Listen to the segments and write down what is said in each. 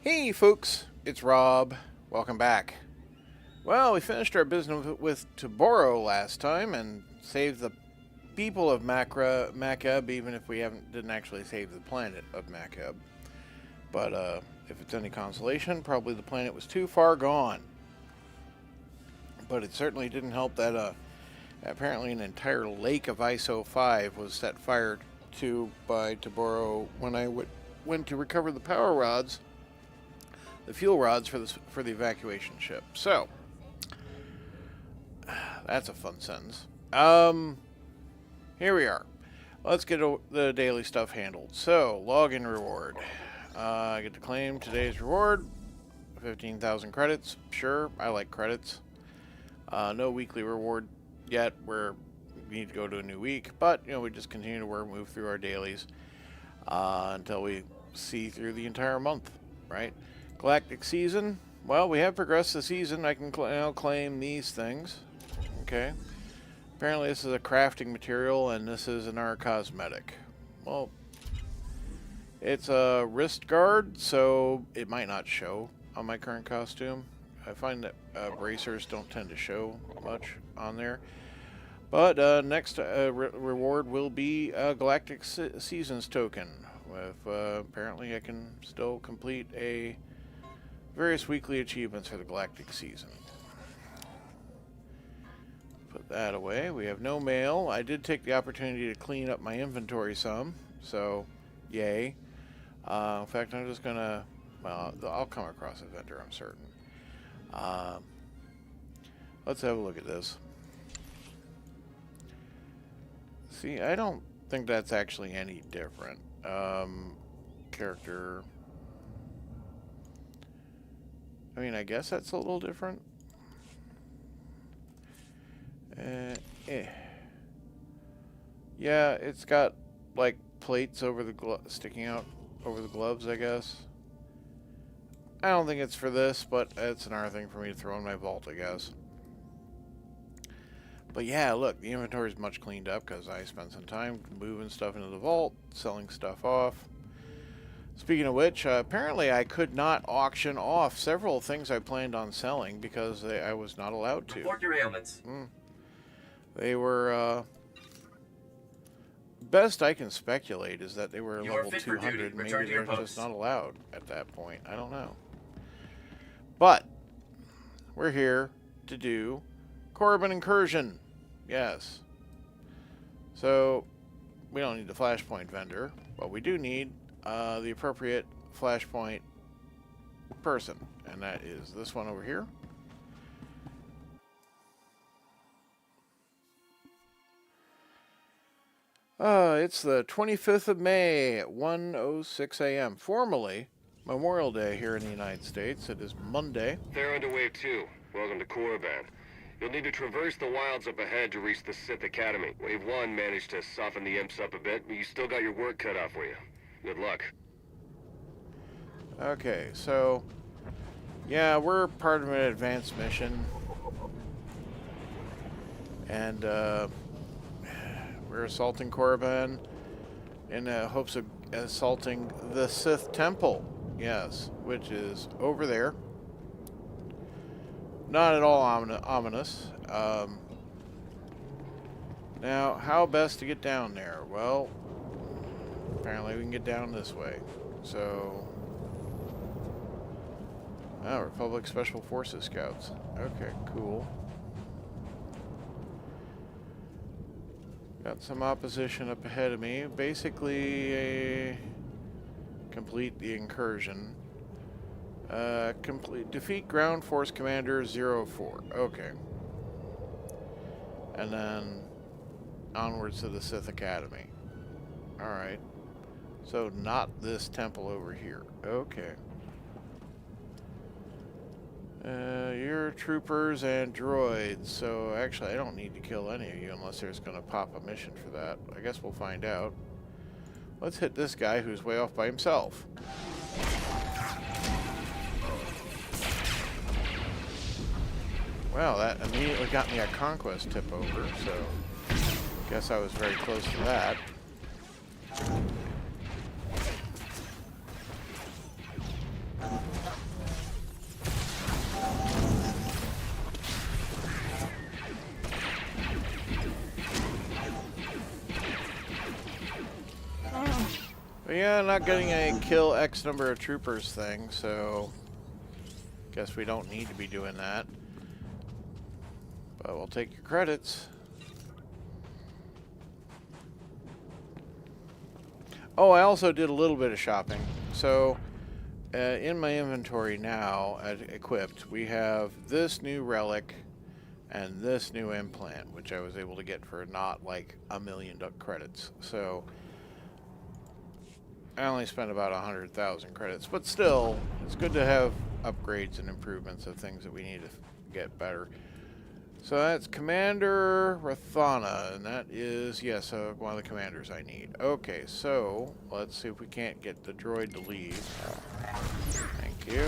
Hey folks, it's Rob. Welcome back. Well, we finished our business with Toborro last time and saved the people of Makeb, even if we didn't actually save the planet of Makeb. But if it's any consolation, probably the planet was too far gone. But it certainly didn't help that apparently an entire lake of ISO-5 was set fire to by Toborro when I went to recover the power rods, the fuel rods for the evacuation ship. So that's a fun sentence. Here we are. Let's get the daily stuff handled. So, login reward. I get to claim today's reward. 15,000 credits. Sure, I like credits. No weekly reward yet. We need to go to a new week, but we just continue to move through our dailies until we see through the entire month, right? Galactic season. Well, we have progressed the season. I can now claim these things. Okay. Apparently this is a crafting material and this is an art cosmetic. Well, it's a wrist guard, so it might not show on my current costume. I find that bracers don't tend to show much on there. But next reward will be a Galactic Seasons token. Apparently I can still complete various weekly achievements for the Galactic season. Put that away. We have no mail. I did take the opportunity to clean up my inventory some, so yay. In fact, I'm just gonna, well, I'll come across a vendor, I'm certain. Let's have a look at this. See, I don't think that's actually any different. Character. I mean, I guess that's a little different. Yeah, it's got like plates over the sticking out over the gloves, I guess. I don't think it's for this, but it's another thing for me to throw in my vault, I guess. But yeah, look, the inventory is much cleaned up because I spent some time moving stuff into the vault, selling stuff off. Speaking of which, apparently I could not auction off several things I planned on selling because I was not allowed to. Report your ailments. They were, best I can speculate is that they were level 200. Maybe they're just not allowed at that point. I don't know. But we're here to do Korriban incursion. Yes. So we don't need the flashpoint vendor, but we do need the appropriate flashpoint person, and that is this one over here. It's the 25th of May at 1:06 a.m. Formerly Memorial Day here in the United States. It is Monday. They're under Wave 2. Welcome to Korriban. You'll need to traverse the wilds up ahead to reach the Sith Academy. Wave 1 managed to soften the imps up a bit, but you still got your work cut out for you. Good luck. Okay, so yeah, we're part of an advanced mission. And we're assaulting Korriban in hopes of assaulting the Sith Temple. Yes, which is over there. Not at all ominous. Now, how best to get down there? Well, apparently we can get down this way. So, Republic Special Forces Scouts. Okay, cool. Got some opposition up ahead of me. Basically, complete the incursion. Defeat Ground Force Commander 04. Okay. And then onwards to the Sith Academy. Alright. So not this temple over here. Okay. You're troopers and droids, so actually I don't need to kill any of you unless there's going to pop a mission for that. I guess we'll find out. Let's hit this guy who's way off by himself. Well, that immediately got me a conquest tip over, so guess I was very close to that. But yeah, not getting a kill X number of troopers thing, so guess we don't need to be doing that. But we'll take your credits. Oh, I also did a little bit of shopping. So, in my inventory now, equipped, we have this new relic and this new implant, which I was able to get for not like $1 million credits. So, I only spent about 100,000 credits, but still, it's good to have upgrades and improvements of things that we need to get better. So that's Commander Rathana, and that is, yes, one of the commanders I need. Okay, so let's see if we can't get the droid to leave. Thank you.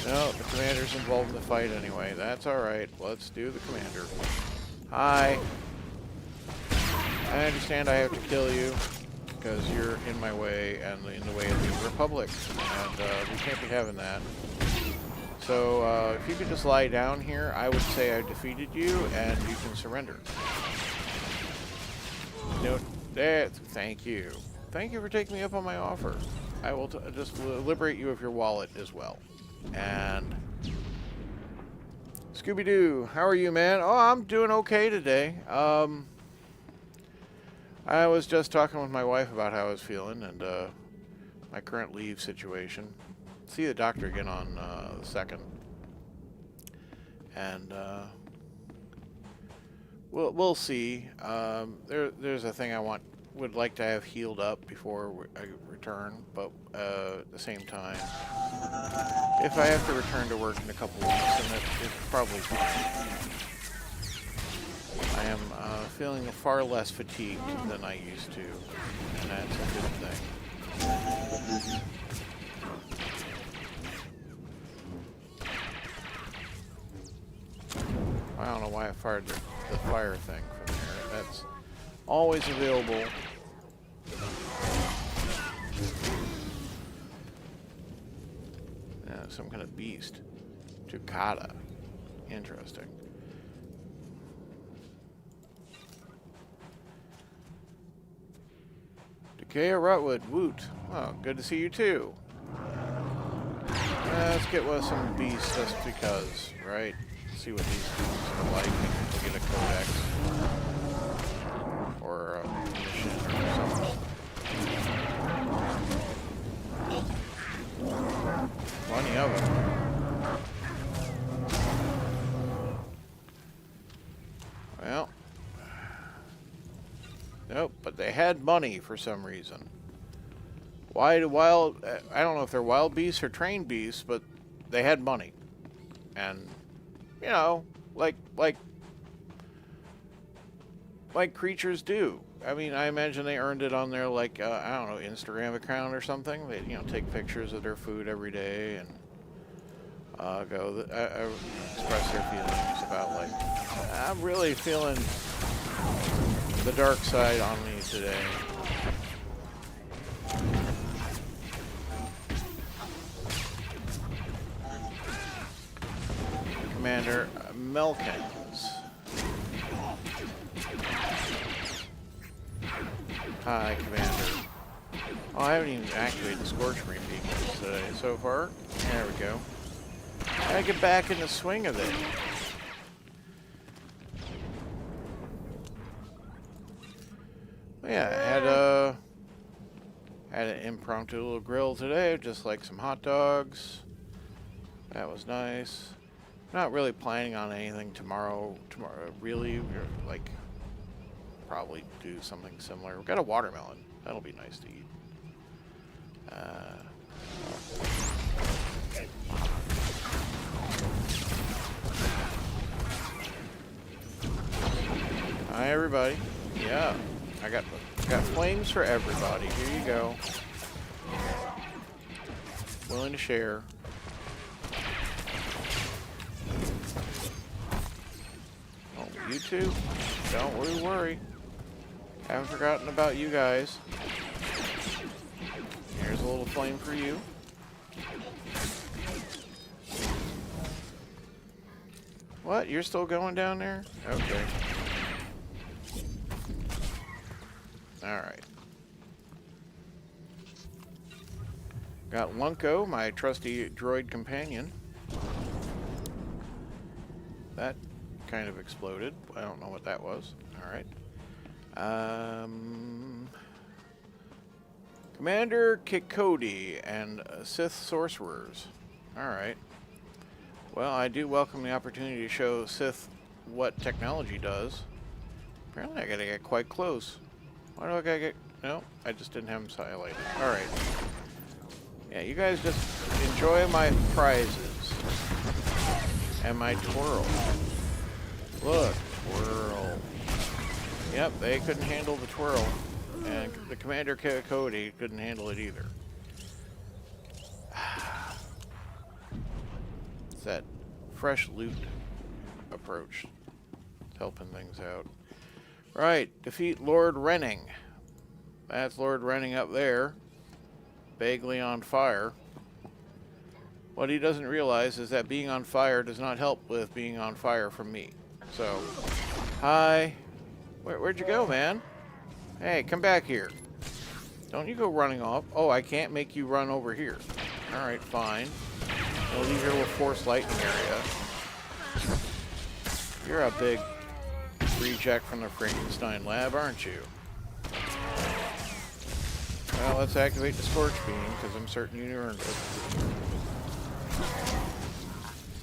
No, the commander's involved in the fight anyway. That's alright. Let's do the commander. Hi. I understand I have to kill you because you're in my way and in the way of the Republic, and we can't be having that. So, if you could just lie down here, I would say I defeated you, and you can surrender. No, thank you. Thank you for taking me up on my offer. I will just liberate you of your wallet as well. And Scooby-Doo, how are you, man? Oh, I'm doing okay today. I was just talking with my wife about how I was feeling and my current leave situation. See the doctor again on the 2nd, and we'll see. There's a thing I would like to have healed up before I return, but at the same time, if I have to return to work in a couple weeks, then it's probably fine. I am feeling far less fatigued than I used to, and that's a good thing. I don't know why I fired the fire thing from there. That's always available. Yeah, some kind of beast. Tukata. Interesting. Dakea Rutwood. Woot. Oh, good to see you too. Let's get with some beasts just because, right? See what these dudes are like. We'll get a codex or a mission or something. Plenty of them. Well, nope, but they had money for some reason. Why do wild? I don't know if they're wild beasts or trained beasts, but they had money, and you know, like creatures do. I mean, I imagine they earned it on their, like, I don't know, Instagram account or something. They, you know, take pictures of their food every day and express their feelings about, like, I'm really feeling the dark side on me today. Commander Melkins. Hi, Commander. Oh, I haven't even activated the Scorch Marine beacons today so far. There we go. Gotta get back in the swing of it. Yeah, I had an impromptu little grill today, just like some hot dogs. That was nice. Not really planning on anything tomorrow. Really, like, probably do something similar. We've got a watermelon. That'll be nice to eat. Hi, everybody. Yeah, I got flames for everybody. Here you go. Willing to share. Oh, you two? Don't worry. Haven't forgotten about you guys. Here's a little flame for you. What? You're still going down there? Okay. Alright. Got Lunko, my trusty droid companion. That kind of exploded. I don't know what that was. Alright. Commander Kikodi and Sith Sorcerers. Alright. Well, I do welcome the opportunity to show Sith what technology does. Apparently I gotta get quite close. Why do I gotta get... No, I just didn't have them highlighted. Alright. Yeah, you guys just enjoy my prizes. And my twirl. Look, twirl. Yep, they couldn't handle the twirl. And the Commander Cody couldn't handle it either. It's that fresh loot approach. It's helping things out. Right, defeat Lord Renning. That's Lord Renning up there. Vaguely on fire. What he doesn't realize is that being on fire does not help with being on fire from me. So, hi. Where'd you go, man? Hey, come back here. Don't you go running off. Oh, I can't make you run over here. Alright, fine. We'll leave your little force lightning area. You're a big reject from the Frankenstein lab, aren't you? Well, let's activate the Scorch Beam, because I'm certain you earned it.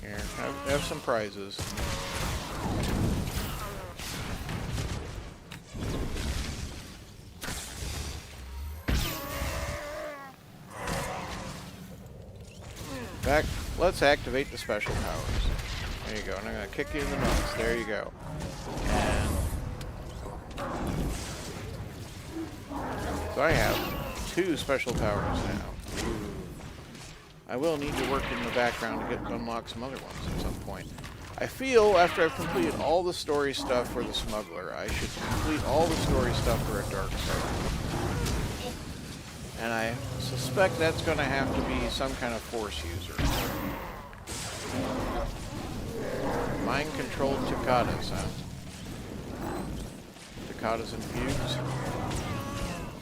Here, have some prizes. Back, let's activate the special powers. There you go, and I'm going to kick you in the nuts. There you go. And so I have 2 special powers now. Ooh. I will need to work in the background to unlock some other ones at some point. I feel after I've completed all the story stuff for the Smuggler, I should complete all the story stuff for a Dark Side. And I suspect that's going to have to be some kind of Force user. Mind-controlled Tokadas, huh? Tokadas infused.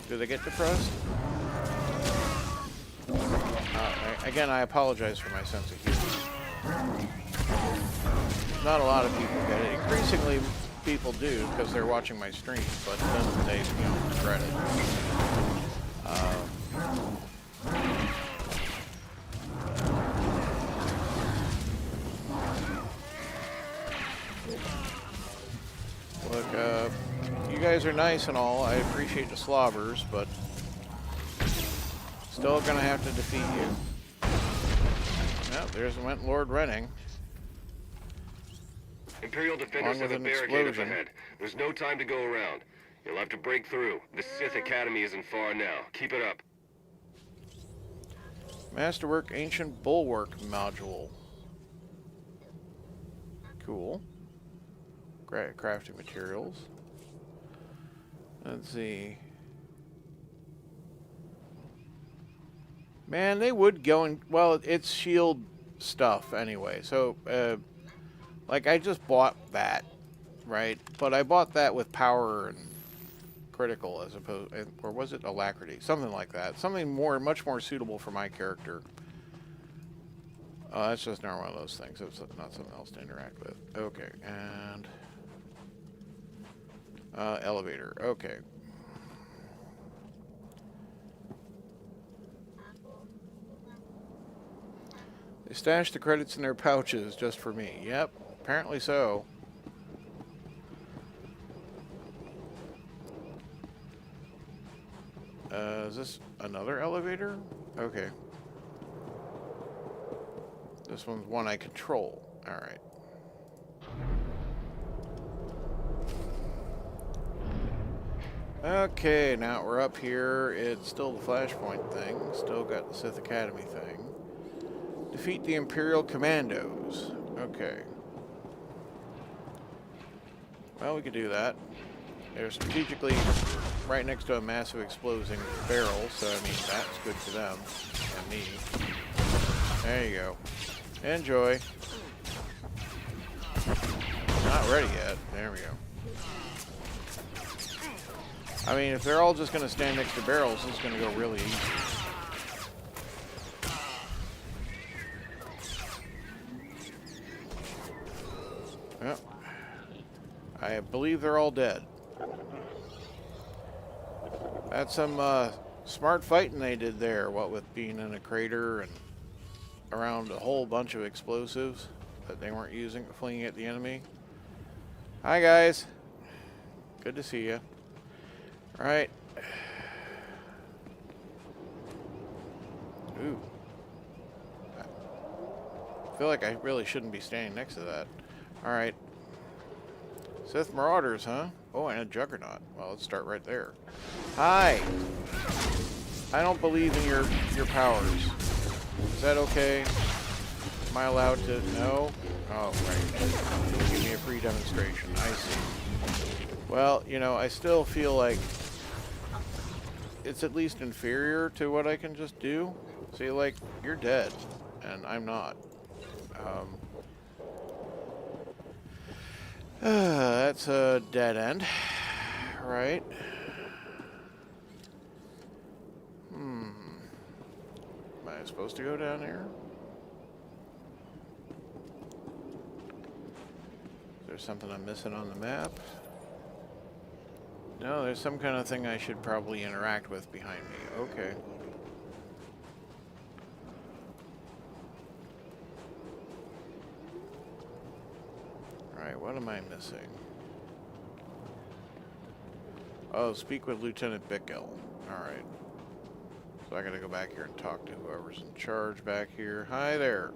Do they get depressed? Again, I apologize for my sense of humor. Not a lot of people get it. Increasingly, people do because they're watching my streams, but then they, regret it. Look, you guys are nice and all. I appreciate the slobbers, but still gonna have to defeat you. Well, there's went Lord Renning. Imperial defenders have a barricade up ahead. There's no time to go around. You'll have to break through. The Sith Academy isn't far now. Keep it up. Masterwork Ancient Bulwark Module. Cool. Great crafting materials. Let's see. Man, they would go and... Well, it's shield stuff anyway. So, like, I just bought that, right? But I bought that with power and critical as opposed... Or was it alacrity? Something like that. Something much more suitable for my character. That's just not one of those things. It's not something else to interact with. Okay, and... elevator. Okay. They stashed the credits in their pouches just for me. Yep, apparently so. Is this another elevator? Okay. This one's one I control. Alright. Okay, now we're up here. It's still the Flashpoint thing. Still got the Sith Academy thing. Defeat the Imperial Commandos. Okay. Well, we could do that. They're strategically right next to a massive exploding barrel, so I mean, that's good for them and me. There you go. Enjoy. Not ready yet. There we go. I mean, if they're all just going to stand next to barrels, it's going to go really easy. Yep. I believe they're all dead. That's some smart fighting they did there, what with being in a crater and around a whole bunch of explosives that they weren't using, flinging at the enemy. Hi guys. Good to see you. Alright. Ooh. I feel like I really shouldn't be standing next to that. Alright. Sith Marauders, huh? Oh, and a Juggernaut. Well, let's start right there. Hi! I don't believe in your powers. Is that okay? Am I allowed to? No? Oh, right. Give me a free demonstration. I see. Well, you know, I still feel like it's at least inferior to what I can just do. See, like, you're dead, and I'm not. That's a dead end, right? Am I supposed to go down here? Is there something I'm missing on the map? No, there's some kind of thing I should probably interact with behind me. Okay. Alright, what am I missing? Oh, speak with Lieutenant Bickel. Alright. So I gotta go back here and talk to whoever's in charge back here. Hi there.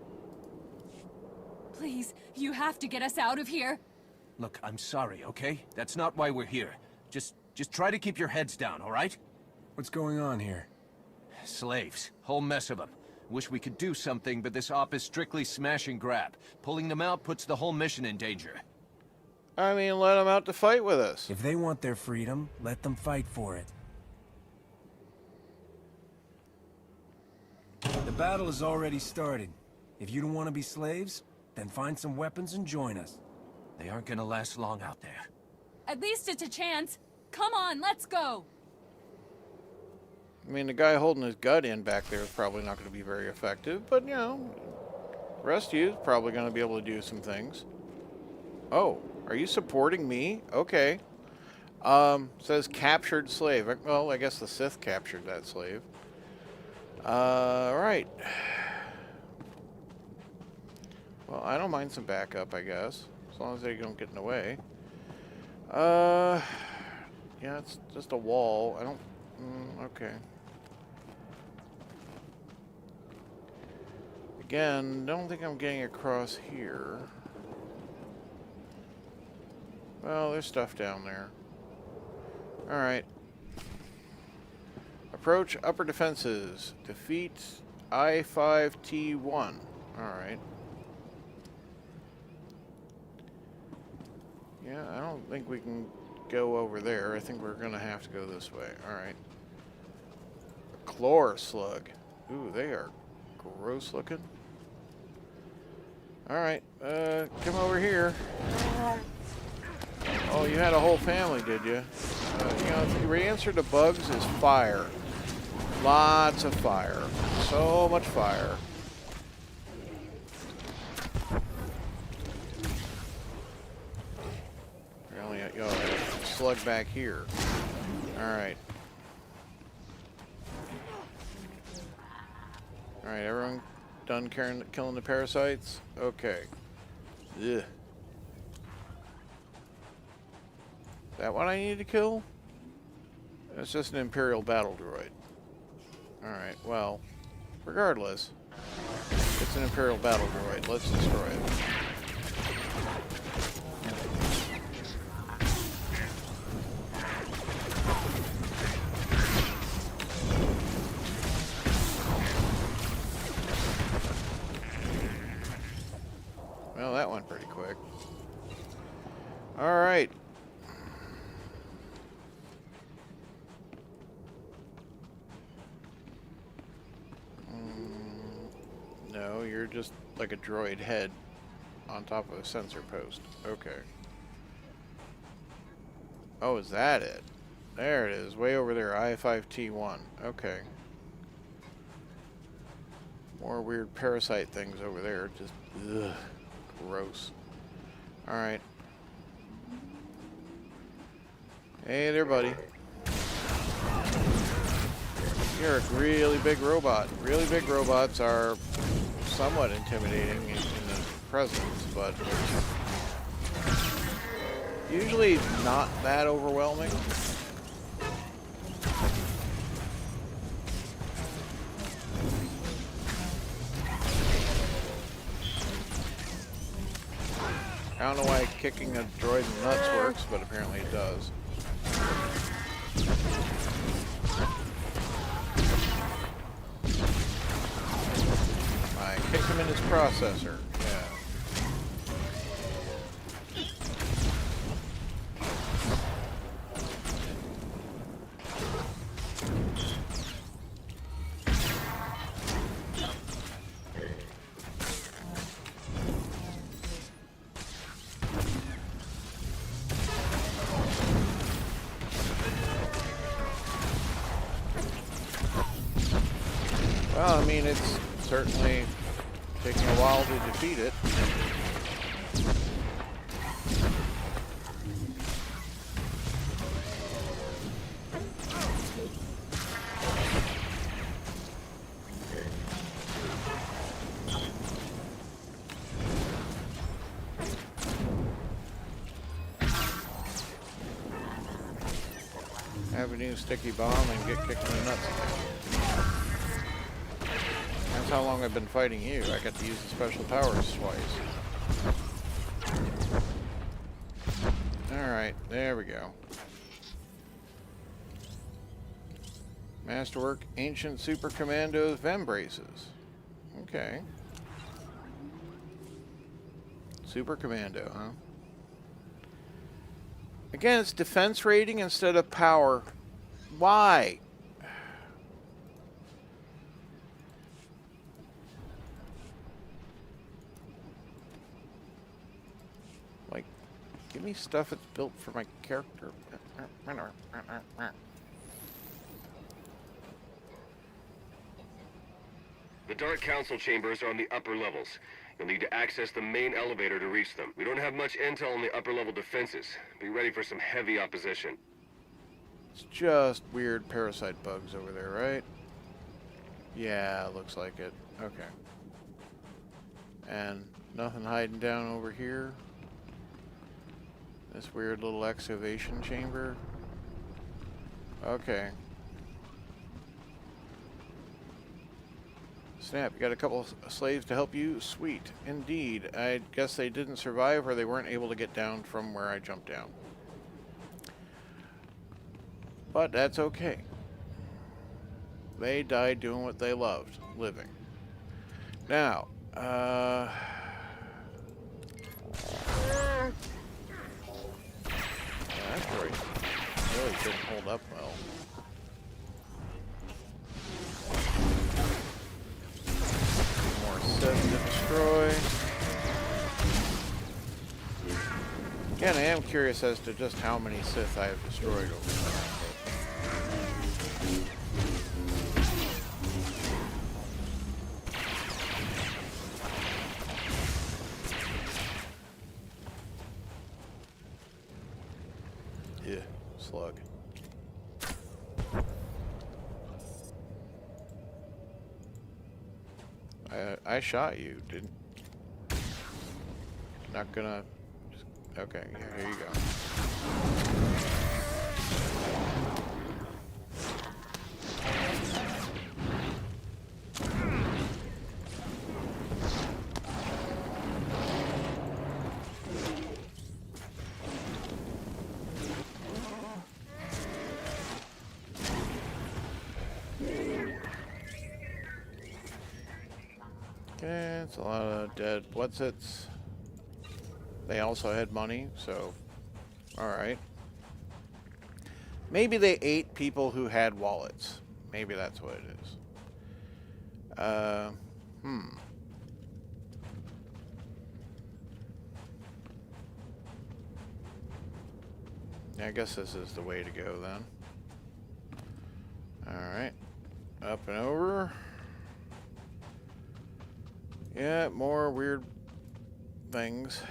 Please, you have to get us out of here. Look, I'm sorry, okay? That's not why we're here. Just try to keep your heads down, all right? What's going on here? Slaves. Whole mess of them. Wish we could do something, but this op is strictly smash and grab. Pulling them out puts the whole mission in danger. I mean, let them out to fight with us. If they want their freedom, let them fight for it. The battle has already started. If you don't want to be slaves, then find some weapons and join us. They aren't gonna last long out there. At least it's a chance. Come on, let's go. I mean, the guy holding his gut in back there is probably not going to be very effective, but, you know, the rest of you is probably going to be able to do some things. Oh, are you supporting me? Okay. Says captured slave. Well, I guess the Sith captured that slave. Right. Well, I don't mind some backup, I guess, as long as they don't get in the way. Yeah, it's just a wall. I don't... okay. Again, don't think I'm getting across here. Well, there's stuff down there. Alright. Approach upper defenses. Defeat I-5T1. Alright. Yeah, I don't think we can go over there. I think we're going to have to go this way. Alright. Chlor slug. Ooh, they are gross looking. Alright, come over here. Oh, you had a whole family, did you? You know, the answer to bugs is fire. Lots of fire. So much fire. Really, slug back here. Alright. Alright, everyone done killing the parasites? Okay. Ugh. That what I need to kill? It's just an Imperial battle droid. Alright, well, regardless, it's an Imperial battle droid. Let's destroy it. Well, that went pretty quick. Alright. No, you're just like a droid head on top of a sensor post. Okay. Oh, is that it? There it is, way over there, I-5T1. Okay. More weird parasite things over there. Just, ugh, gross. Alright. Hey there, buddy. You're a really big robot. Really big robots are somewhat intimidating in the presence, but usually not that overwhelming. I don't know why kicking a droid in the nuts works, but apparently it does. I kicked him in his processor. Yeah. Well, I mean, it's certainly taking a while to defeat it. Have a new sticky bomb and get kicked in the nuts again. That's how long I've been fighting you. I got to use the special powers twice. Alright, there we go. Masterwork, Ancient Super Commandos, Vembraces. Okay. Super Commando, huh? Again, it's defense rating instead of power. Why? Like, give me stuff that's built for my character. The Dark Council chambers are on the upper levels. You'll need to access the main elevator to reach them. We don't have much intel on the upper level defenses. Be ready for some heavy opposition. It's just weird parasite bugs over there, right? Yeah, looks like it. Okay. And nothing hiding down over here. This weird little excavation chamber. Okay. Snap, you got a couple of slaves to help you? Sweet. Indeed. I guess they didn't survive or they weren't able to get down from where I jumped down. But that's okay. They died doing what they loved, living. Now, that droid really didn't hold up well. More Sith to destroy. Again, I am curious as to just how many Sith I have destroyed over time. Yeah, slug. I shot you, didn't. Not gonna. Just, okay, yeah, here you go. Okay, it's a lot of dead whatsits. They also had money, so alright. Maybe they ate people who had wallets. Maybe that's what it is. Yeah, I guess this is the way to go then. Alright. Up and over. Yeah, more weird things.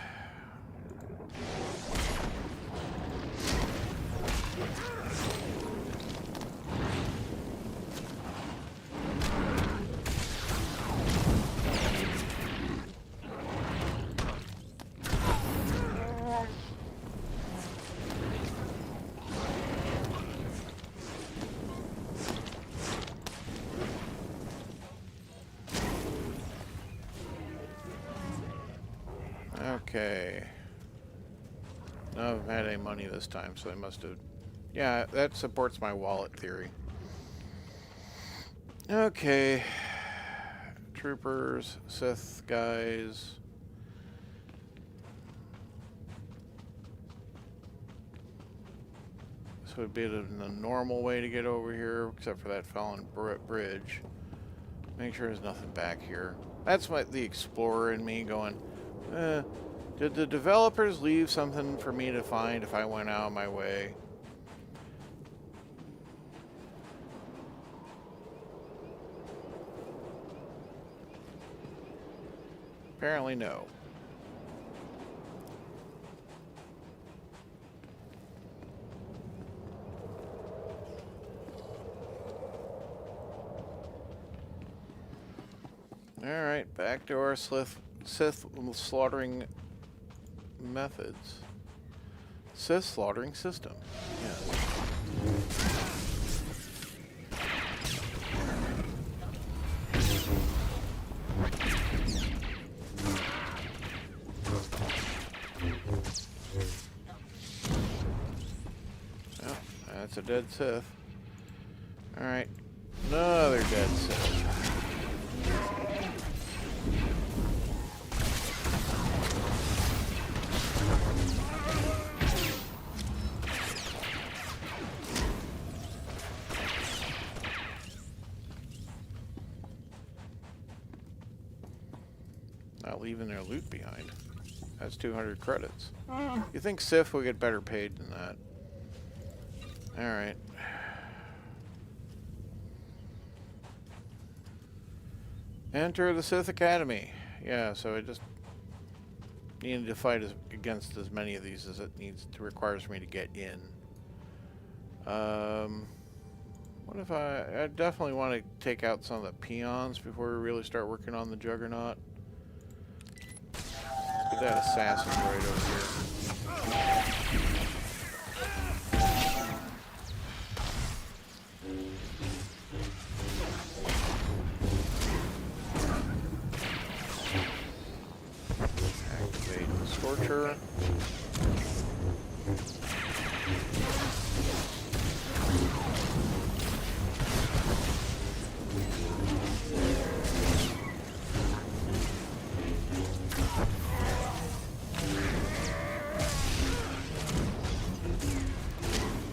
Okay. No, I haven't had any money this time, so they must have... Yeah, that supports my wallet theory. Okay. Troopers, Sith guys. This would be the normal way to get over here, except for that fallen bridge. Make sure there's nothing back here. That's the explorer in me going... did the developers leave something for me to find if I went out of my way? Apparently no. Alright, back to our Sith slaughtering methods. Sith slaughtering system. Yes. Oh, that's a dead Sith. Alright, another dead Sith. Not leaving their loot behind. That's 200 credits. You think Sith will get better paid than that? Alright. Enter the Sith Academy. Yeah, so I just needed to fight against as many of these as it requires me to get in. What if I definitely want to take out some of the peons before we really start working on the Juggernaut. Get that assassin right over here. Activate the Scorcher.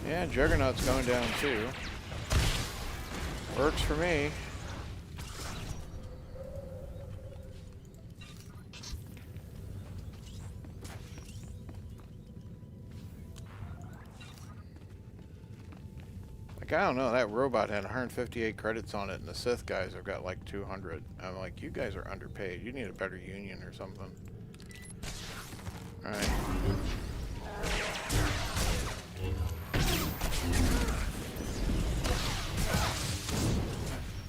Yeah, Juggernaut's going down too. Works for me. Like, I don't know, that robot had 158 credits on it, and the Sith guys have got like 200. I'm like, you guys are underpaid. You need a better union or something. Alright.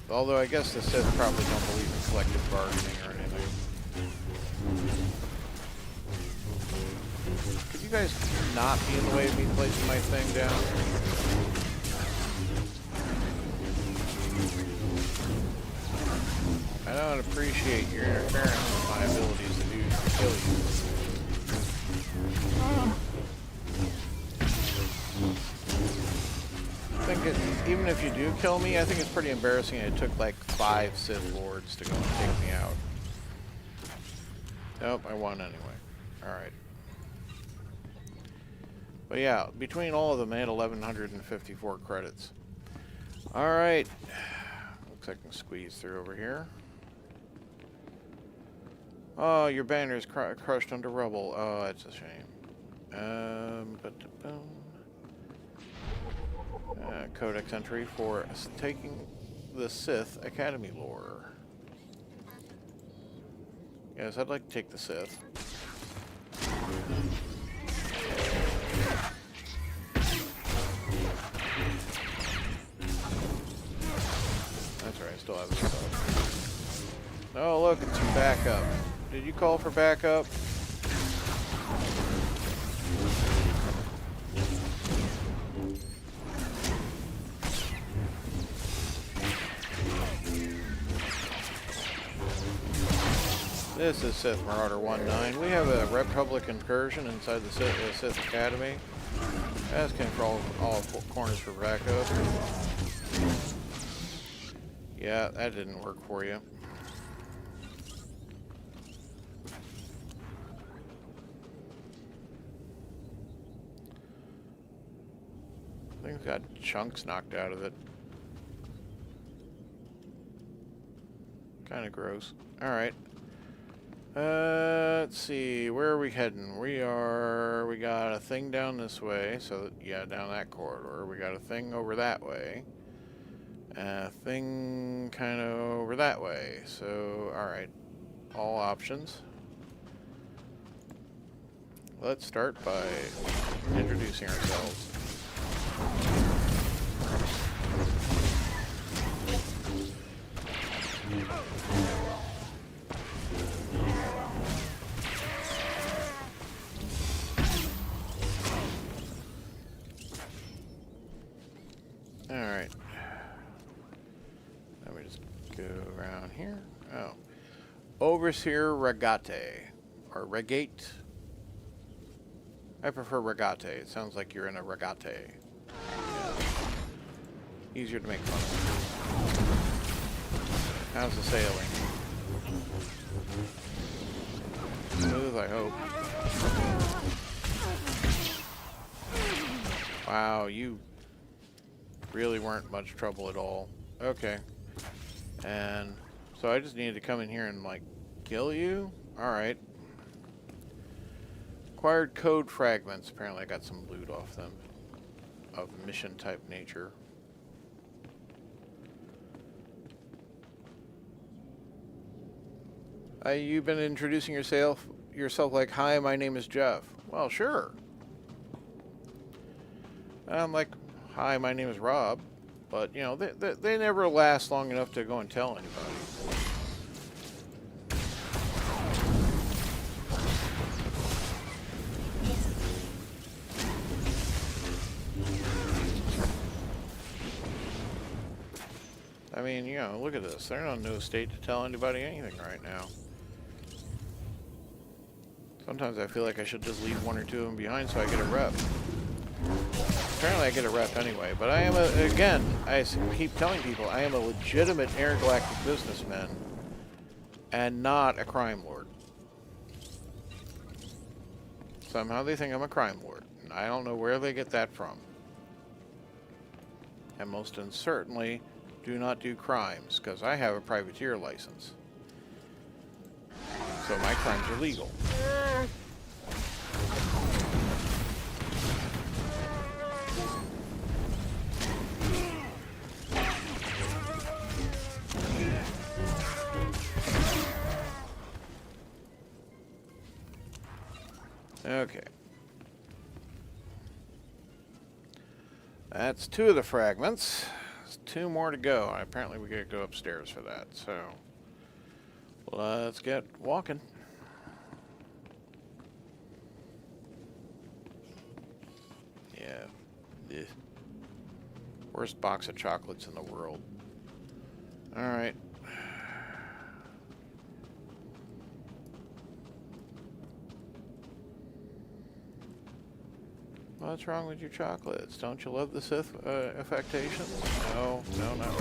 Although I guess the Sith probably don't believe in collective bargaining or anything. Could you guys not be in the way of me placing my thing down? I don't appreciate your interference with my abilities to kill you. I think even if you do kill me, I think it's pretty embarrassing. It took like 5 Sith Lords to go and take me out. Nope, I won anyway. Alright. But yeah, between all of them, I had 1,154 credits. Alright. Looks like I can squeeze through over here. Oh, your banner is crushed under rubble. Oh, that's a shame. Codex entry for taking the Sith Academy lore. Yes, I'd like to take the Sith. That's right, I still have this stuff. Oh, look, it's some backup. Did you call for backup? This is Sith Marauder 19. We have a Republic incursion inside the Sith Academy. Asking for all corners for backup. Yeah, that didn't work for you. Thing's got chunks knocked out of it. Kind of gross. Alright. Let's see, where are we heading? We got a thing down this way, so yeah, down that corridor. We got a thing over that way. A thing kind of over that way. So, alright. All options. Let's start by introducing ourselves. Alright. Let me just go around here. Oh. Overseer Regate. Or Regate. I prefer Regate. It sounds like you're in a regate. Yeah. Easier to make fun of. How's the sailing? Smooth, I hope. Wow, you really weren't much trouble at all. Okay. And so I just needed to come in here and, like, kill you? Alright. Acquired code fragments. Apparently I got some loot off them. Of mission type nature. You've been introducing yourself like, hi, my name is Jeff. Well, sure. I'm like, hi, my name is Rob. But, you know, they never last long enough to go and tell anybody. I mean, you know, look at this. They're in no state to tell anybody anything right now. Sometimes I feel like I should just leave one or two of them behind so I get a rep. Apparently I get a rep anyway, but I am, again, I keep telling people, I am a legitimate intergalactic businessman and not a crime lord. Somehow they think I'm a crime lord, and I don't know where they get that from. And most certainly do not do crimes, because I have a privateer license. So my crimes are legal. Okay. That's 2 of the fragments. There's 2 more to go. Apparently we gotta go upstairs for that, so let's get walking. Yeah. Ugh. Worst box of chocolates in the world. Alright. What's wrong with your chocolates? Don't you love the Sith affectations? No, not really.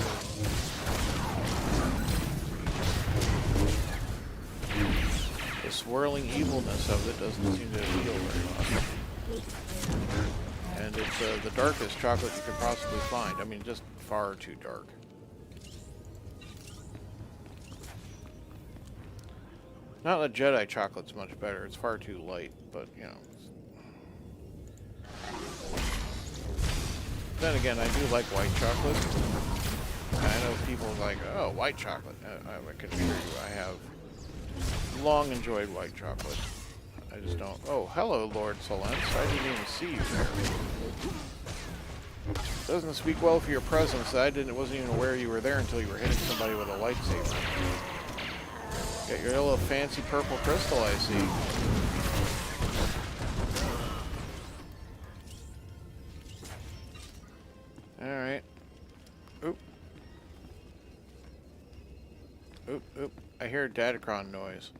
The swirling evilness of it doesn't seem to appeal very much. And it's the darkest chocolate you could possibly find. I mean, just far too dark. Not the Jedi chocolate's much better. It's far too light, but, you know. Then again, I do like white chocolate. I know people are like, oh, white chocolate. I can assure you, I have long enjoyed white chocolate. I just don't. Oh, hello, Lord Solence. I didn't even see you there. Doesn't speak well for your presence. Wasn't even aware you were there until you were hitting somebody with a lightsaber. Got your little fancy purple crystal, I see. Alright. Oop. Oop, oop. I hear a Datacron noise.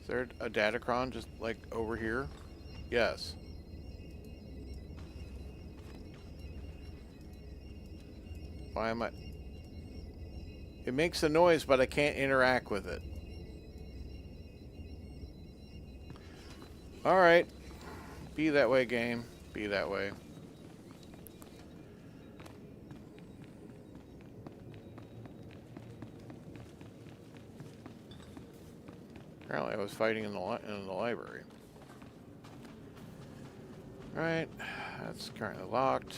Is there a Datacron just, like, over here? Yes. Why am I... It makes a noise, but I can't interact with it. Alright. Be that way, game. Be that way. Apparently I was fighting in the library. Alright. That's currently locked.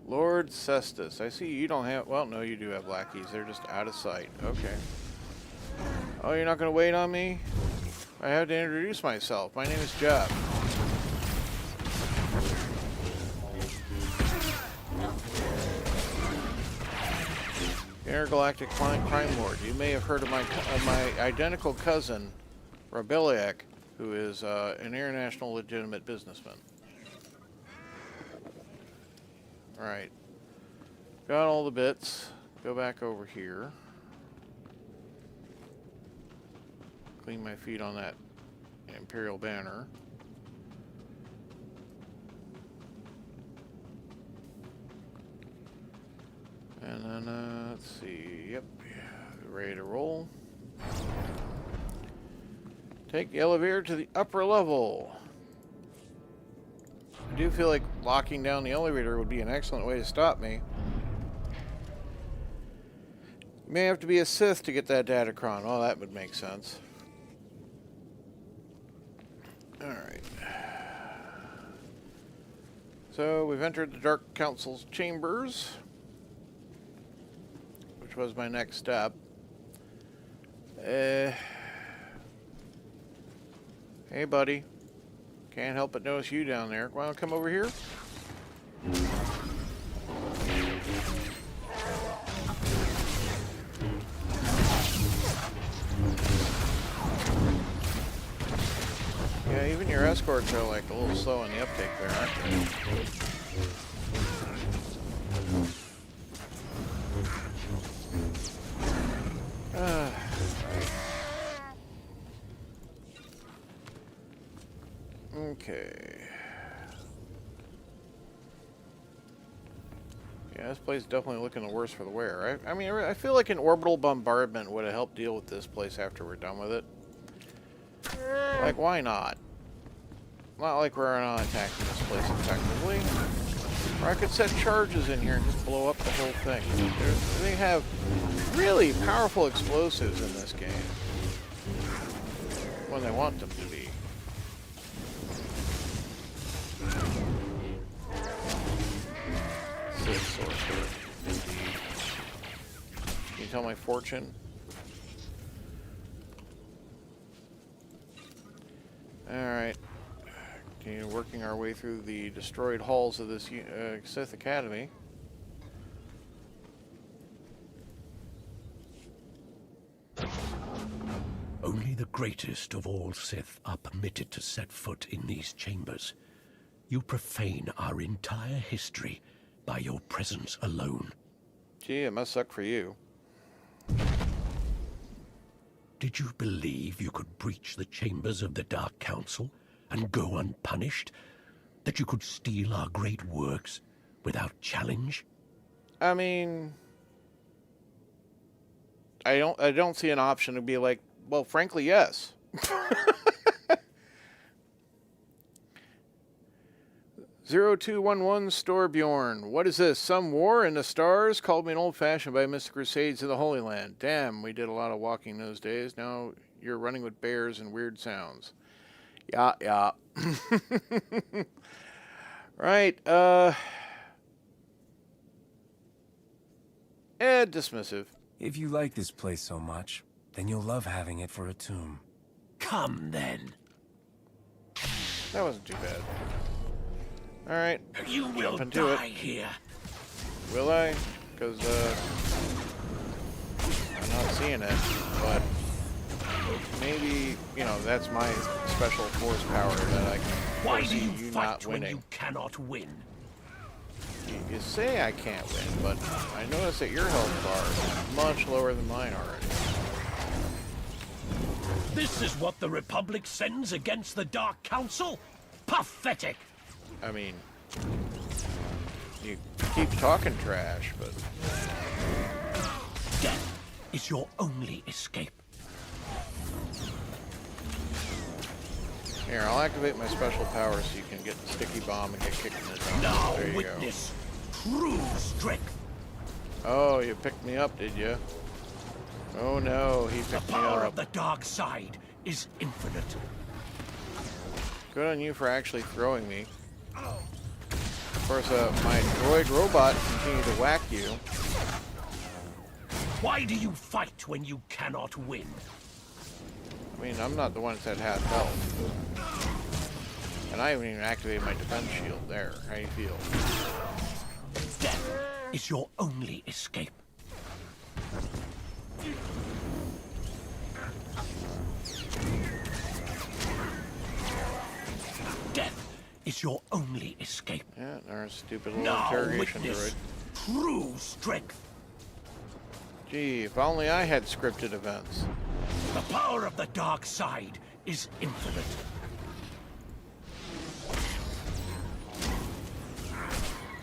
Lord Cestus. I see you don't have... Well, no, you do have lackeys. They're just out of sight. Okay. Oh, you're not going to wait on me? I have to introduce myself. My name is Jeff. Intergalactic Crime Lord. You may have heard of my identical cousin, Rebelliac, who is an international legitimate businessman. Alright. Got all the bits. Go back over here. Clean my feet on that Imperial banner. And then, let's see. Yep. Ready to roll. Take the elevator to the upper level. I do feel like locking down the elevator would be an excellent way to stop me. You may have to be a Sith to get that Datacron. Oh, that would make sense. Alright. So, we've entered the Dark Council's chambers, which was my next step. Hey, buddy. Can't help but notice you down there. Want to come over here? Yeah, even your escorts are like a little slow in the uptake there, aren't they? Okay. Yeah, this place is definitely looking the worse for the wear. I mean, I feel like an orbital bombardment would have helped deal with this place after we're done with it. Like, why not? Not like we're not attacking this place effectively. Or I could set charges in here and just blow up the whole thing. They have really powerful explosives in this game. When they want them to be. Sorcerer, indeed. Can you tell my fortune? Alright. Continue working our way through the destroyed halls of this Sith Academy. Only the greatest of all Sith are permitted to set foot in these chambers. You profane our entire history by your presence alone. Gee, it must suck for you. Did you believe you could breach the chambers of the Dark Council and go unpunished? That you could steal our great works without challenge? I mean, I don't see an option to be like, well, frankly, yes. 0211 Storbjorn. What is this? Some war in the stars? Called me an old-fashioned by Mystic Crusades of the Holy Land. Damn, we did a lot of walking those days. Now you're running with bears and weird sounds. Yeah. Right, dismissive. If you like this place so much, then you'll love having it for a tomb. Come then. That wasn't too bad. Alright. You will into die here. Will I? Because, I'm not seeing it, but maybe, you know, that's my special force power that I can Why do foresee you you fight not when winning. you cannot win? You say I can't win, but I notice that your health bar is much lower than mine already. This is what the Republic sends against the Dark Council? Pathetic! I mean, you keep talking trash, but... Death is your only escape. Here, I'll activate my special power so you can get the sticky bomb and get kicked in the dome. Now There you witness true strength. go. Oh, you picked me up, did you? Oh no, he The picked me power up. of the dark side is infinite. Good on you for actually throwing me. Of course, my droid robot continued to whack you. Why do you fight when you cannot win? I mean, I'm not the one that had health. And I haven't even activated my defense shield there. How you feel? Death is your only escape. Death is your only escape. Yeah, there's a stupid little Now interrogation witness droid. true strength. Gee, if only I had scripted events. The power of the dark side is infinite.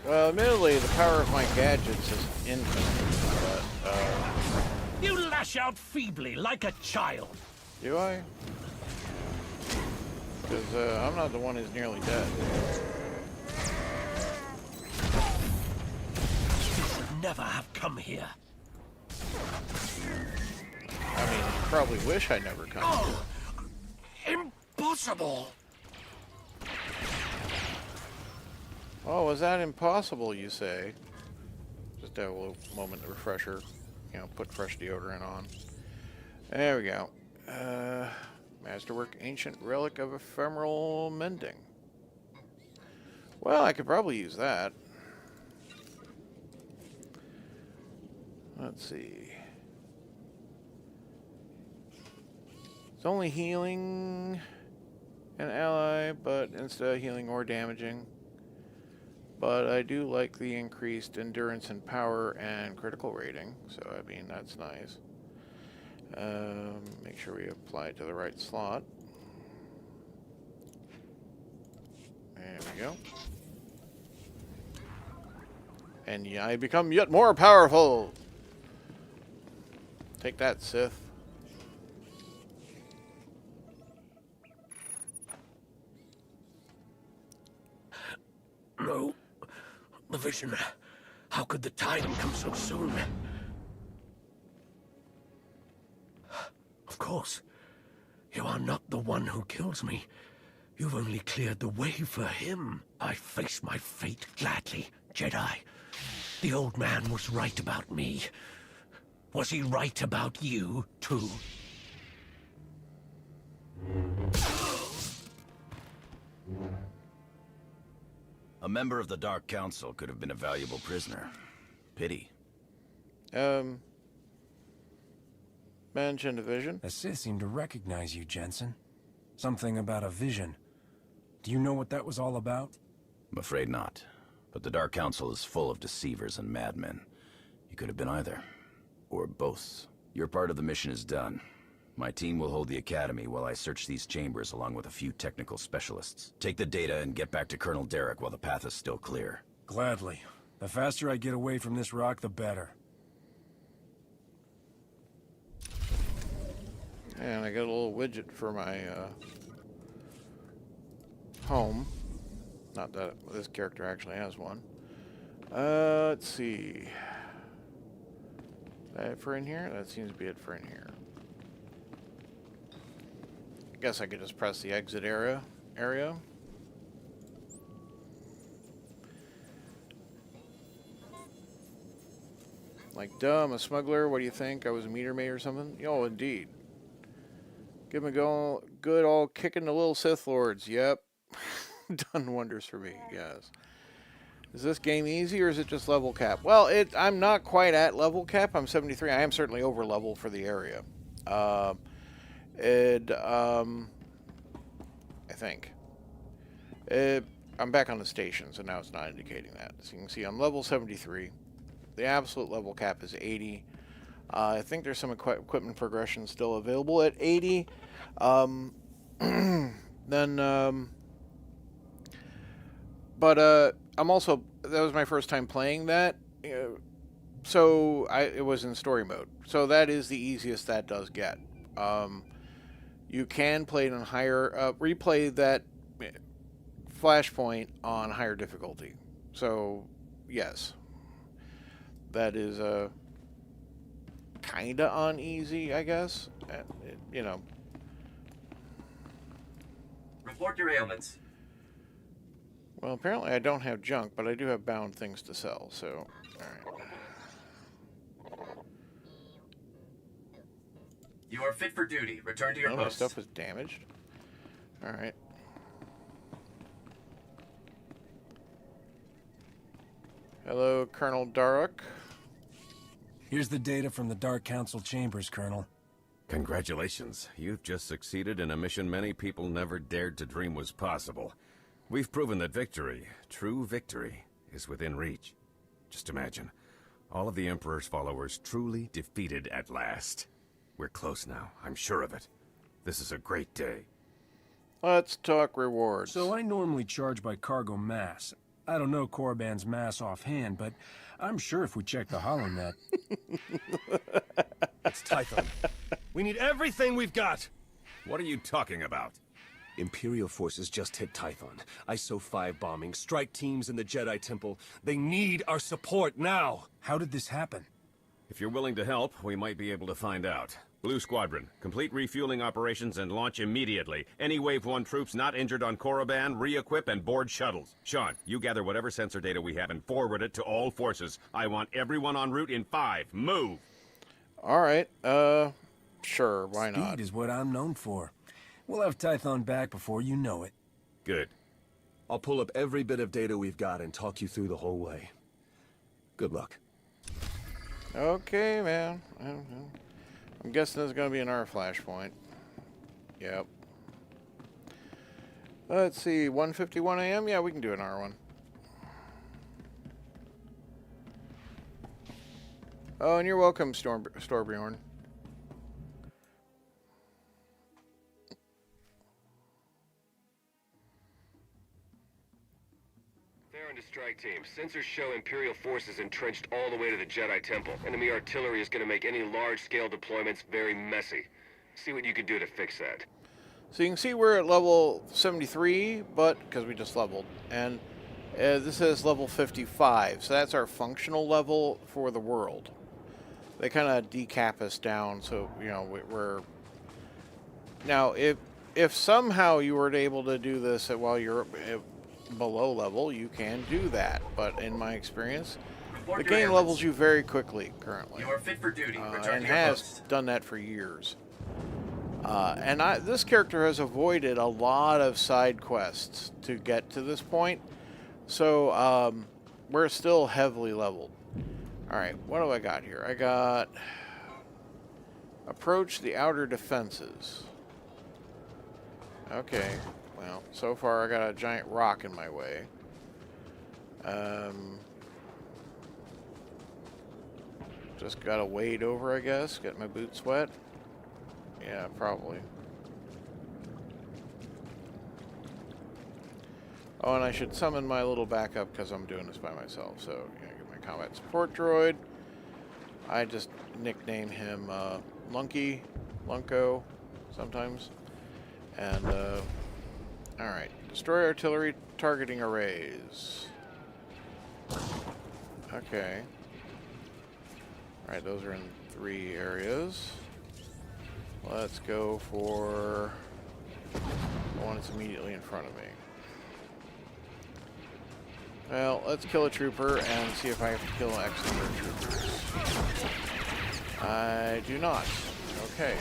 Well, admittedly, the power of my gadgets is infinite, but, You lash out feebly like a child. do I? Because, I'm not the one who's nearly dead. You should never have come here. I mean, you probably wish I never come. Oh, impossible. Oh, was that impossible, you say? Just have a little moment of refresher. You know, put fresh deodorant on. There we go. Masterwork Ancient Relic of Ephemeral Mending. Well, I could probably use that. Let's see. It's only healing an ally, but instead of healing or damaging. But I do like the increased endurance and power and critical rating, so I mean, that's nice. Make sure we apply it to the right slot. There we go. And yeah, I become yet more powerful! Take that, Sith. No. The vision. How could the time come so soon? Of course. You are not the one who kills me. You've only cleared the way for him. I face my fate gladly, Jedi. The old man was right about me. Was he right about you, too? A member of the Dark Council could have been a valuable prisoner. Pity. Mentioned a vision. The Sith seem to recognize you, Jensen. Something about a vision. Do you know what that was all about? I'm afraid not. But the Dark Council is full of deceivers and madmen. You could have been either. Or both. Your part of the mission is done. My team will hold the Academy while I search these chambers along with a few technical specialists. Take the data and get back to Colonel Derek while the path is still clear. Gladly. The faster I get away from this rock, the better. And I got a little widget for my home. Not that this character actually has one. Let's see. Is that it for in here? That seems to be it for in here. I guess I could just press the exit area. Like, duh, I'm a smuggler. What do you think? I was a meter maid or something? Oh, indeed. Give him a go. Good old kicking the little Sith Lords. Yep. Done wonders for me, yes. Is this game easy or is it just level cap? Well, I'm not quite at level cap. I'm 73. I am certainly over level for the area. I think. I'm back on the station, so now it's not indicating that. So you can see I'm level 73. The absolute level cap is 80. I think there's some equipment progression still available at 80. But I'm also, that was my first time playing that, so it was in story mode. So that is the easiest that does get. You can play it on higher, replay that flashpoint on higher difficulty. So yes, that is kinda on easy, I guess. You know. Report your ailments. Well, apparently I don't have junk, but I do have bound things to sell, so, alright. You are fit for duty. Return to your Oh, my post. stuff was damaged. Alright. Hello, Colonel Daruk. Here's the data from the Dark Council chambers, Colonel. Congratulations. You've just succeeded in a mission many people never dared to dream was possible. We've proven that victory, true victory, is within reach. Just imagine, all of the Emperor's followers truly defeated at last. We're close now, I'm sure of it. This is a great day. Let's talk rewards. So I normally charge by cargo mass. I don't know Korriban's mass offhand, but I'm sure if we check the HoloNet... It's Typhon. We need everything we've got! What are you talking about? Imperial forces just hit Typhon. ISO 5 bombing, strike teams in the Jedi Temple. They need our support now! How did this happen? If you're willing to help, we might be able to find out. Blue Squadron, complete refueling operations and launch immediately. Any Wave 1 troops not injured on Korriban, re-equip and board shuttles. Sean, you gather whatever sensor data we have and forward it to all forces. I want everyone en route in 5. Move! Alright, sure, why not? Speed is what I'm known for. We'll have Typhon back before you know it. Good. I'll pull up every bit of data we've got and talk you through the whole way. Good luck. Okay, man. I'm guessing there's going to be another flashpoint. Yep. Let's see, 1:51 a.m.? Yeah, we can do an R1. Oh, and you're welcome, Storbjorn. They're to strike team. Sensors show Imperial forces entrenched all the way to the Jedi Temple. Enemy artillery is going to make any large-scale deployments very messy. See what you can do to fix that. So you can see we're at level 73, but because we just leveled, and this is level 55, so that's our functional level for the world. They kind of decap us down, so you know we're now if somehow you were able to do this while you're below level, you can do that. But in my experience, the game levels you very quickly currently. You are fit for duty. Return And to your has post. done that for years. This character has avoided a lot of side quests to get to this point, so we're still heavily leveled. Alright, what do I got here? I got approach the outer defenses. Okay, well, so far I got a giant rock in my way. Just gotta wade over, I guess, get my boots wet. Yeah, probably. Oh, and I should summon my little backup because I'm doing this by myself. So, yeah, get my combat support droid. I just nickname him Lunko, sometimes. And Alright. Destroy artillery targeting arrays. Okay. Alright, those are in 3 areas. Let's go for the one that's immediately in front of me. Well, let's kill a trooper and see if I have to kill X number of troopers. I do not. Okay.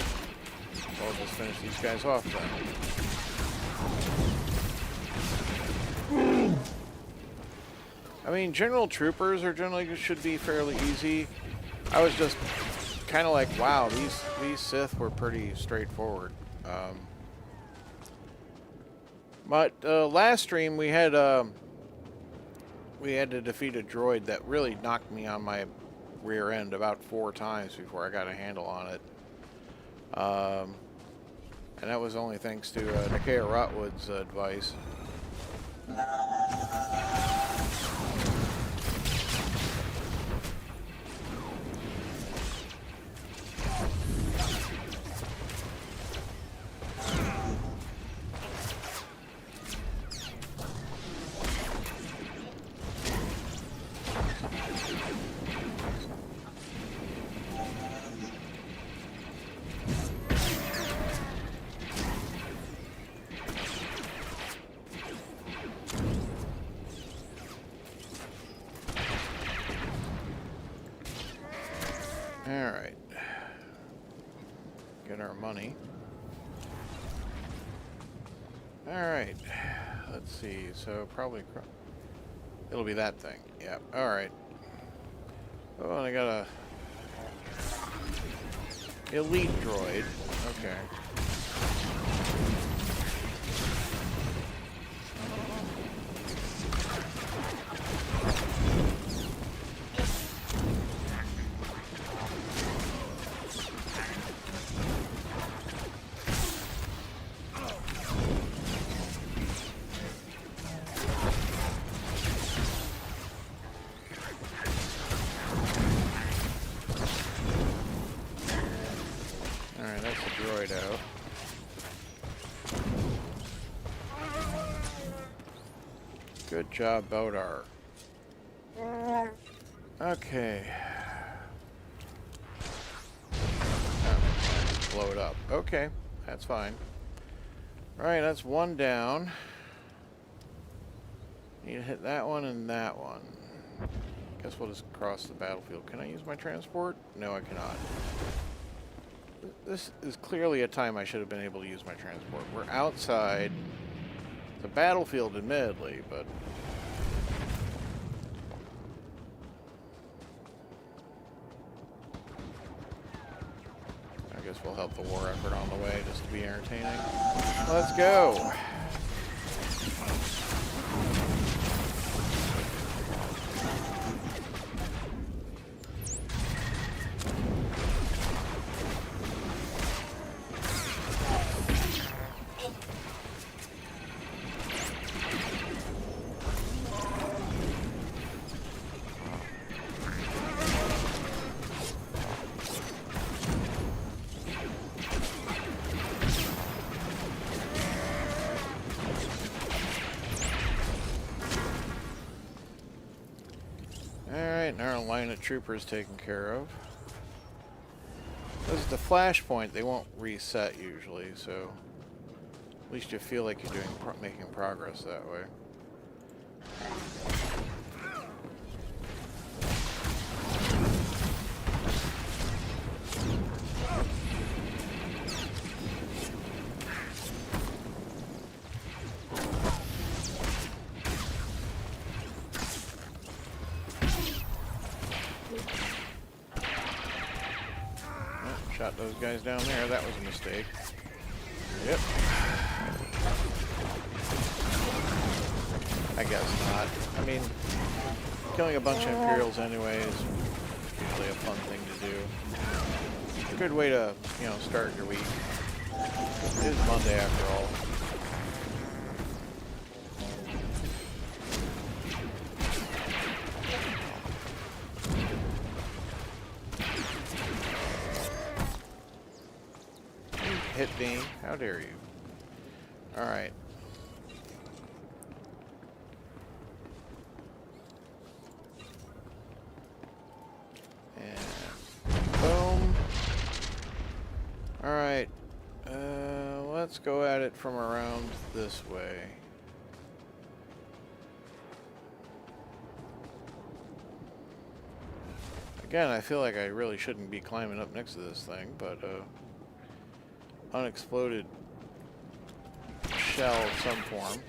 So I'll just finish these guys off then. I mean, general troopers are generally should be fairly easy. I was just kind of like, wow, these Sith were pretty straightforward. But last stream we had to defeat a droid that really knocked me on my rear end about 4 times before I got a handle on it. And that was only thanks to Nakia Rotwood's advice. Alright. Get our money. Alright. Let's see. So probably it'll be that thing. Yeah. Alright. Oh, and I got a elite droid. Okay. Out. Good job, Bodar. Okay. Oh, blow it up. Okay, that's fine. Alright, that's 1 down. Need to hit that one and that one. Guess we'll just cross the battlefield. Can I use my transport? No, I cannot. This is clearly a time I should have been able to use my transport. We're outside the battlefield, admittedly, but... I guess we'll help the war effort on the way just to be entertaining. Let's go! Our line of troopers taken care of. This is the flashpoint. They won't reset usually, so at least you feel like you're making progress that way. Shot those guys down there. That was a mistake. Yep. I guess not. I mean, killing a bunch of Imperials anyway is usually a fun thing to do. It's a good way to, you know, start your week. It is Monday after all. Hit me. How dare you? Alright. let's go at it from around this way. Again, I feel like I really shouldn't be climbing up next to this thing, but unexploded shell of some form.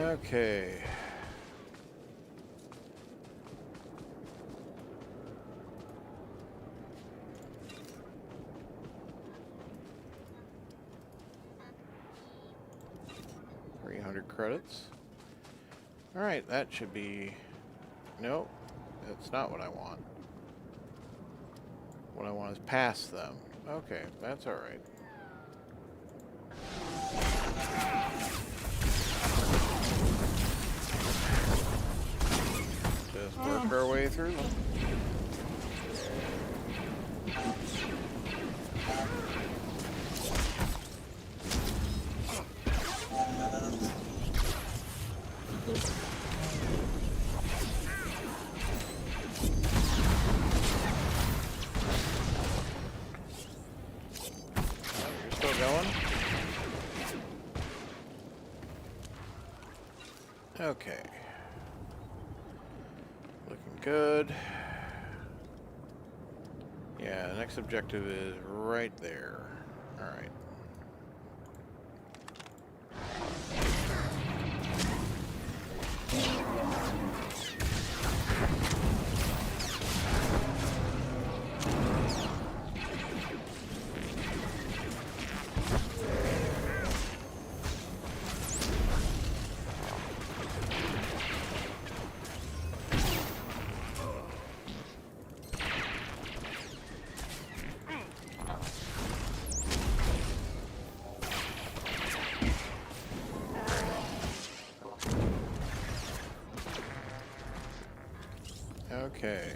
Okay. $300 All right, that should be... Nope, that's not what I want. What I want is past them. Okay, that's all right. Just work our way through them. You're still going? Okay. Good. Yeah, the next objective is right there. All right. Okay.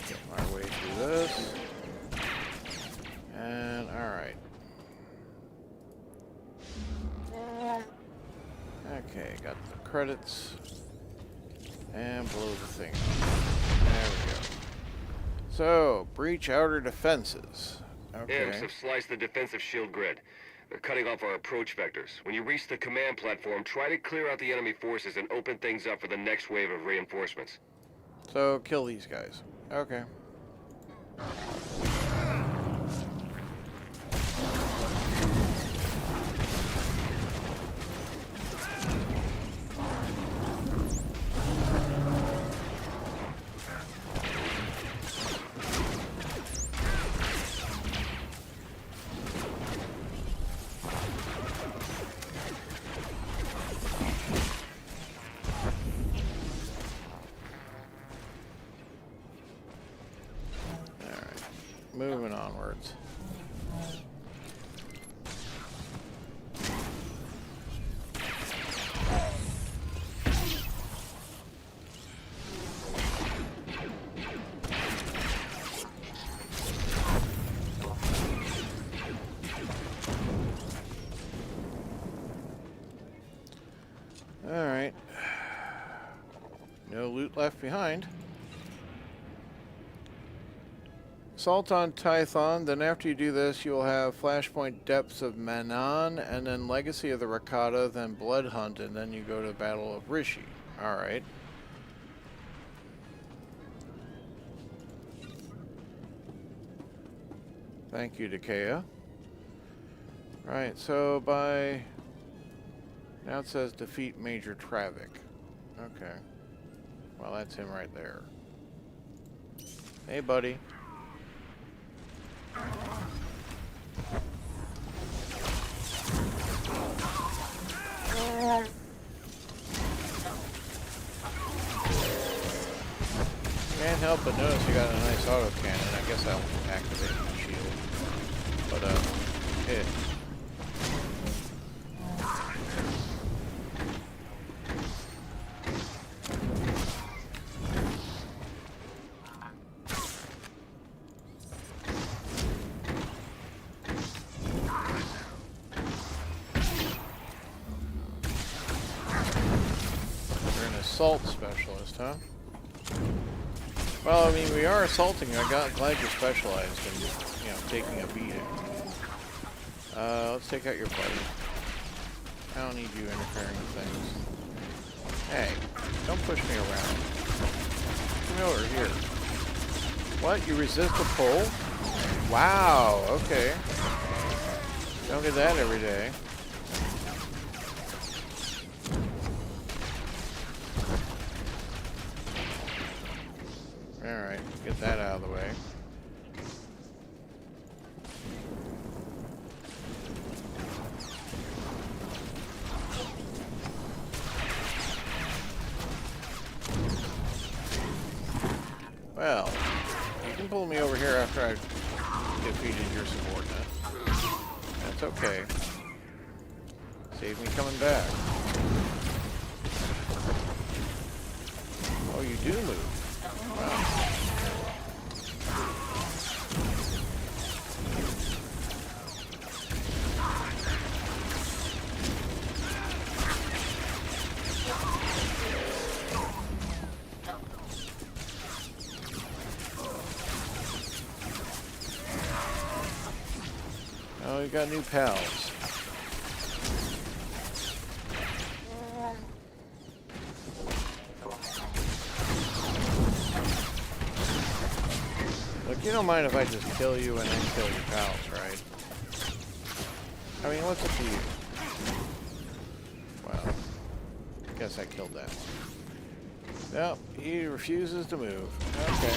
Get my way through this. And alright. Okay, got the credits. And blow the thing. There we go. So, breach outer defenses. Okay. Imps have sliced the defensive shield grid. They're cutting off our approach vectors. When you reach the command platform, try to clear out the enemy forces and open things up for the next wave of reinforcements. So, kill these guys. Okay. Moving onwards. All right. No loot left behind. Assault on Tython, then after you do this, you will have Flashpoint Depths of Manon, and then Legacy of the Rakata, then Blood Hunt, and then you go to Battle of Rishi. Alright. Thank you, Dakea. Right, so by... Now it says defeat Major Travick. Okay. Well, that's him right there. Hey, buddy. Can't help but notice you got a nice autocannon. I guess I'll activate the shield. But, hit. You're an assault specialist, huh? Well, I mean, we are assaulting. Glad you're specialized in, you know, taking a beating. Let's take out your buddy. I don't need you interfering with things. Hey, don't push me around. Come over here. What? You resist a pull? Wow, okay. Don't get that every day. Alright, get that out of the way. Well, you can pull me over here after I've defeated your subordinate. That's okay. Save me coming back. Oh, you do move. Wow. Oh, you got new pals. Look, you don't mind if I just kill you and then kill your pals, right? I mean, what's it to you? Well, guess I killed that one. Nope, he refuses to move. Okay.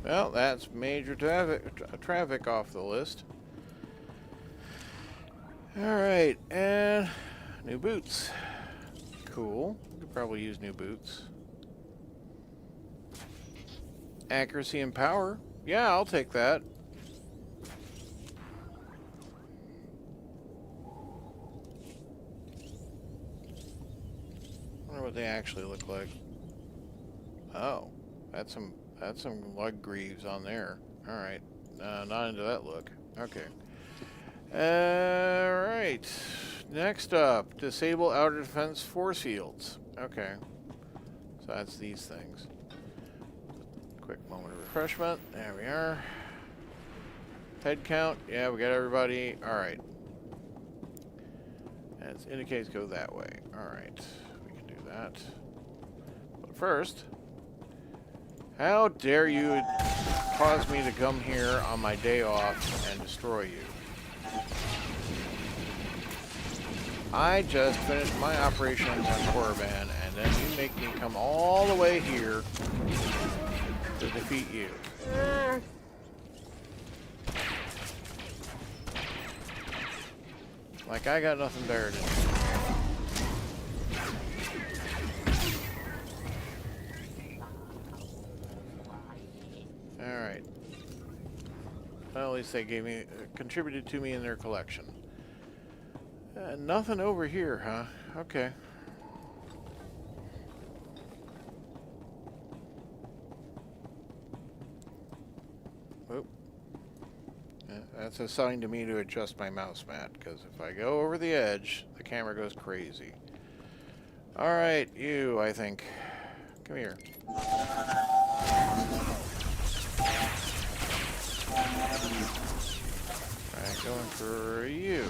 Well, that's major traffic off the list. Alright, and new boots. Cool. Could probably use new boots. Accuracy and power. Yeah, I'll take that. I wonder what they actually look like. Oh, that's some lug greaves on there. Alright. Not into that look. Okay. Alright. Next up, disable outer defense force fields. Okay. So that's these things. Quick moment of refreshment. There we are. Head count. Yeah, we got everybody. Alright. And it indicates go that way. Alright. We can do that. But first... How dare you cause me to come here on my day off and destroy you? I just finished my operations on Korriban, and then you make me come all the way here to defeat you. Like I got nothing better to do. Alright. Well, at least they gave me, contributed to me in their collection. Nothing over here, huh? Okay. That's a sign to me to adjust my mouse mat, because if I go over the edge, the camera goes crazy. Alright, you, I think. Come here. Alright, going for you.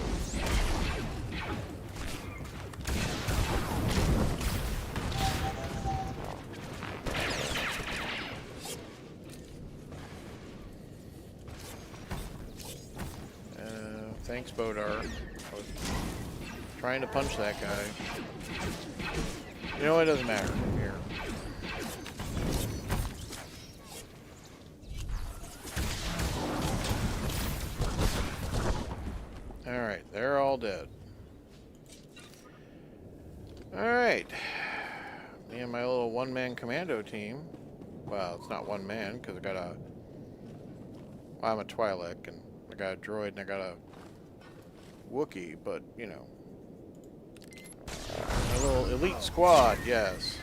Thanks, Bodar. I was trying to punch that guy. You know, it doesn't matter. Here. Alright, they're all dead. Alright. Me and my little one-man commando team. Well, it's not one man, because I got a... Well, I'm a Twi'lek, and I got a droid, and I got a Wookiee, but, you know. A little elite squad, yes.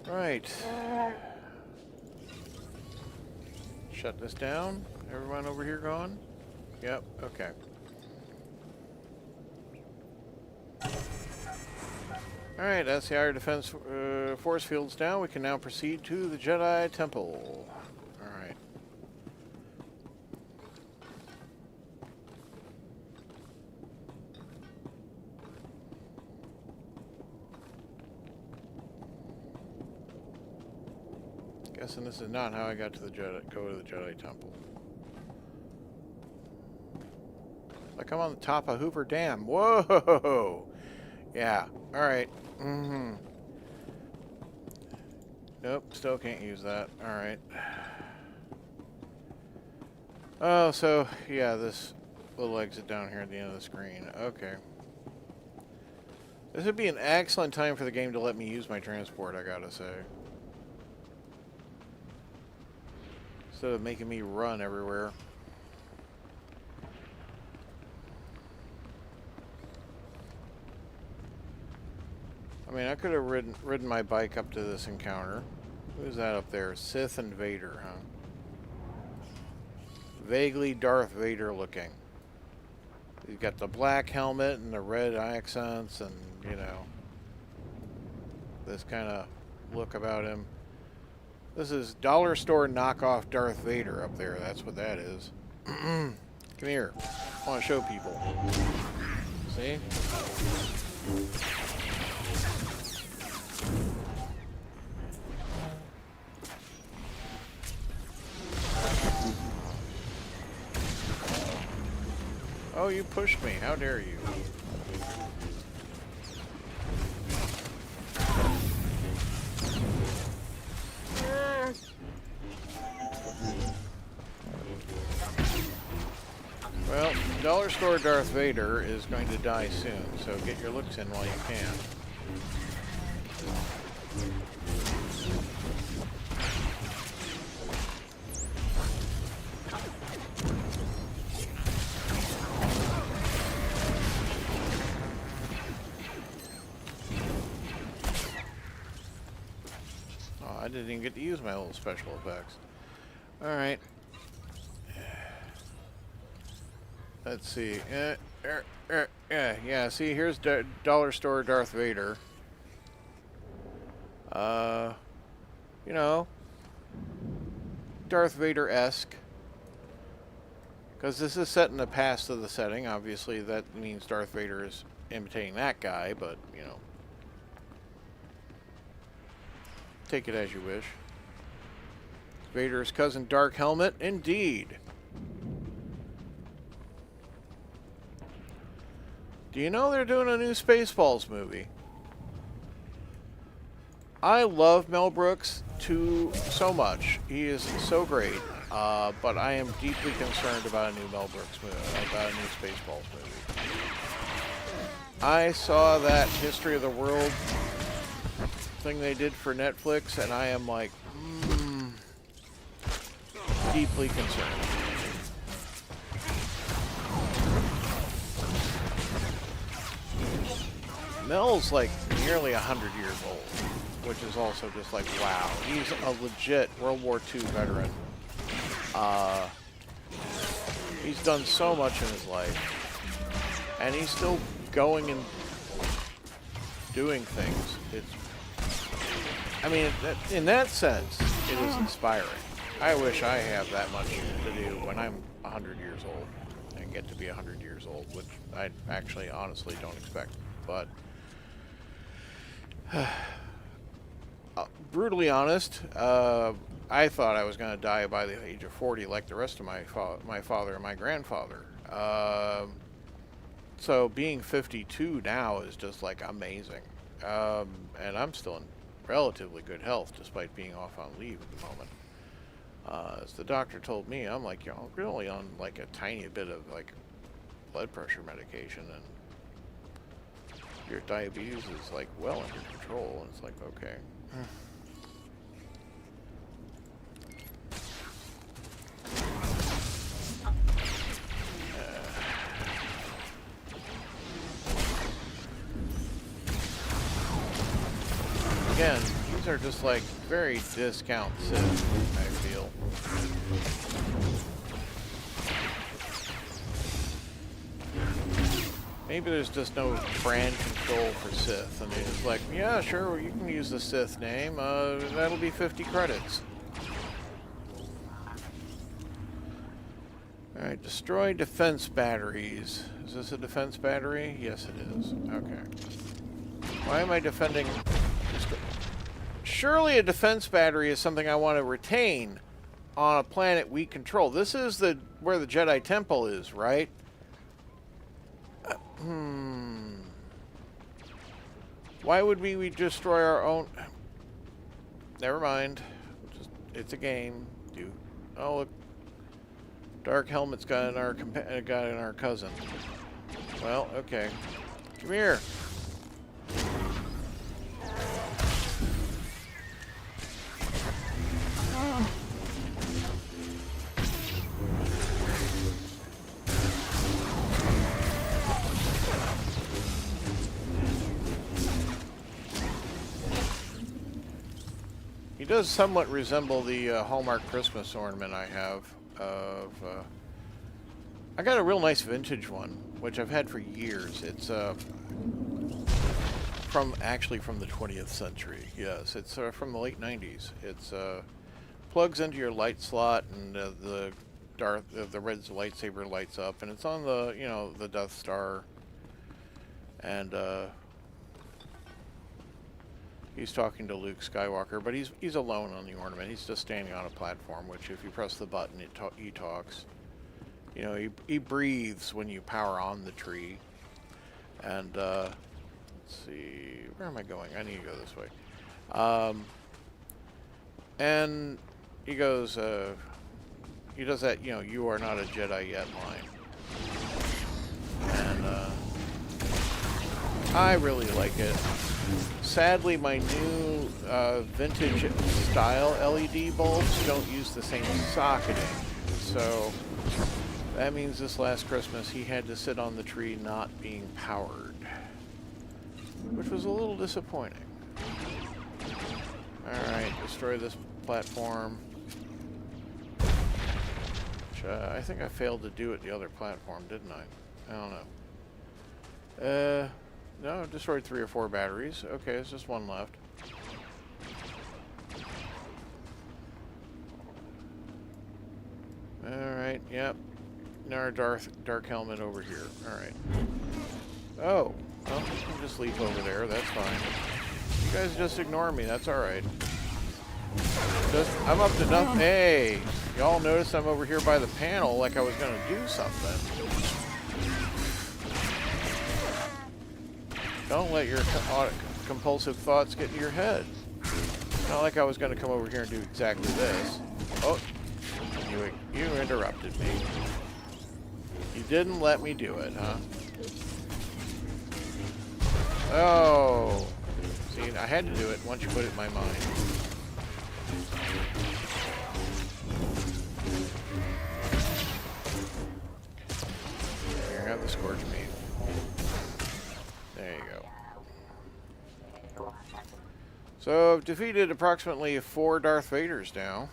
Right. Shut this down. Everyone over here gone? Yep, okay. Alright, that's the Air Defense force fields down. We can now proceed to the Jedi Temple. Alright. Guessing this is not how I got to the go to the Jedi Temple. Like I'm on the top of Hoover Dam. Whoa! Yeah. All right. Mm-hmm. Nope. Still can't use that. All right. Oh, so yeah, this little exit down here at the end of the screen. Okay. This would be an excellent time for the game to let me use my transport, I gotta say. Instead of making me run everywhere. I mean, I could have ridden my bike up to this encounter. Who's that up there? Sith and Vader, huh? Vaguely Darth Vader looking. He's got the black helmet and the red accents and, you know, this kind of look about him. This is dollar store knockoff Darth Vader up there. That's what that is. Come here. I want to show people. See? Oh, you pushed me. How dare you? Well, dollar store Darth Vader is going to die soon, so get your looks in while you can. Oh, I didn't even get to use my little special effects. Alright. Let's see. Yeah, see, here's dollar store Darth Vader. You know, Darth Vader-esque. Because this is set in the past of the setting. Obviously, that means Darth Vader is imitating that guy, but, you know. Take it as you wish. Vader's cousin Dark Helmet, indeed. Do you know they're doing a new Spaceballs movie? I love Mel Brooks so much. He is so great. But I am deeply concerned about a new Mel Brooks movie, about a new Spaceballs movie. I saw that History of the World thing they did for Netflix, and I am like, deeply concerned. Mel's like nearly 100 years old, which is also just like, wow. He's a legit World War II veteran. He's done so much in his life, and he's still going and doing things. I mean, in that sense, it is inspiring. I wish I have that much to do when I'm 100 years old and get to be 100 years old, which I actually honestly don't expect. But brutally honest, I thought I was going to die by the age of 40 like the rest of my father and my grandfather. So being 52 now is just like amazing. And I'm still in relatively good health despite being off on leave at the moment. As the doctor told me, I'm like, you know, really on like a tiny bit of like blood pressure medication, and your diabetes is like well under control. And it's like, okay. Again, these are just like very discount Sith, I feel. Maybe there's just no brand control for Sith, and they're just like, yeah, sure, you can use the Sith name, that'll be 50 credits. Alright, destroy defense batteries. Is this a defense battery? Yes, it is. Okay. Why am I defending... Surely a defense battery is something I want to retain on a planet we control. This is where the Jedi Temple is, right? Why would we destroy our own... Never mind. It's a game. Oh, look. Dark Helmet's got in our cousin. Well, okay. Come here. He does somewhat resemble the Hallmark Christmas ornament I have of... I got a real nice vintage one, which I've had for years. It's actually from the 20th century. Yes, it's from the late 90s. It's plugs into your light slot, and the red lightsaber lights up, and it's on the the Death Star, and he's talking to Luke Skywalker, but he's alone on the ornament. He's just standing on a platform, which if you press the button, he talks. You know, he breathes when you power on the tree. And, let's see, where am I going? I need to go this way. And he goes, he does that, you are not a Jedi yet line. And, I really like it. Sadly, my new vintage style LED bulbs don't use the same socketing. So that means this last Christmas he had to sit on the tree not being powered, which was a little disappointing. Alright, destroy this platform. Which, I think I failed to do at the other platform, didn't I? I don't know. No, destroyed 3 or 4 batteries. Okay, there's just one left. Alright, yep. Now our dark helmet over here. Alright. Oh, well, you can just leap over there. That's fine. You guys just ignore me. That's alright. I'm up to nothing. Hey! Y'all notice I'm over here by the panel like I was going to do something. Don't let your compulsive thoughts get in your head. Not like I was going to come over here and do exactly this. Oh, you interrupted me. You didn't let me do it, huh? Oh. See, I had to do it once you put it in my mind. towards me. There you go. So I've defeated approximately 4 Darth Vaders now.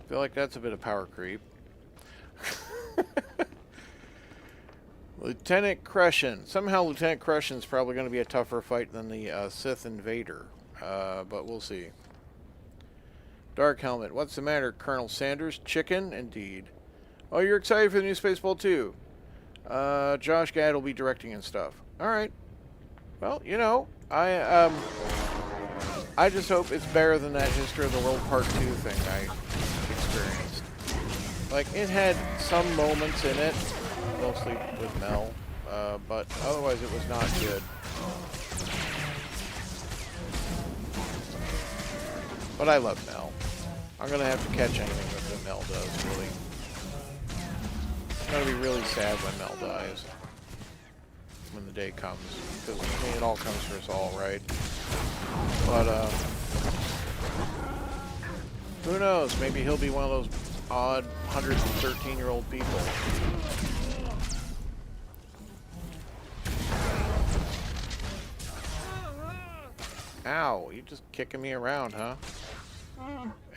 Feel like that's a bit of power creep. Lieutenant Crescent. Somehow Lieutenant Crescent's probably going to be a tougher fight than the Sith Invader. But we'll see. Dark Helmet. What's the matter, Colonel Sanders? Chicken? Indeed. Oh, you're excited for the new Spaceball too? Josh Gad will be directing and stuff. Alright. Well, you know, I just hope it's better than that History of the World Part 2 thing I experienced. Like, it had some moments in it, mostly with Mel, but otherwise it was not good. But I love Mel. I'm gonna have to catch anything that Mel does, really. It's gonna be really sad when Mel dies. When the day comes. Because, I mean, it all comes for us all, right? But, who knows? Maybe he'll be one of those odd 113-year-old people. Ow, you just kicking me around, huh?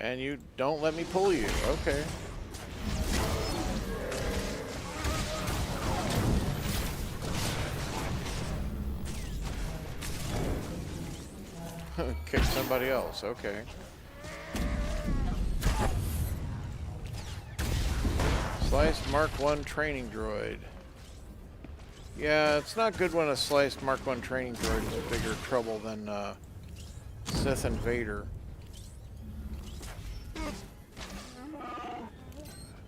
And you don't let me pull you. Okay. Kick somebody else. Okay. Sliced Mark 1 training droid. Yeah, it's not good when a sliced Mark 1 training droid is a bigger trouble than Sith Invader.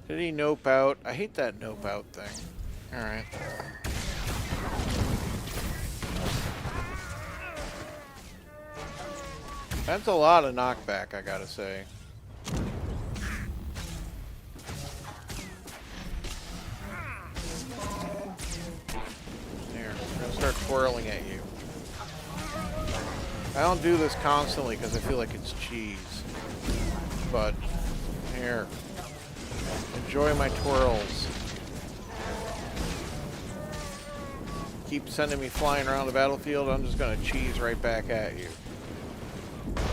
Did he nope out? I hate that nope out thing. Alright. That's a lot of knockback, I gotta say. Here, I'm gonna start twirling at you. I don't do this constantly because I feel like it's cheese. But, here. Enjoy my twirls. Keep sending me flying around the battlefield, I'm just gonna cheese right back at you.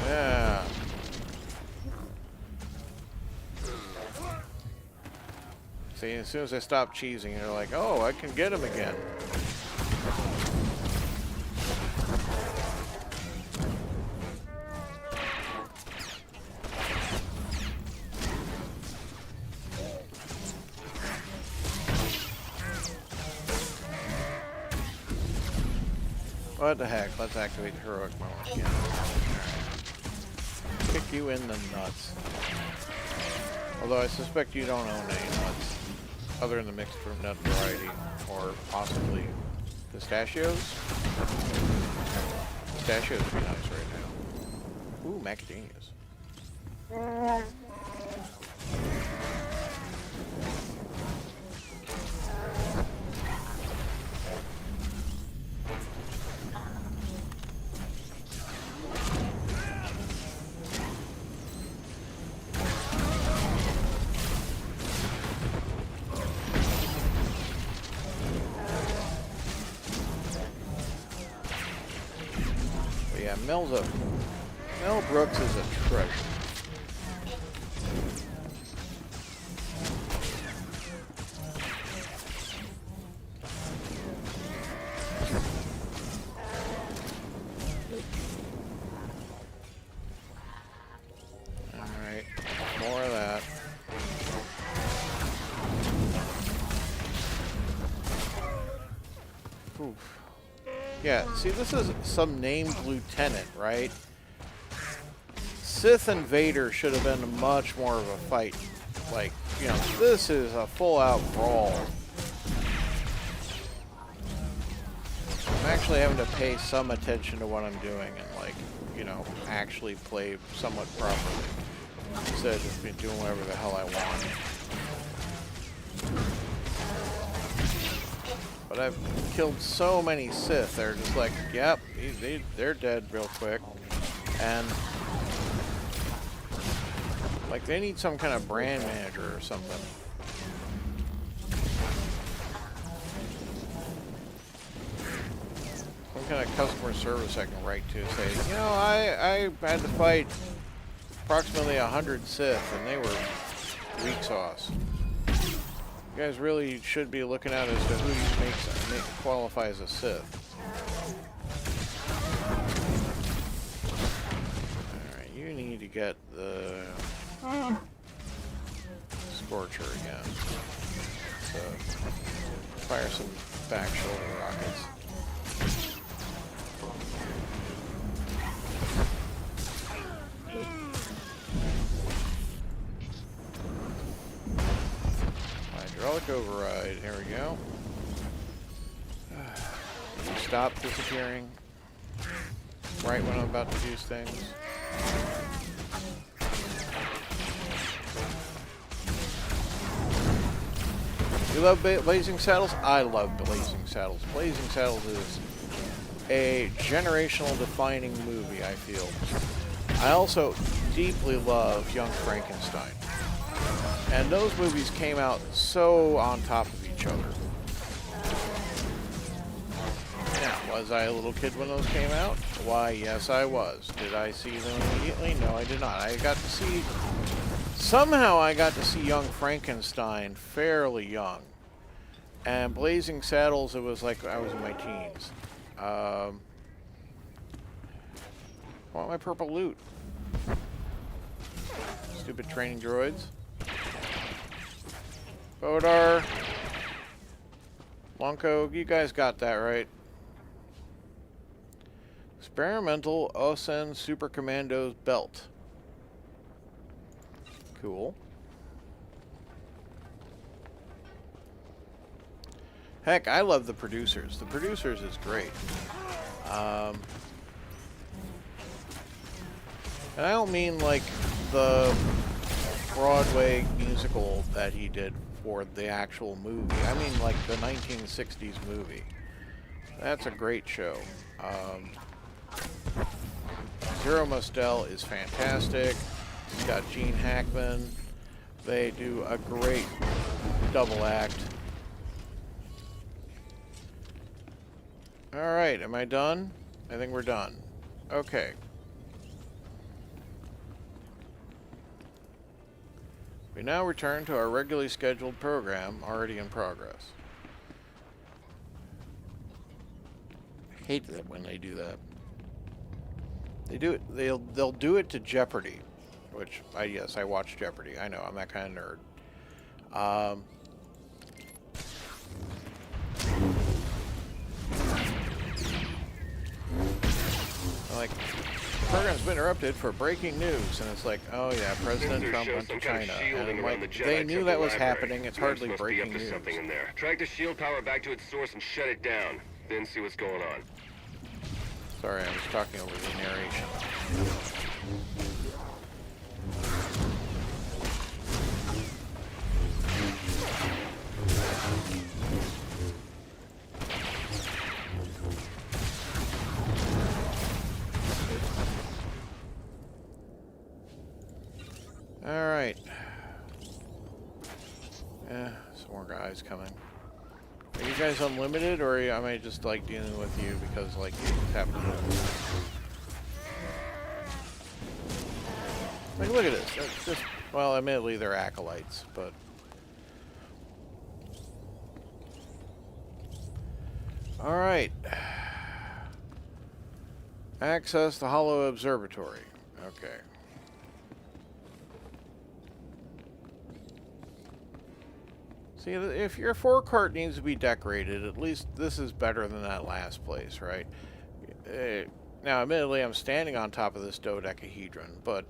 Yeah. See, as soon as I stop cheesing, you're like, oh, I can get him again. What the heck? Let's activate the heroic moment again. Kick you in the nuts. Although I suspect you don't own any nuts. Other than the mixed fruit nut variety. Or possibly pistachios? Pistachios would be nice right now. Ooh, macadamias. Mel Brooks is a treasure. Alright, more of that. Oof. Yeah, see, this is some named lieutenant, right? Sith Invader should have been much more of a fight. Like, you know, this is a full-out brawl. I'm actually having to pay some attention to what I'm doing and, like, you know, actually play somewhat properly. Instead of just be doing whatever the hell I want. But I've killed so many Sith, they're just like, yep, they're dead real quick. And, like, they need some kind of brand manager or something. kind of customer service I can write to, say, you know, I had to fight approximately 100 Sith, and they were weak sauce. You guys really should be looking at as to who qualify as a Sith. Alright, you need to get the Scorcher again. So, fire some back shoulder rockets. Hydraulic override, here we go. Stop disappearing right when I'm about to do things. You love Blazing Saddles? I love Blazing Saddles. Blazing Saddles is a generational defining movie, I feel. I also deeply love Young Frankenstein. And those movies came out so on top of each other. Now, was I a little kid when those came out? Why, yes I was. Did I see them immediately? No, I did not. Somehow I got to see Young Frankenstein fairly young. And Blazing Saddles, it was like I was in my teens. I want my purple loot. Stupid training droids. Bodar. Lonko, you guys got that right. Experimental Osen Super Commandos belt. Cool. Heck, I love the Producers. The Producers is great. And I don't mean like the Broadway musical that he did for the actual movie. I mean like the 1960s movie. That's a great show. Zero Mostel is fantastic. It's got Gene Hackman. They do a great double act. Alright, am I done? I think we're done. Okay. We now return to our regularly scheduled program, already in progress. I hate that when they do that. They do it. They'll do it to Jeopardy, which yes, I watch Jeopardy. I know I'm that kind of nerd. Like, the program's been interrupted for breaking news, and it's like, oh yeah, President Trump went to China, and like, they knew that was happening. It's hardly breaking news. Something in there. Track the shield power back to its source and shut it down. Then see what's going on. Sorry, I was talking over the narration. Alright. Some more guys coming. Are you guys unlimited, or am I just like dealing with you because like you happen to... Like, look at this. That's just, well, admittedly they're acolytes, but... Alright. Access the Hollow Observatory. Okay. See, if your forecourt needs to be decorated, at least this is better than that last place, right? Now, admittedly, I'm standing on top of this dodecahedron, but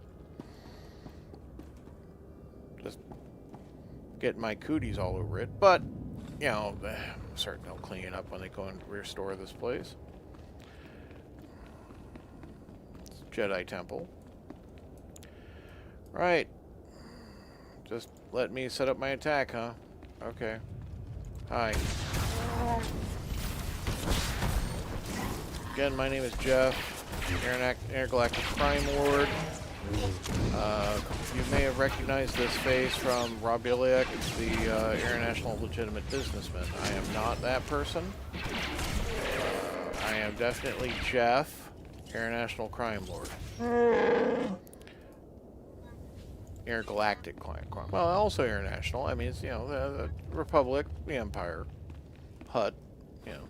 just getting my cooties all over it. But, you know, I'm certain they'll clean it up when they go and restore this place. It's Jedi Temple. Right. Just let me set up my attack, huh? Okay. Hi. Again, my name is Jeff, Intergalactic Crime Lord. You may have recognized this face from Rob Iliak, the International Legitimate Businessman. I am not that person. I am definitely Jeff, international crime lord. Intergalactic crime. Well, also international. I mean, it's, you know, the Republic, the Empire, HUD, you know.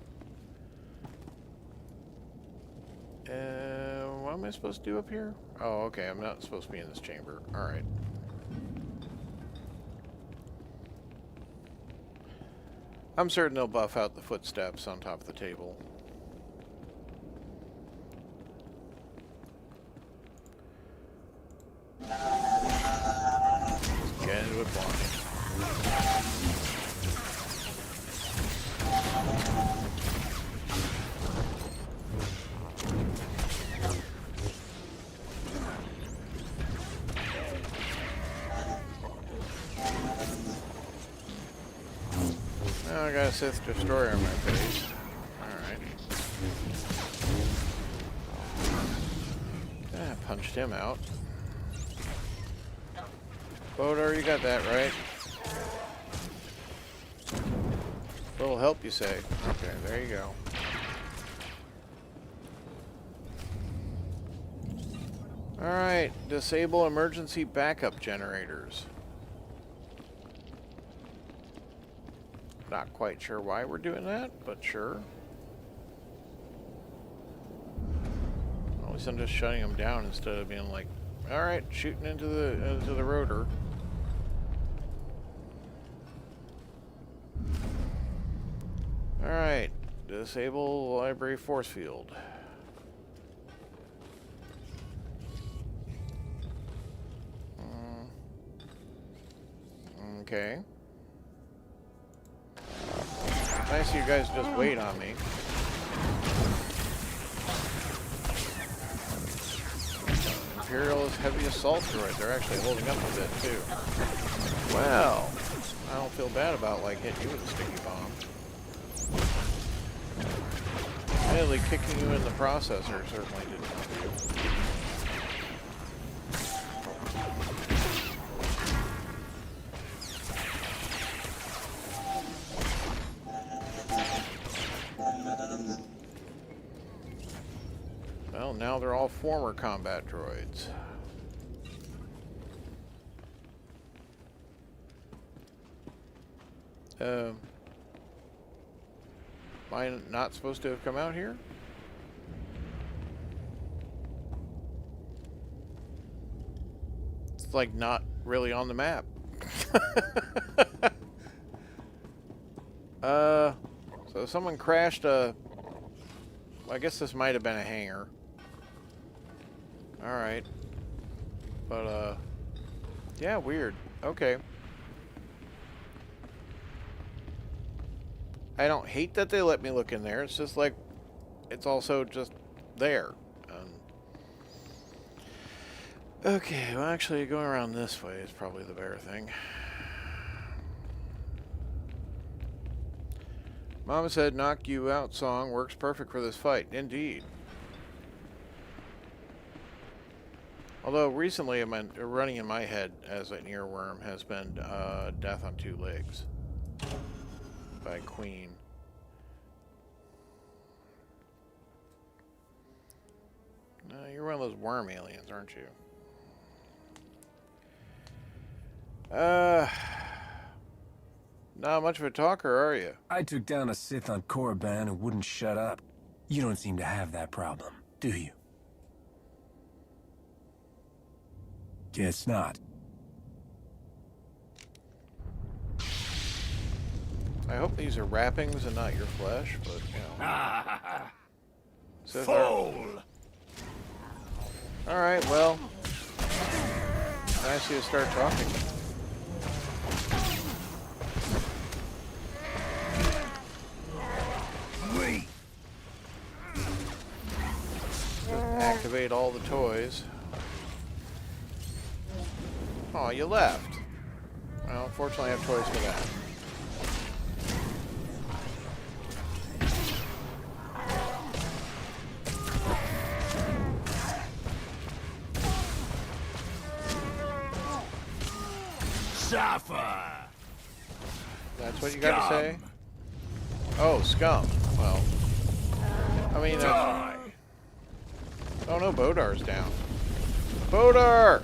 What am I supposed to do up here? Oh, okay, I'm not supposed to be in this chamber. Alright. I'm certain they'll buff out the footsteps on top of the table. Get into it blind. Oh, I got a Sith Destroyer on my face. Alright. Ah, punched him out. Bodor, you got that right. Little help, you say? Okay, there you go. Alright, disable emergency backup generators. Not quite sure why we're doing that, but sure. At least I'm just shutting them down instead of being like, alright, shooting into the rotor. Alright, disable library force field. Okay. Nice you guys just wait on me. Imperial's heavy assault droids. They're actually holding up a bit too. Well, I don't feel bad about like hitting you with a sticky bomb. Admittedly, kicking you in the processor certainly didn't help you. Well, now they're all former combat droids. Am I not supposed to have come out here? It's like not really on the map. So someone crashed a... I guess this might have been a hangar. Alright. But, yeah, weird. Okay. I don't hate that they let me look in there. It's just like, it's also just there. Okay, well, actually, going around this way is probably the better thing. Mama said, "Knock you out" song works perfect for this fight. Indeed. Although recently, running in my head as an earworm has been Death on Two Legs by Queen. You're one of those worm aliens, aren't you? Not much of a talker, are you? I took down a Sith on Korriban who wouldn't shut up. You don't seem to have that problem, do you? Guess not. I hope these are wrappings and not your flesh, but, you know. Fool! Alright, well. Nice of you to start talking. Wait! Just activate all the toys. Oh, you left. Well, unfortunately, I have toys for that. Suffer! That's what you got to say? Oh, scum. Well, I mean, oh no, Bodar's down. Bodar!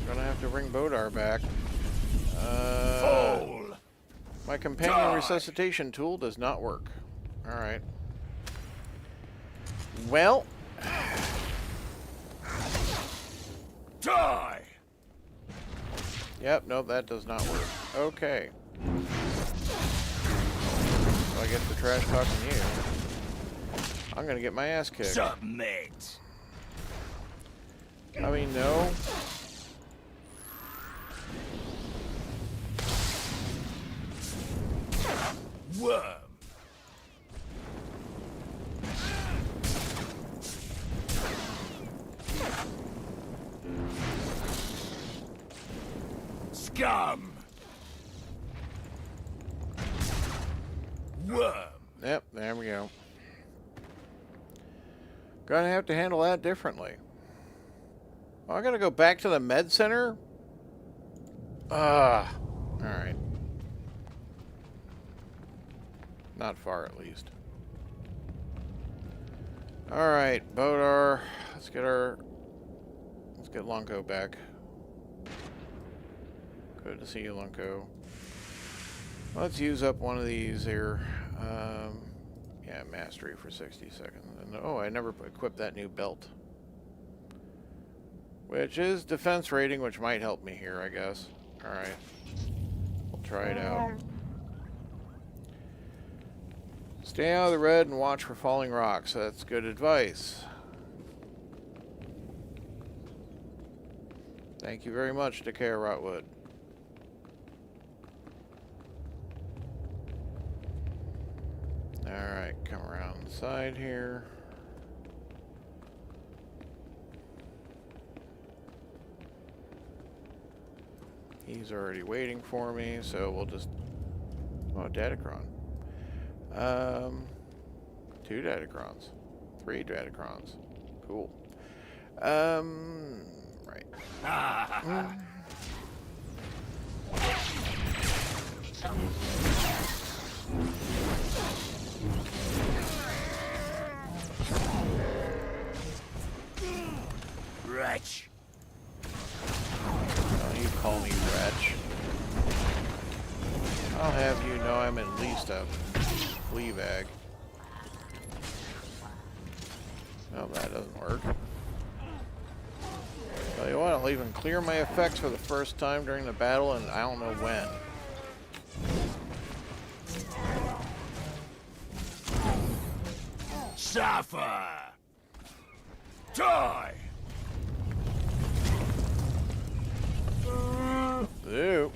Gonna have to bring Bodar back. My companion resuscitation tool does not work. Alright. Well. Die! Yep, nope, that does not work. Okay. So I guess the trash talking you. I'm gonna get my ass kicked. Submit! I mean, no. Worm! Scum! Worm! Yep, there we go. Gonna have to handle that differently. Oh, I gotta go back to the med center? Alright. Not far, at least. Alright, Bodar. Let's get Lunko back. Good to see you, Lunko. Let's use up one of these here. Yeah, mastery for 60 seconds. And, oh, I never equipped that new belt. Which is defense rating, which might help me here, I guess. Alright. We'll try it out. Stay out of the red and watch for falling rocks. That's good advice. Thank you very much, Decay Rotwood. Alright, come around the side here. He's already waiting for me, so we'll just... Oh, Datacron. 2 Datacrons. 3 Datacrons. Cool. Right. Wretch! Don't you call me wretch. I'll have you know I'm at least a flea bag. Oh, that doesn't work. Tell you what, I'll even clear my effects for the first time during the battle, and I don't know when. Suffer! Die! Ew.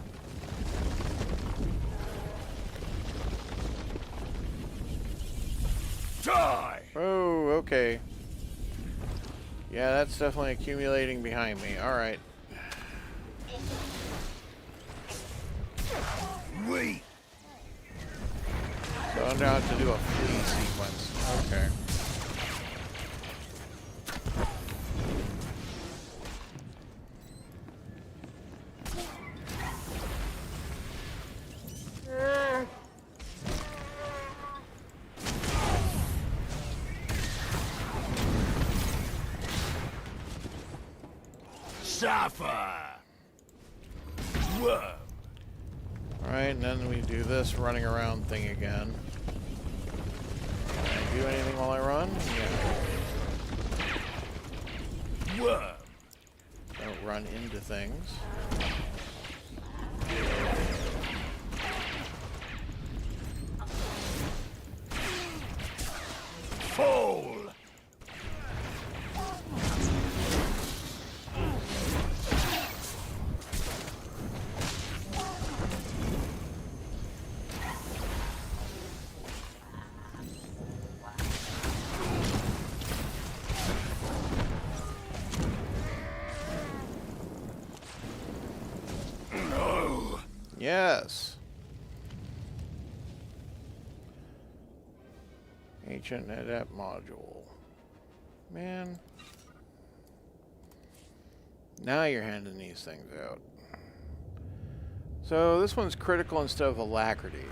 Die! Oh, okay. Yeah, that's definitely accumulating behind me. Alright. Weak! So I'm gonna have to do a flee sequence. Okay. Suffer! Worm! Alright, and then we do this running around thing again. Can I do anything while I run? Yeah. Worm! Don't run into things. Fall! Yes. Ancient Adept module. Man. Now you're handing these things out. So this one's critical instead of alacrity.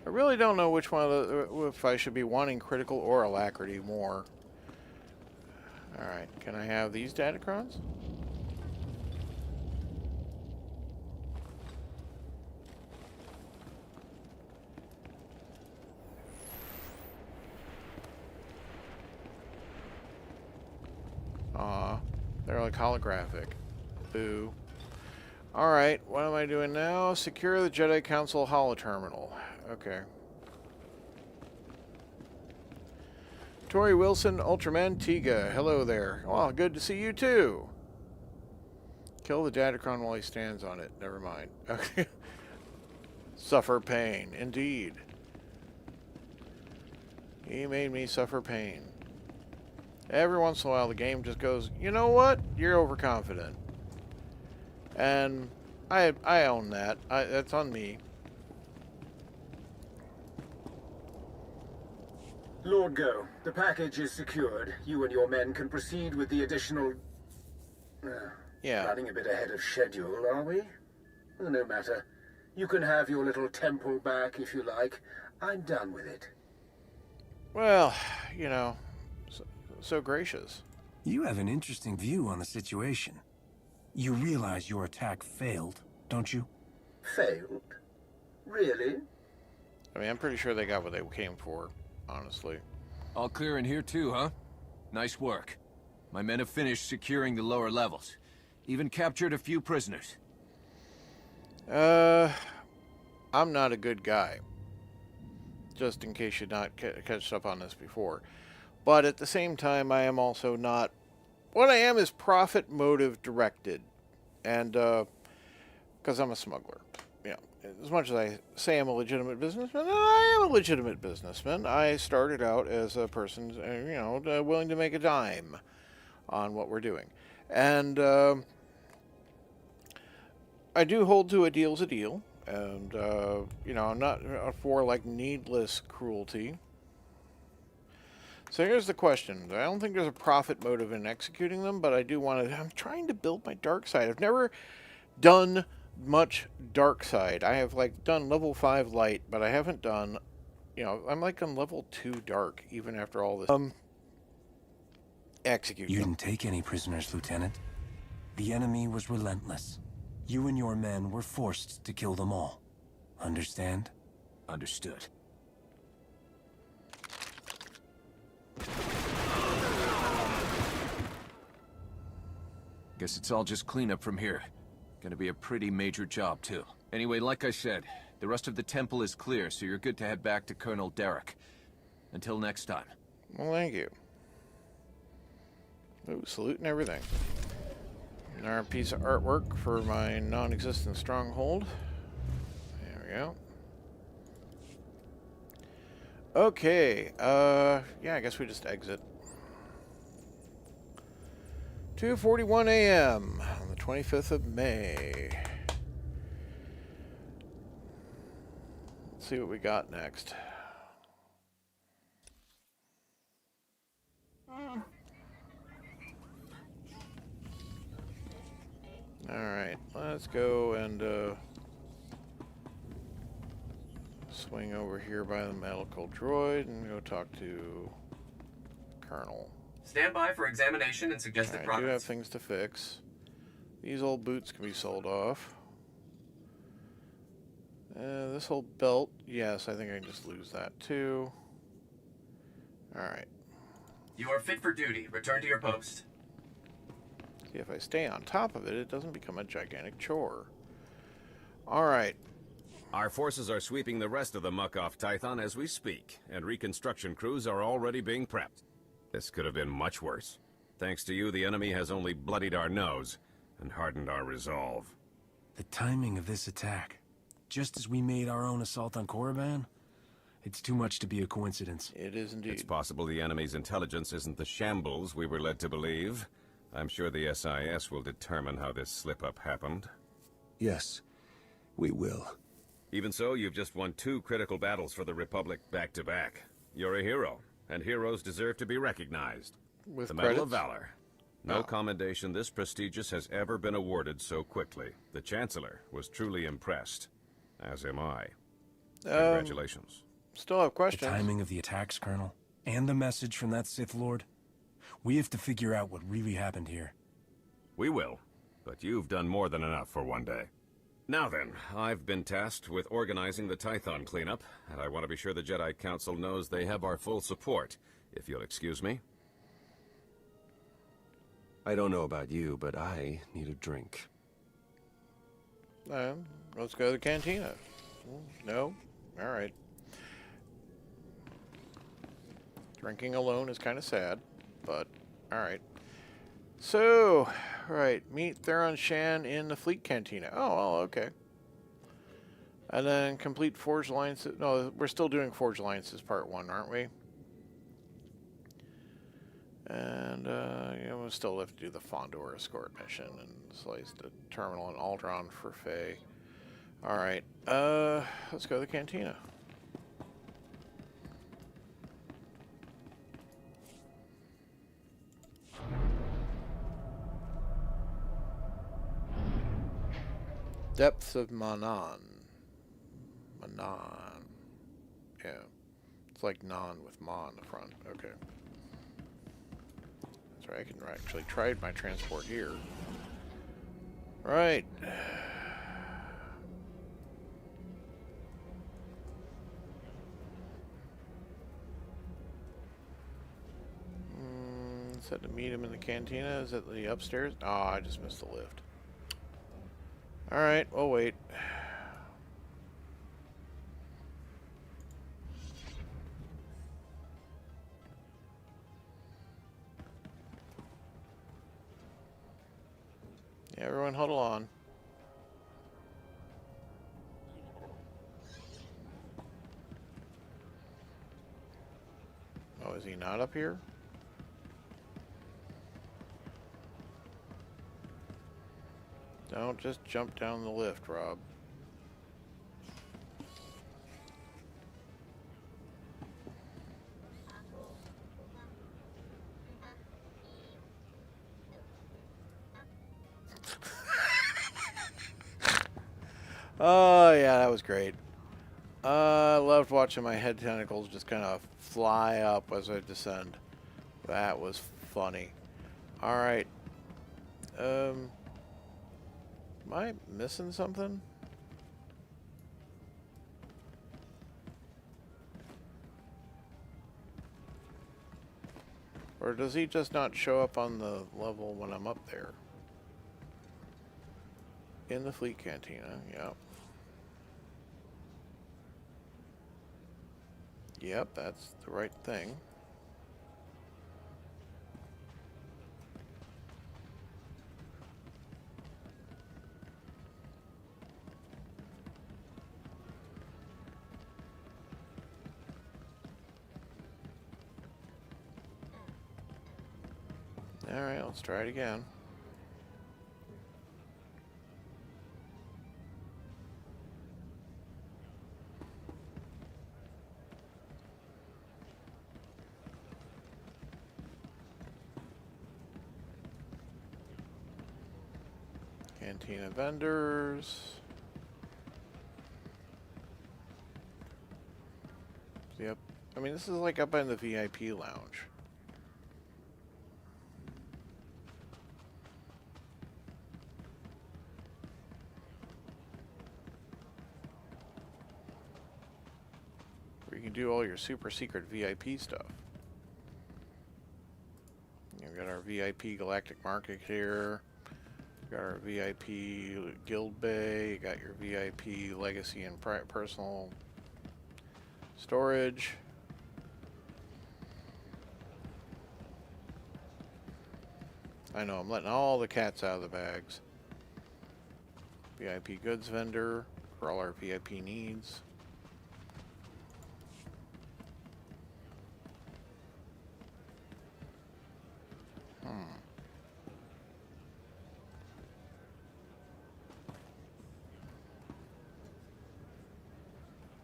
I really don't know which one of the, if I should be wanting critical or alacrity more. Alright, can I have these datacrons? Aw, they're like holographic. Boo. Alright, what am I doing now? Secure the Jedi Council holoterminal. Okay. Tori Wilson, Ultraman Tiga. Hello there. Well, good to see you too. Kill the Datacron while he stands on it. Never mind. Okay. Suffer pain. Indeed. He made me suffer pain. Every once in a while the game just goes, you know what? You're overconfident. And I own that. That's on me. Lord Go, the package is secured. You and your men can proceed with the additional... Yeah. Running a bit ahead of schedule, are we? No matter. You can have your little temple back if you like. I'm done with it. Well, you know, so gracious. You have an interesting view on the situation. You realize your attack failed, don't you? Failed? Really? I mean, I'm pretty sure they got what they came for, honestly. All clear in here too, huh? Nice work. My men have finished securing the lower levels. Even captured a few prisoners. I'm not a good guy. Just in case you'd not catch up on this before. But at the same time, I am also not... What I am is profit motive directed. And, because I'm a smuggler. Yeah. As much as I say I'm a legitimate businessman, I am a legitimate businessman. I started out as a person, you know, willing to make a dime on what we're doing. And, I do hold to a deal's a deal. And, you know, I'm not for, like, needless cruelty. So here's the question. I don't think there's a profit motive in executing them, but I do want to... I'm trying to build my dark side. I've never done much dark side. I have, like, done level 5 light, but I haven't done... You know, I'm, like, on level 2 dark, even after all this. Execute You them. didn't take any prisoners, Lieutenant. The enemy was relentless. You and your men were forced to kill them all. Understand? Understood. Guess it's all just cleanup from here. Gonna be a pretty major job, too. Anyway, like I said, the rest of the temple is clear, so you're good to head back to Colonel Derek. Until next time. Well, thank you. Ooh, salute and everything. Another piece of artwork for my non-existent stronghold. There we go. Okay, yeah, I guess we just exit. 2:41 a.m. on the 25th of May. Let's see what we got next. Alright, let's go and swing over here by the medical droid and go talk to Colonel. Stand by for examination and suggested I do progress. have things to fix. These old boots can be sold off. This whole belt, yes, I think I can just lose that too. Alright. You are fit for duty. Return to your post. See, if I stay on top of it, it doesn't become a gigantic chore. Alright. Our forces are sweeping the rest of the muck off Tython as we speak, and reconstruction crews are already being prepped. This could have been much worse. Thanks to you, the enemy has only bloodied our nose and hardened our resolve. The timing of this attack, just as we made our own assault on Korriban, it's too much to be a coincidence. It is indeed. It's possible the enemy's intelligence isn't the shambles we were led to believe. I'm sure the SIS will determine how this slip-up happened. Yes, we will. Even so, you've just won 2 critical battles for the Republic back-to-back. You're a hero, and heroes deserve to be recognized. With the Medal of credits? Valor. No commendation this prestigious has ever been awarded so quickly. The Chancellor was truly impressed, as am I. Congratulations. Still have The questions. timing of the attacks, Colonel, and the message from that Sith Lord. We have to figure out what really happened here. We will, but you've done more than enough for one day. Now then, I've been tasked with organizing the Tython cleanup, and I want to be sure the Jedi Council knows they have our full support, if you'll excuse me. I don't know about you, but I need a drink. Let's go to the cantina. No? Alright. Drinking alone is kind of sad, but alright. So, right, meet Theron Shan in the Fleet Cantina. Oh, well, okay. And then complete Forged Alliances. No, we're still doing Forged Alliances Part 1, aren't we? And, yeah, we'll still have to do the Fondor escort mission and slice the terminal in Alderaan for Faye. Alright, let's go to the cantina. Depths of Manan. Manan. Yeah. It's like non with Ma in the front. Okay. That's right, I can actually try my transport here. Right. Said to meet him in the cantina. Is it the upstairs? Oh, I just missed the lift. Alright, we'll wait. Yeah, everyone huddle on. Oh, is he not up here? Don't just jump down the lift, Rob. Oh, yeah, that was great. I loved watching my head tentacles just kind of fly up as I descend. That was funny. Alright. Am I missing something? Or does he just not show up on the level when I'm up there? In the Fleet Cantina, yep. Yep, that's the right thing. Alright, let's try it again. Cantina vendors. Yep. I mean, this is like up in the VIP lounge. Where you can do all your super secret VIP stuff. We've got our VIP Galactic Market here. Got our VIP Guild Bay, you got your VIP Legacy and Personal Storage. I know, I'm letting all the cats out of the bags. VIP Goods Vendor for all our VIP needs.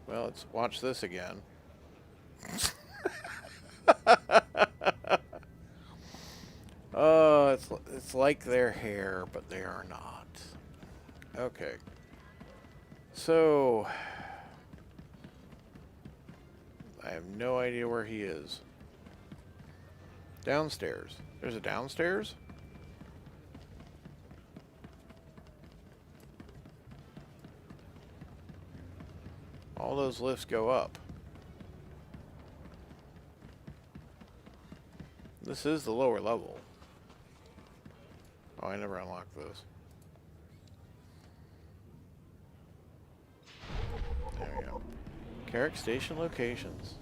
Well, let's watch this again. Oh, it's like their hair, but they are not. Okay. So, I have no idea where he is. Downstairs. There's a downstairs? All those lifts go up. This is the lower level. Oh, I never unlocked this. There we go. Carrick Station locations.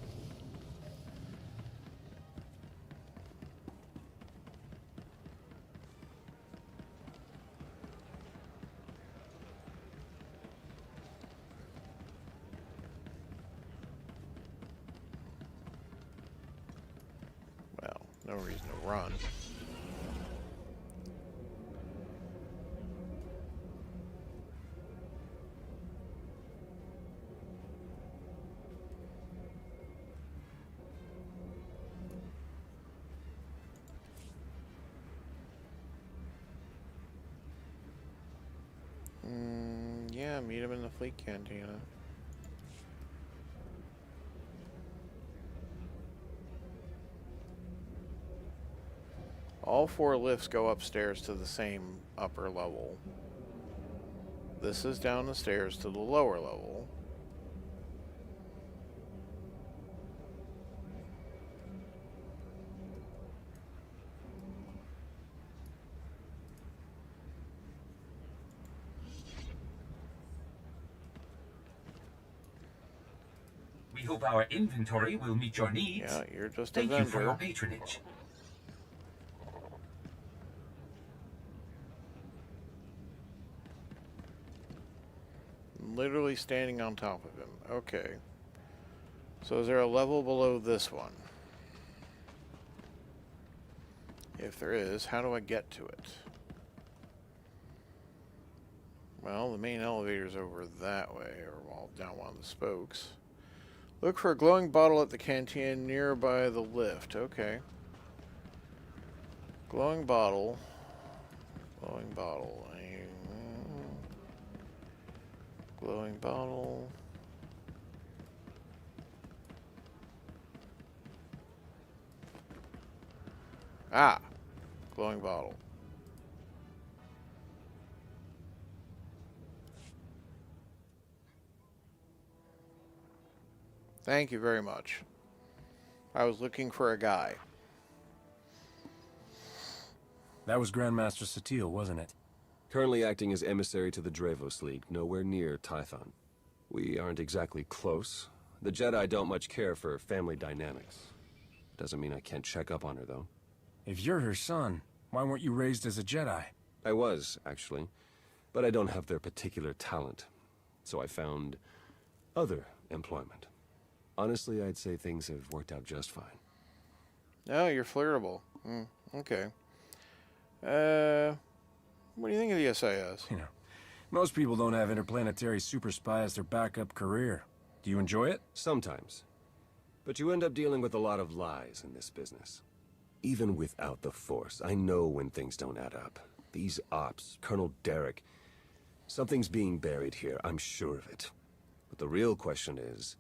Well, no reason to run. Yeah, meet him in the fleet cantina. All 4 lifts go upstairs to the same upper level. This is down the stairs to the lower level. We hope our inventory will meet your needs. Yeah, you're just a Thank vendor. you for your patronage. Literally standing on top of him. Okay. So is there a level below this one? If there is, how do I get to it? Well, the main elevator's over that way, or down one of the spokes. Look for a glowing bottle at the canteen nearby the lift. Okay. Glowing bottle. Glowing bottle. Glowing bottle. Ah! Glowing bottle. Thank you very much. I was looking for a guy. That was Grandmaster Satil, wasn't it? Currently acting as emissary to the Dravos League, nowhere near Tython. We aren't exactly close. The Jedi don't much care for family dynamics. Doesn't mean I can't check up on her, though. If you're her son, why weren't you raised as a Jedi? I was, actually. But I don't have their particular talent. So I found other employment. Honestly, I'd say things have worked out just fine. Oh, you're flirtable. Okay. What do you think of the SAS? You know, most people don't have interplanetary super spy as their backup career. Do you enjoy it? Sometimes. But you end up dealing with a lot of lies in this business. Even without the Force, I know when things don't add up. These ops, Colonel Derek, something's being buried here, I'm sure of it. But the real question is,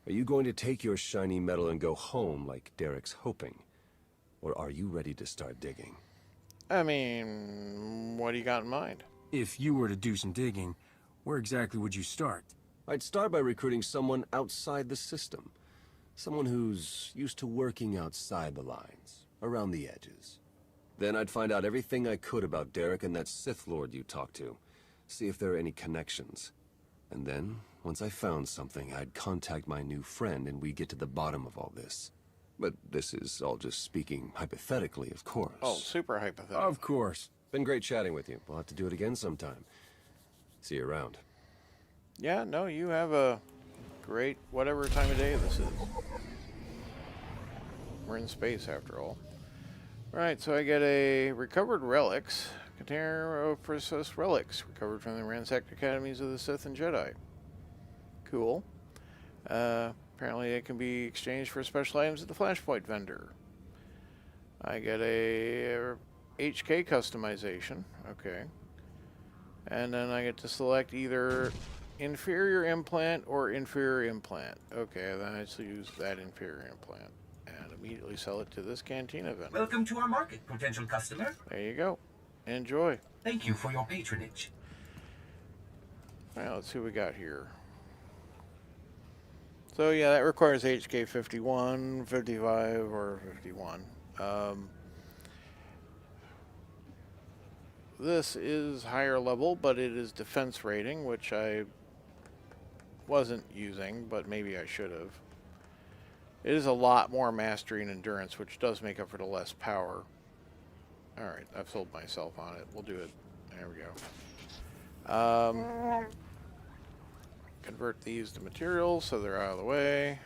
are you going to take your shiny medal and go home like Derek's hoping? Or are you ready to start digging? I mean, what do you got in mind? If you were to do some digging, where exactly would you start? I'd start by recruiting someone outside the system. Someone who's used to working outside the lines, around the edges. Then I'd find out everything I could about Derek and that Sith Lord you talked to. See if there are any connections. And then, once I found something, I'd contact my new friend and we'd get to the bottom of all this. But this is all just speaking hypothetically, of course. Oh, super hypothetical. Of course. Been great chatting with you. We'll have to do it again sometime. See you around. Yeah, no, you have a great whatever time of day this is. We're in space after all. Right, so I get a recovered relics. Container of precious relics recovered from the ransacked academies of the Sith and Jedi. Cool. Apparently it can be exchanged for special items at the Flashpoint vendor. I get a HK customization. Okay. And then I get to select either Inferior implant or inferior implant. Okay, then I just use that inferior implant and immediately sell it to this cantina vendor. Welcome to our market, potential customer. There you go. Enjoy. Thank you for your patronage. Well, let's see what we got here. So yeah, that requires HK 51, 55, or 51. This is higher level, but it is defense rating, which I wasn't using, but maybe I should have. It is a lot more mastery and endurance, which does make up for the less power. Alright, I've sold myself on it. We'll do it. There we go. Convert these to materials so they're out of the way.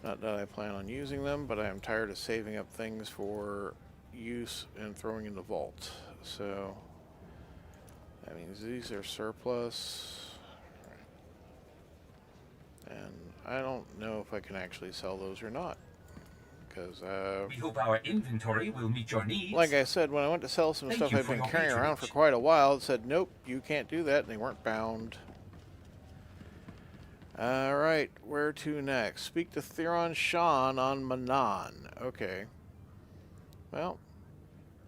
Not that I plan on using them, but I am tired of saving up things for use and throwing in the vault. So that means these are surplus. And I don't know if I can actually sell those or not. Because, we hope our inventory will meet your needs. like I said, when I went to sell some stuff I've been carrying around for quite a while, it said, nope, you can't do that, and they weren't bound. Alright, where to next? Speak to Theron Shan on Manan. Okay. Well,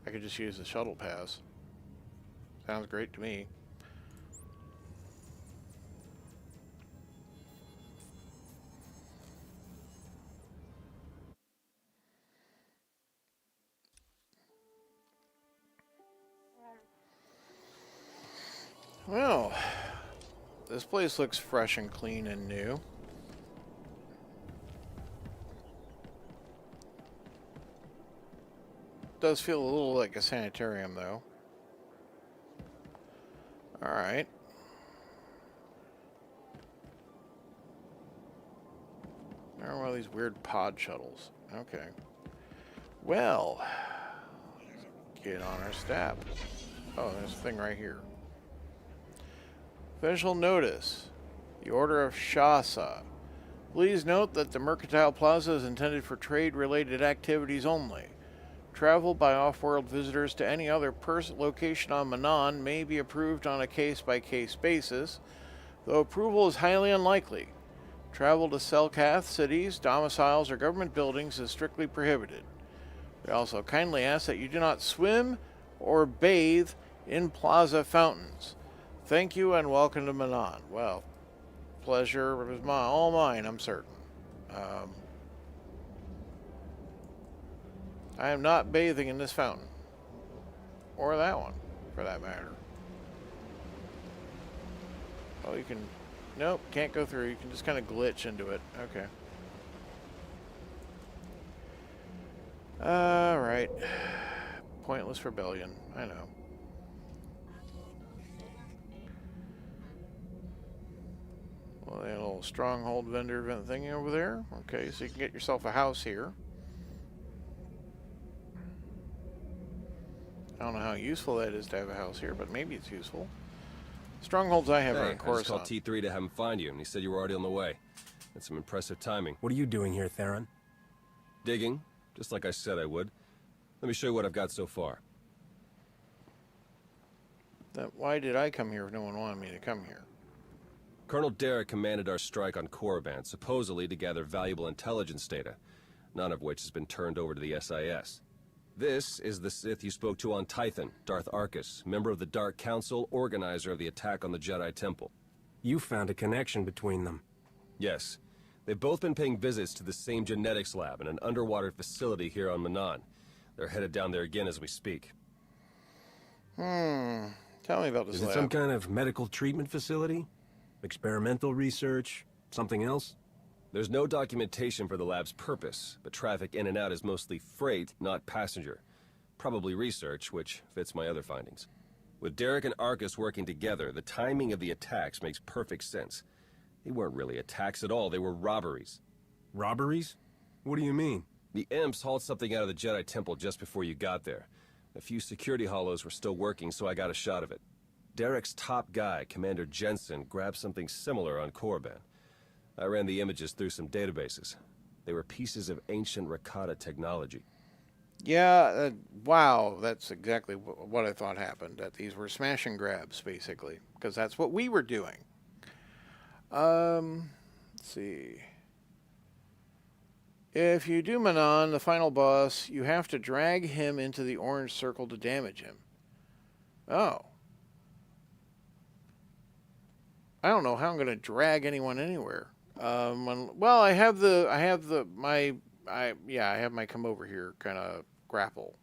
I could just use the shuttle pass. Sounds great to me. Well, this place looks fresh and clean and new. Does feel a little like a sanitarium, though. Alright. There are one of these weird pod shuttles. Okay. Well, get on our staff. Oh, there's a thing right here. Official notice. The Order of Shasa. Please note that the Mercantile Plaza is intended for trade-related activities only. Travel by off-world visitors to any other location on Manan may be approved on a case-by-case basis, though approval is highly unlikely. Travel to Selkath cities, domiciles, or government buildings is strictly prohibited. We also kindly ask that you do not swim or bathe in plaza fountains. Thank you and welcome to Manan. Well, pleasure was all mine, I'm certain. I am not bathing in this fountain. Or that one, for that matter. Oh, you can... Nope, can't go through. You can just kind of glitch into it. Okay. Alright. Pointless rebellion. I know. Well, they had a little stronghold vendor event thingy over there. Okay, so you can get yourself a house here. I don't know how useful that is to have a house here, but maybe it's useful. Strongholds I have are in Coruscant. I just called T3 to have him find you, and he said you were already on the way. That's some impressive timing. What are you doing here, Theron? Digging, just like I said I would. Let me show you what I've got so far. Why did I come here if no one wanted me to come here? Colonel Derek commanded our strike on Korriban, supposedly to gather valuable intelligence data, none of which has been turned over to the SIS. This is the Sith you spoke to on Tython, Darth Arcus, member of the Dark Council, organizer of the attack on the Jedi Temple. You found a connection between them. Yes. They've both been paying visits to the same genetics lab in an underwater facility here on Manan. They're headed down there again as we speak. Tell me about this lab. Is it some kind of medical treatment facility? Experimental research? Something else? There's no documentation for the lab's purpose, but traffic in and out is mostly freight, not passenger. Probably research, which fits my other findings. With Derek and Arcus working together, the timing of the attacks makes perfect sense. They weren't really attacks at all, they were robberies. Robberies? What do you mean? The imps hauled something out of the Jedi Temple just before you got there. A few security hollows were still working, so I got a shot of it. Derek's top guy, Commander Jensen, grabbed something similar on Korriban. I ran the images through some databases. They were pieces of ancient Rakata technology. Yeah, wow, that's exactly what I thought happened. That these were smash and grabs, basically, because that's what we were doing. Let's see. If you do Manon, the final boss, you have to drag him into the orange circle to damage him. Oh. I don't know how I'm going to drag anyone anywhere. Well, I have my come over here kind of grapple.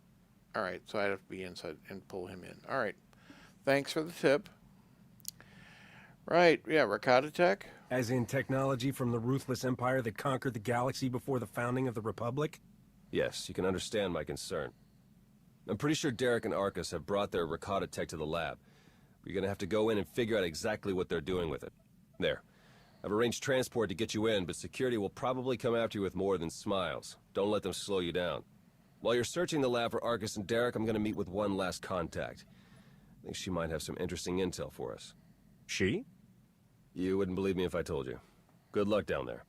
All right, so I have to be inside and pull him in. All right. Thanks for the tip. Right, yeah, Ricotta Tech. As in technology from the ruthless empire that conquered the galaxy before the founding of the Republic? Yes, you can understand my concern. I'm pretty sure Derek and Arcus have brought their Ricotta Tech to the lab. We're gonna have to go in and figure out exactly what they're doing with it. There. I've arranged transport to get you in, but security will probably come after you with more than smiles. Don't let them slow you down. While you're searching the lab for Arcus and Derek, I'm gonna meet with one last contact. I think she might have some interesting intel for us. She? You wouldn't believe me if I told you. Good luck down there.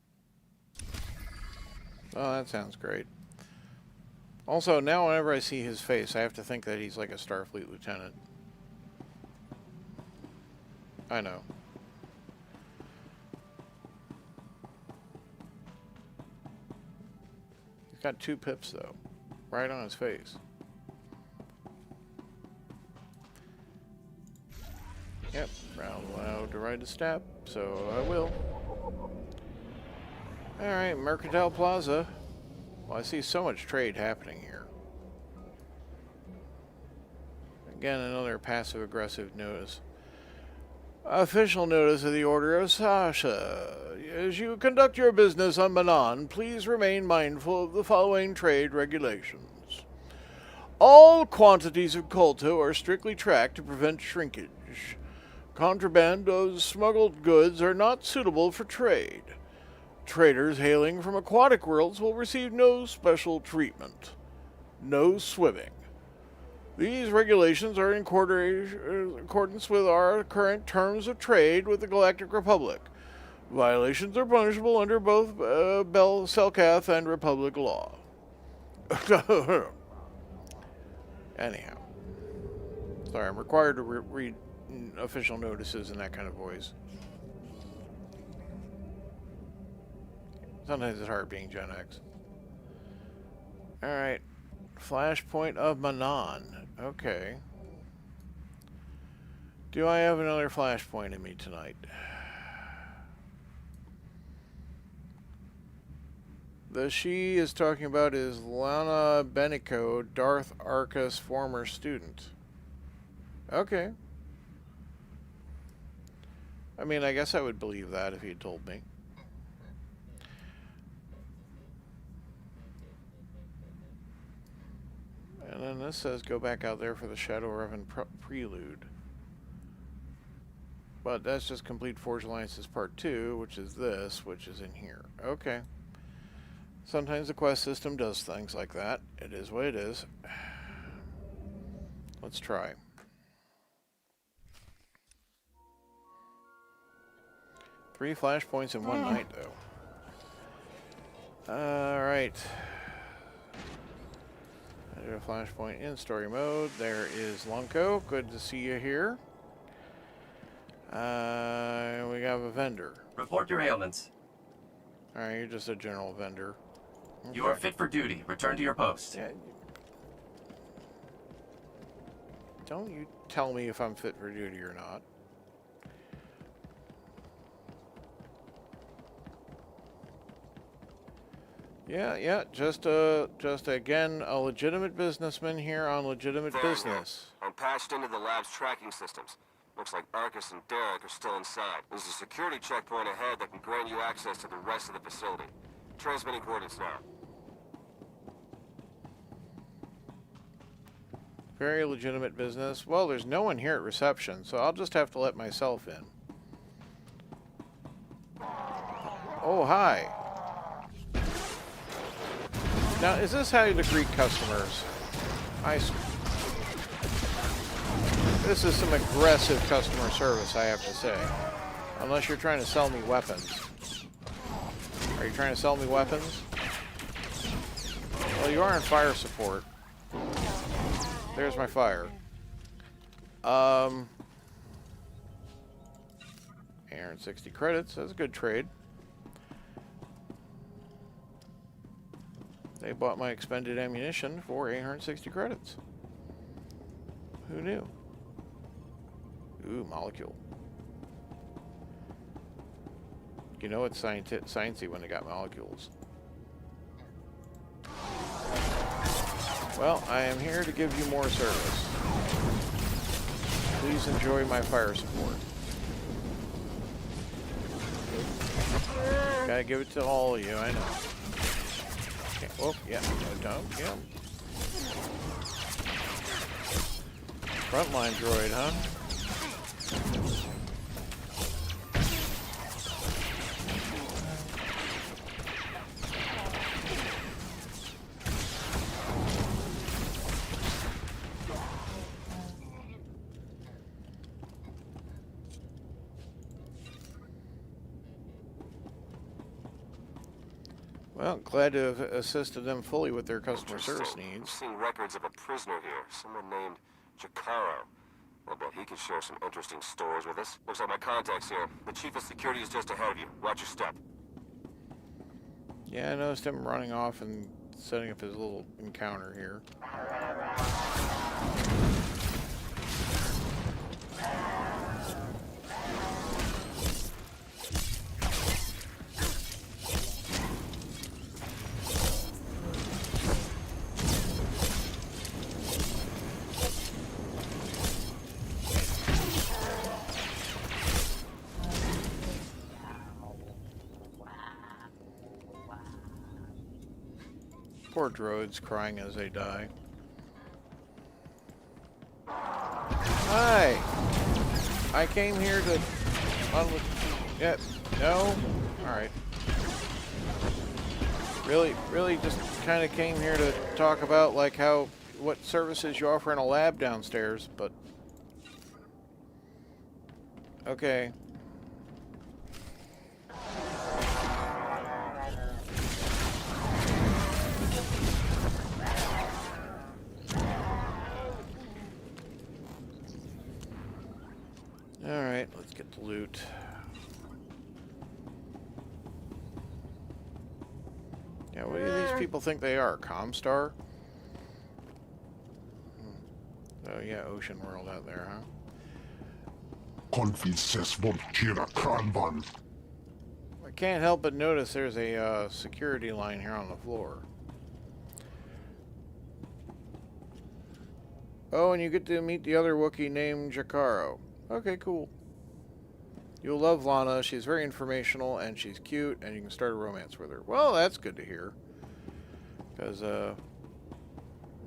Oh, that sounds great. Also, now whenever I see his face, I have to think that he's like a Starfleet lieutenant. I know. He's got 2 pips, though. Right on his face. Yep, round allowed to ride a step, so I will. Alright, Mercantile Plaza. Well, I see so much trade happening here. Again, another passive-aggressive notice. Official notice of the Order of Sasha. As you conduct your business on Manon, please remain mindful of the following trade regulations. All quantities of colto are strictly tracked to prevent shrinkage. Contraband of smuggled goods are not suitable for trade. Traders hailing from aquatic worlds will receive no special treatment. No swimming. These regulations are in accordance with our current terms of trade with the Galactic Republic. Violations are punishable under both Bell Selkath and Republic law. Anyhow. Sorry, I'm required to read official notices in that kind of voice. Sometimes it's hard being Gen X. Alright. Flashpoint of Manon. Okay. Do I have another flashpoint in me tonight? The she is talking about is Lana Benico, Darth Arcus' former student. Okay. I mean, I guess I would believe that if he'd told me. And then this says go back out there for the Shadow Revan prelude. But that's just complete Forge Alliances Part 2, which is this, which is in here. Okay. Sometimes the quest system does things like that. It is what it is. Let's try. Three flashpoints in one night, though. Alright. A flashpoint in story mode. There is Lunko. Good to see you here. We have a vendor. Report your ailments. Alright, you're just a general vendor. Okay. You are fit for duty. Return to your post. Yeah. Don't you tell me if I'm fit for duty or not. Yeah, just again, a legitimate businessman here on legitimate business. I'm patched into the lab's tracking systems. Looks like Arcus and Derek are still inside. There's a security checkpoint ahead that can grant you access to the rest of the facility. Transmitting coordinates now. Very legitimate business. Well, there's no one here at reception, so I'll just have to let myself in. Oh, hi. Now, is this how you greet customers? This is some aggressive customer service, I have to say. Unless you're trying to sell me weapons. Are you trying to sell me weapons? Well, you are in fire support. There's my fire. 860 credits. That's a good trade. They bought my expended ammunition for 860 credits. Who knew? Ooh, molecule. You know it's sciencey when they got molecules. Well, I am here to give you more service. Please enjoy my fire support. Gotta give it to all of you, I know. Okay. Oh, yeah, no, don't, yeah. Frontline droid, huh? Well, glad to have assisted them fully with their customer service needs. I've seen records of a prisoner here, someone named Jakaro. I bet he could share some interesting stories with us. Looks like my contact's here. The chief of security is just ahead of you. Watch your step. Yeah, I noticed him running off and setting up his little encounter here. Poor droids crying as they die. Hi! I came here to... Yeah, no? Alright. Really just kind of came here to talk about, like, what services you offer in a lab downstairs, but... Okay. Alright, let's get the loot. Yeah, what do these people think they are? Comstar? Oh yeah, Ocean World out there, huh? I can't help but notice there's a security line here on the floor. Oh, and you get to meet the other Wookiee named Jakaro. Okay, cool. You'll love Lana. She's very informational, and she's cute, and you can start a romance with her. Well, that's good to hear. Because,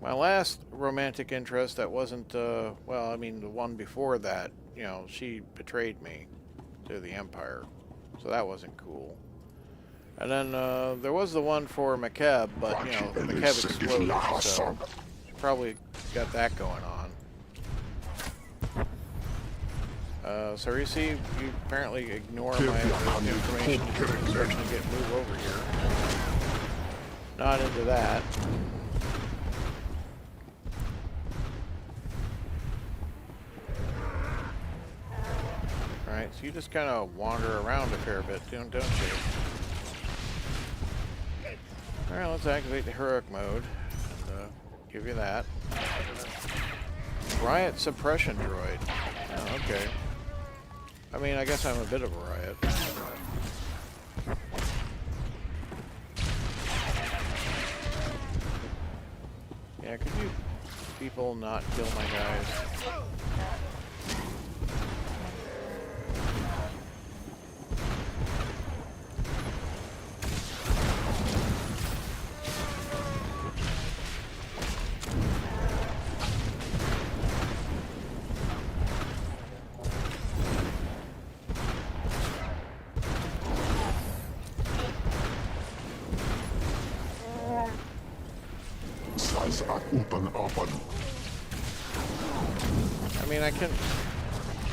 my last romantic interest that wasn't, well, I mean, the one before that, you know, she betrayed me to the Empire. So that wasn't cool. And then, there was the one for McKeb, but, you know, McKeb exploded, so she probably got that going on. Sarisi, you apparently ignore my information to actually move over here. Not into that. Alright, so you just kind of wander around a fair bit, don't you? Alright, let's activate the heroic mode. And, give you that. Riot suppression droid. Oh, okay. I mean, I guess I'm a bit of a riot. Yeah, could you people not kill my guys? I mean, I can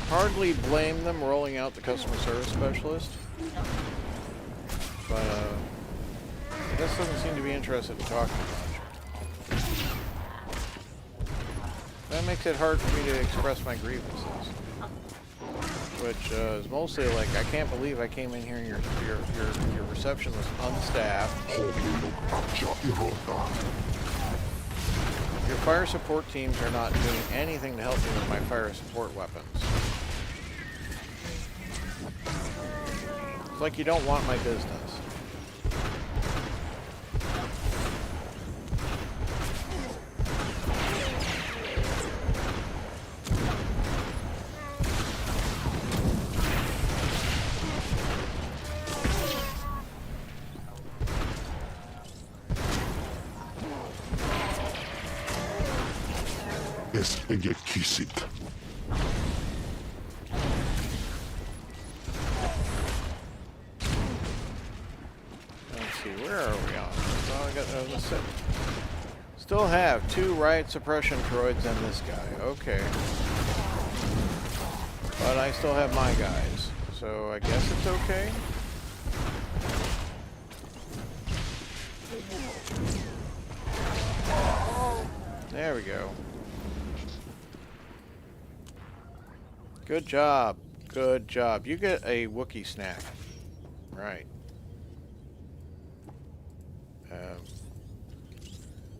hardly blame them rolling out the customer service specialist, but this doesn't seem to be interested in talking much. That makes it hard for me to express my grievances. Which is mostly like, I can't believe I came in here and your reception was unstaffed. Your fire support teams are not doing anything to help me with my fire support weapons. It's like you don't want my business. Let's see, where are we on? Oh, I got, let's see. Still have 2 riot suppression droids and this guy. Okay. But I still have my guys. So I guess it's okay. There we go. Good job. Good job. You get a Wookiee snack. Right.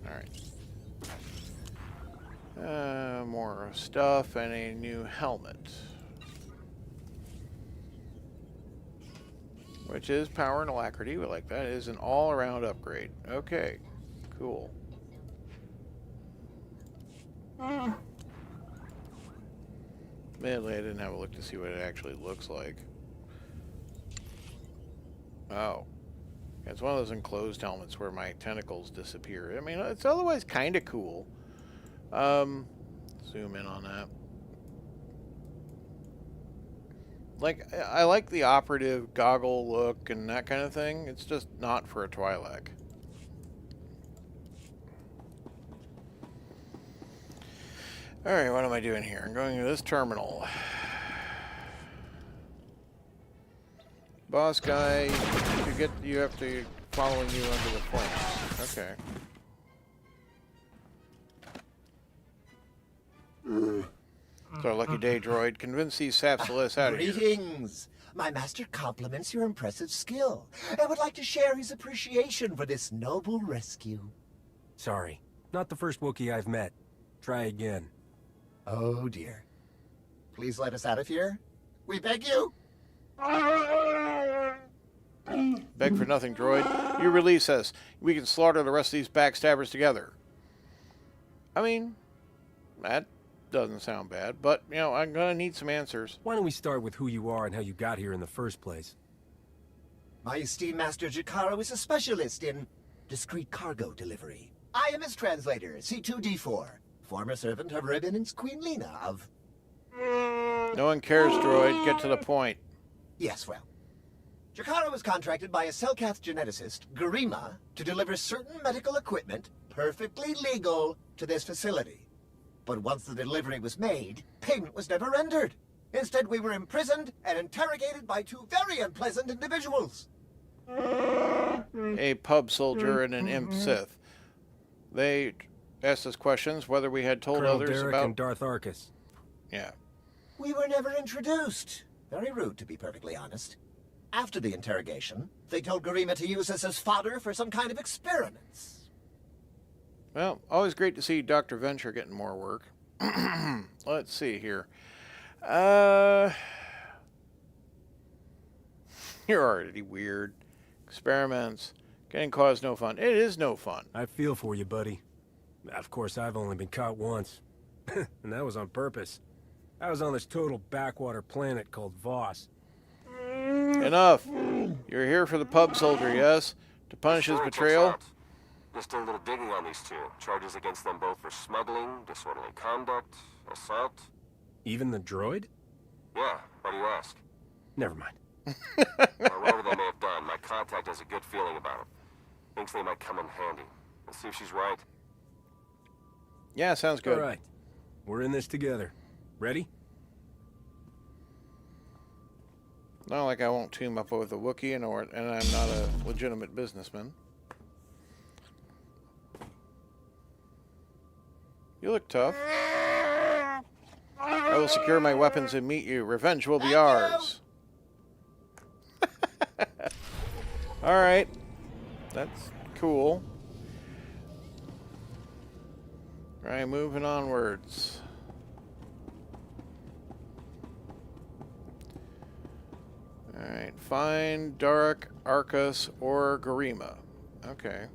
Alright. More stuff and a new helmet. Which is power and alacrity. We like that. It is an all-around upgrade. Okay. Cool. Admittedly, I didn't have a look to see what it actually looks like. Oh. It's one of those enclosed helmets where my tentacles disappear. I mean, it's otherwise kind of cool. Zoom in on that. Like, I like the operative goggle look and that kind of thing. It's just not for a Twi'lek. Alright, what am I doing here? I'm going to this terminal. Boss guy, you have to following you under the flames. Okay. It's our lucky day, droid. Convince these Sapsalis out of here. Greetings! My master compliments your impressive skill and would like to share his appreciation for this noble rescue. Sorry, not the first Wookiee I've met. Try again. Oh dear. Please let us out of here. We beg you. Beg for nothing, droid. You release us. We can slaughter the rest of these backstabbers together. I mean, that doesn't sound bad, but, you know, I'm gonna need some answers. Why don't we start with who you are and how you got here in the first place? My esteemed master Jakaro is a specialist in discreet cargo delivery. I am his translator, C2D4, former servant of Ribbon's Queen Lena of... No one cares, droid. Get to the point. Yes, well. Jakaro was contracted by a Selkath geneticist, Garima, to deliver certain medical equipment, perfectly legal, to this facility. But once the delivery was made, payment was never rendered. Instead, we were imprisoned and interrogated by 2 very unpleasant individuals. A pub soldier and an imp Sith. They asked us questions whether we had told Colonel others Derek about... and Darth Arcus. Yeah. We were never introduced. Very rude, to be perfectly honest. After the interrogation, they told Garima to use us as fodder for some kind of experiments. Well, always great to see Dr. Venture getting more work. Let's see here. You're already weird. Experiments. Getting cause no fun. It is no fun. I feel for you, buddy. Of course, I've only been caught once. And that was on purpose. I was on this total backwater planet called Voss. Enough. You're here for the pub soldier, yes? To punish his betrayal? Just did a little digging on these 2. Charges against them both for smuggling, disorderly conduct, assault. Even the droid? Yeah, why do you ask? Never mind. Or whatever they may have done, my contact has a good feeling about it. Thinks they might come in handy. Let's see if she's right. Yeah, sounds good. All right. We're in this together. Ready? Not like I won't team up with a Wookiee and I'm not a legitimate businessman. You look tough. I will secure my weapons and meet you. Revenge will be ours. Alright. That's cool. Alright, moving onwards. Alright, find Dark, Arcus, or Garima. Okay.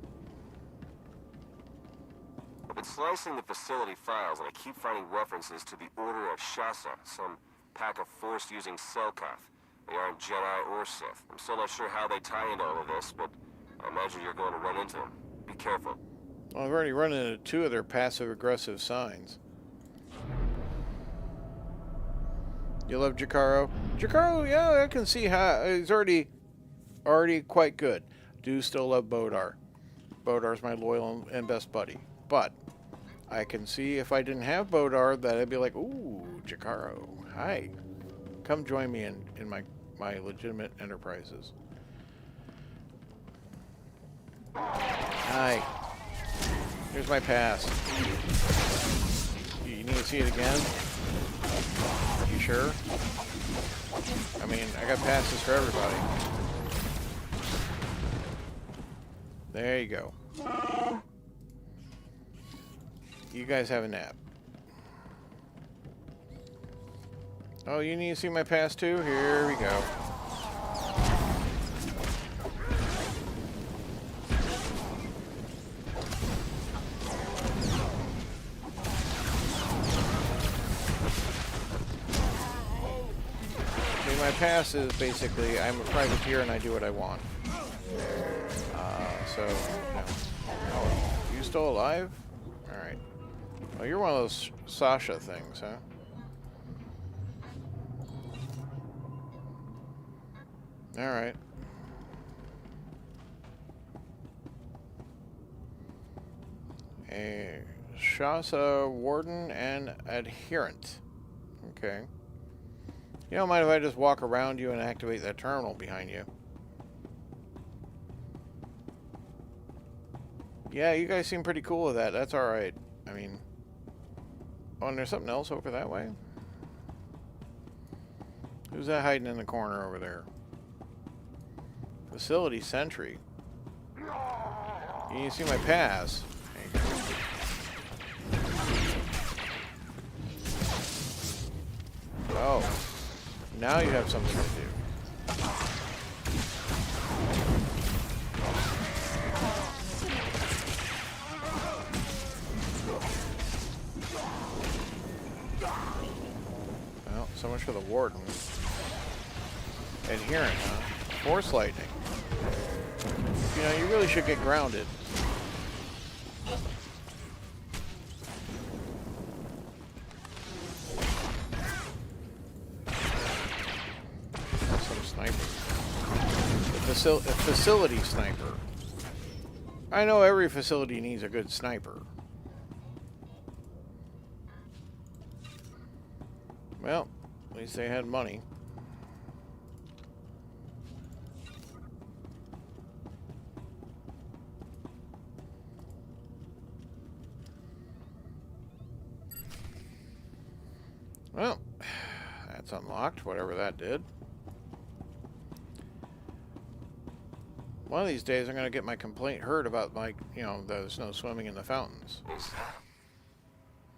I've been slicing the facility files, and I keep finding references to the Order of Shasa, some pack of Force-using Selkath. They aren't Jedi or Sith. I'm still not sure how they tie into all of this, but I imagine you're going to run into them. Be careful. Well, I've already run into 2 of their passive-aggressive signs. You love Jakaro? Jakaro, yeah, I can see how he's already quite good. Do still love Bodar. Bodar's my loyal and best buddy. But I can see if I didn't have Bodar that I'd be like, ooh, Jakaro, hi. Come join me in my legitimate enterprises. Hi. Here's my pass. You need to see it again? You sure? I mean, I got passes for everybody. There you go. You guys have a nap. Oh, you need to see my pass too? Here we go. See, my pass is basically, I'm a privateer and I do what I want. So, no. Oh, you still alive? Alright. Oh, you're one of those Sasha things, huh? Alright. A Shasa Warden and Adherent. Okay. You don't mind if I just walk around you and activate that terminal behind you? Yeah, you guys seem pretty cool with that. That's alright. I mean... Oh, and there's something else over that way? Who's that hiding in the corner over there? Facility sentry. You need to see my pass. Oh. Now you have something to do. Well, so much for the warden. Adherent, huh? Force lightning. You know, you really should get grounded. Some sniper. A facility sniper. I know every facility needs a good sniper. Well, at least they had money. Well, that's unlocked, whatever that did. One of these days I'm going to get my complaint heard about my, you know, there's no swimming in the fountains.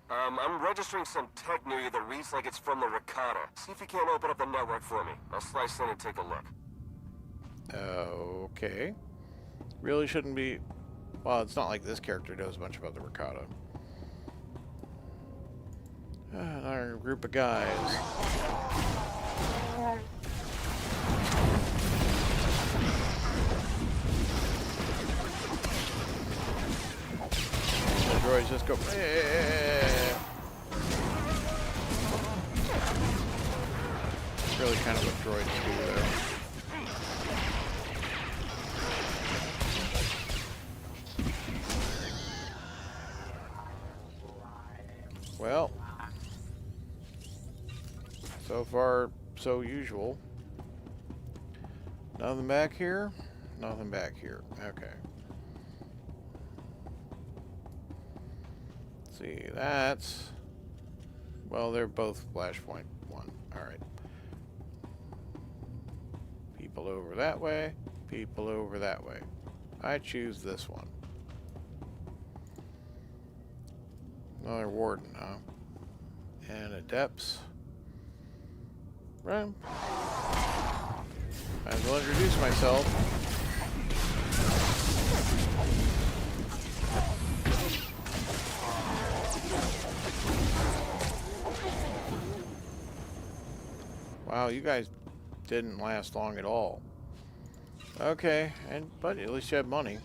I'm registering some tech near you that reads like it's from the Ricotta. See if you can't open up the network for me. I'll slice in and take a look. Okay. Really shouldn't be... Well, it's not like this character knows much about the Ricotta. Another group of guys. The droids just go... It's really kind of what droids do there. Well, so far, so usual. Nothing back here? Nothing back here. Okay. Let's see, that's Well, they're both Flashpoint 1. Alright. People over that way. People over that way. I choose this one. Another warden, huh? And adepts. Right. Might as well introduce myself. Wow, you guys didn't last long at all. Okay, but at least you had money.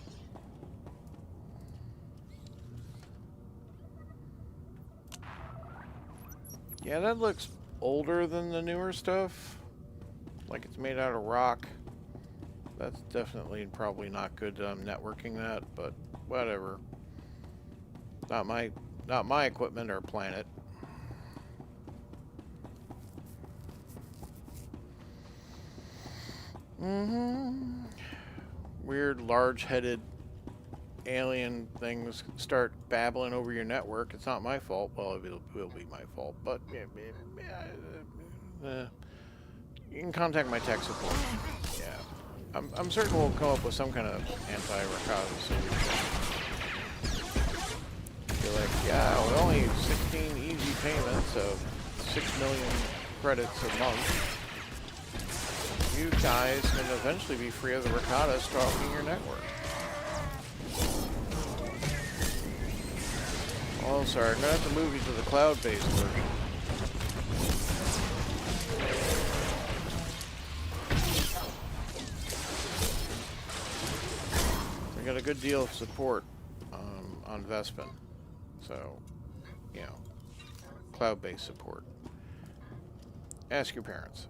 Yeah, that looks older than the newer stuff. Like it's made out of rock. That's definitely probably not good networking that, but whatever. Not my equipment or planet. Weird large-headed alien things start babbling over your network. It's not my fault. Well, it will be my fault, but you can contact my tech support. Yeah, I'm certain we'll come up with some kind of anti-Rakata solution. You're like, yeah, with only 16 easy payments of 6 million credits a month, you guys can eventually be free of the Rakata stalking your network. Oh, sorry, I'm gonna have to move you to the cloud-based version. We got a good deal of support on Vespin, so, you know, cloud-based support. Ask your parents.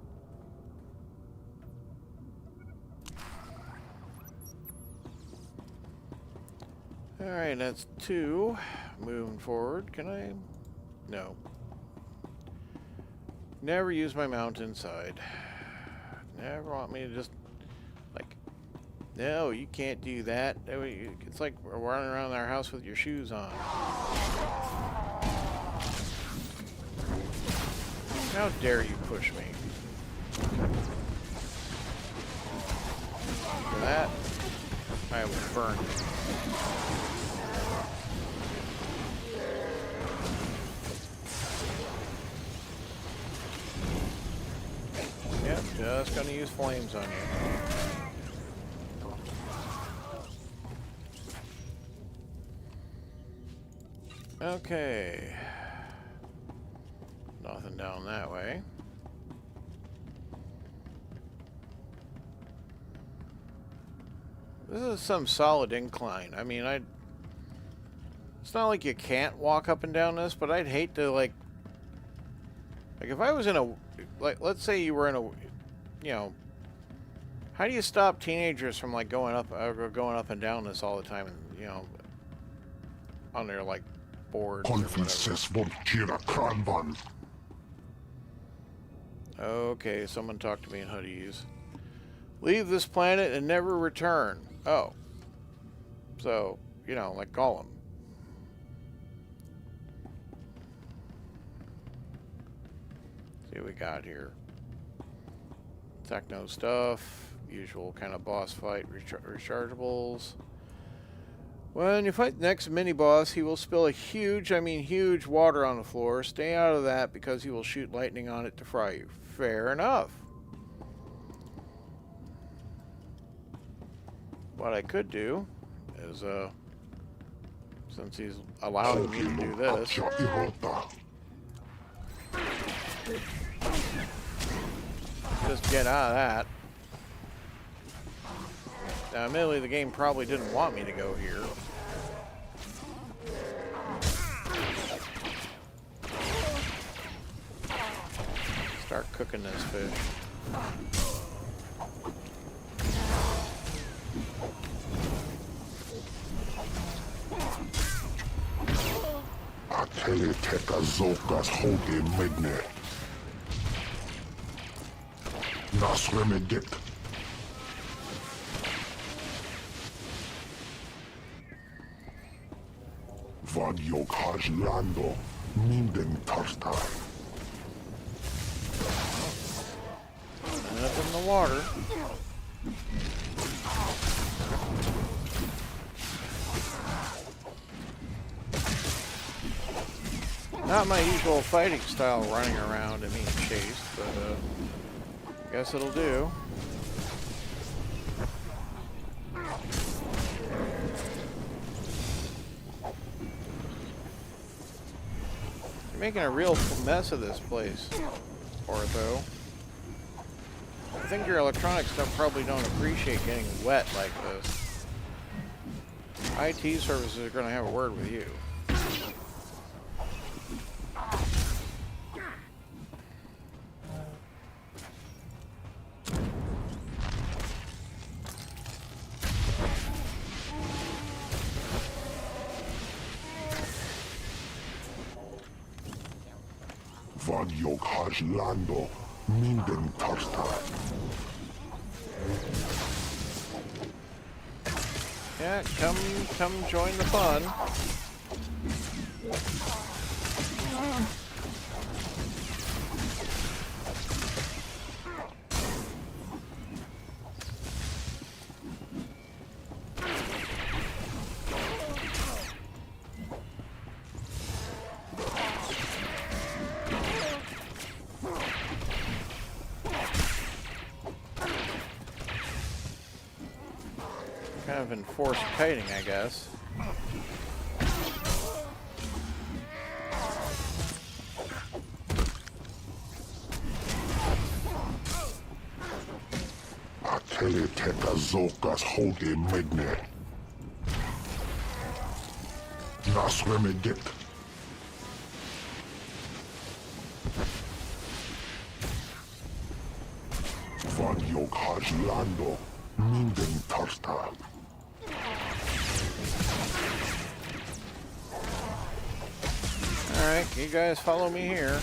Alright, that's 2. Moving forward, can I? No. Never use my mount inside. Never want me to just, like, no, you can't do that. It's like we're running around our house with your shoes on. How dare you push me? For that, I will burn you. Yep, just gonna use flames on you. Okay. Nothing down that way. This is some solid incline. I mean, it's not like you can't walk up and down this, but I'd hate to, like if I was in a, let's say you were in a, you know, how do you stop teenagers from, like, going up and down this all the time and, you know, on their, like, boards or whatever? Okay, someone talk to me in hoodies. Leave this planet and never return. Oh. So, you know, like Gollum. See what we got here. Techno stuff. Usual kind of boss fight. Rechargeables. When you fight the next mini-boss, he will spill a huge, I mean huge, water on the floor. Stay out of that because he will shoot lightning on it to fry you. Fair enough. What I could do is, since he's allowing me to do this, just get out of that. Now, admittedly, the game probably didn't want me to go here. Start cooking this fish. Ateliteka zokas hode medne. Nas remedit. Vad jag har lando, minden tartar. water. Not my usual fighting style, running around and being chased, but I guess it'll do. You're making a real mess of this place, Ortho. I think your electronics probably don't appreciate getting wet like this. IT services are going to have a word with you. Vad jag har landat, minden törstar. Yeah, come join the fun. Kind of enforced kiting, I guess. Ateli teka zokas hode medne. Nasweme dit. Vad jag har landat, minden törstar. Alright, you guys follow me here.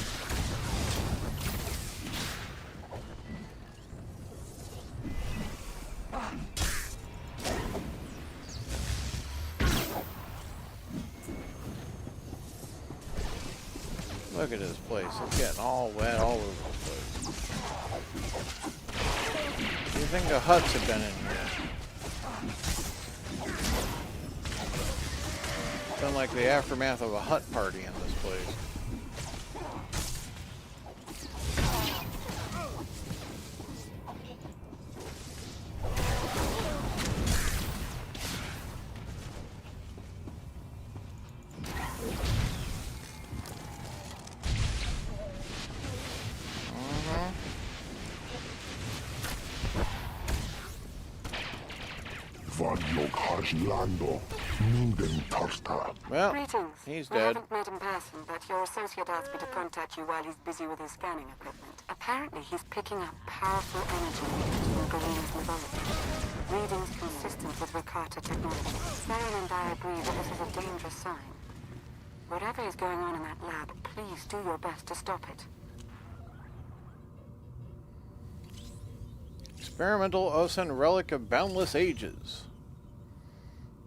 Look at this place. It's getting all wet all over the place. Do you think the huts have been in here? It's been like the aftermath of a hut party in this place. Vad jag har landat, minden törstar. Well, Greetings. he's We dead. haven't met in person, but your associate asked me to contact you while he's busy with his scanning equipment. Apparently, he's picking up powerful energy from Goriban's mythology. Readings consistent with Rakata technology. Saren and I agree that this is a dangerous sign. Whatever is going on in that lab, please do your best to stop it. Experimental Osen relic of boundless ages.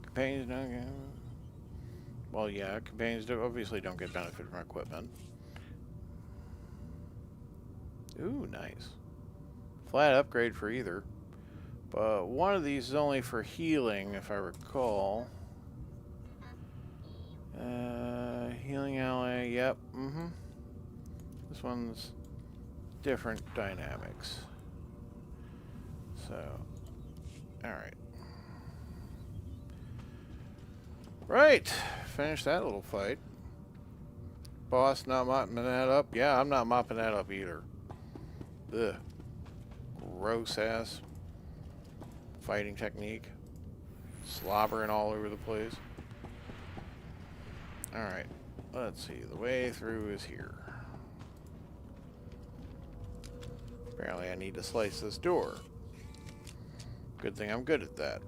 Companions don't get... Well, yeah, companions obviously don't get benefit from equipment. Ooh, nice. Flat upgrade for either. But one of these is only for healing, if I recall. Healing ally, yep, This one's different dynamics. So, alright. Right, finish that little fight. Boss not mopping that up? Yeah, I'm not mopping that up either. Ugh. Gross ass fighting technique. Slobbering all over the place. Alright, let's see. The way through is here. Apparently I need to slice this door. Good thing I'm good at that.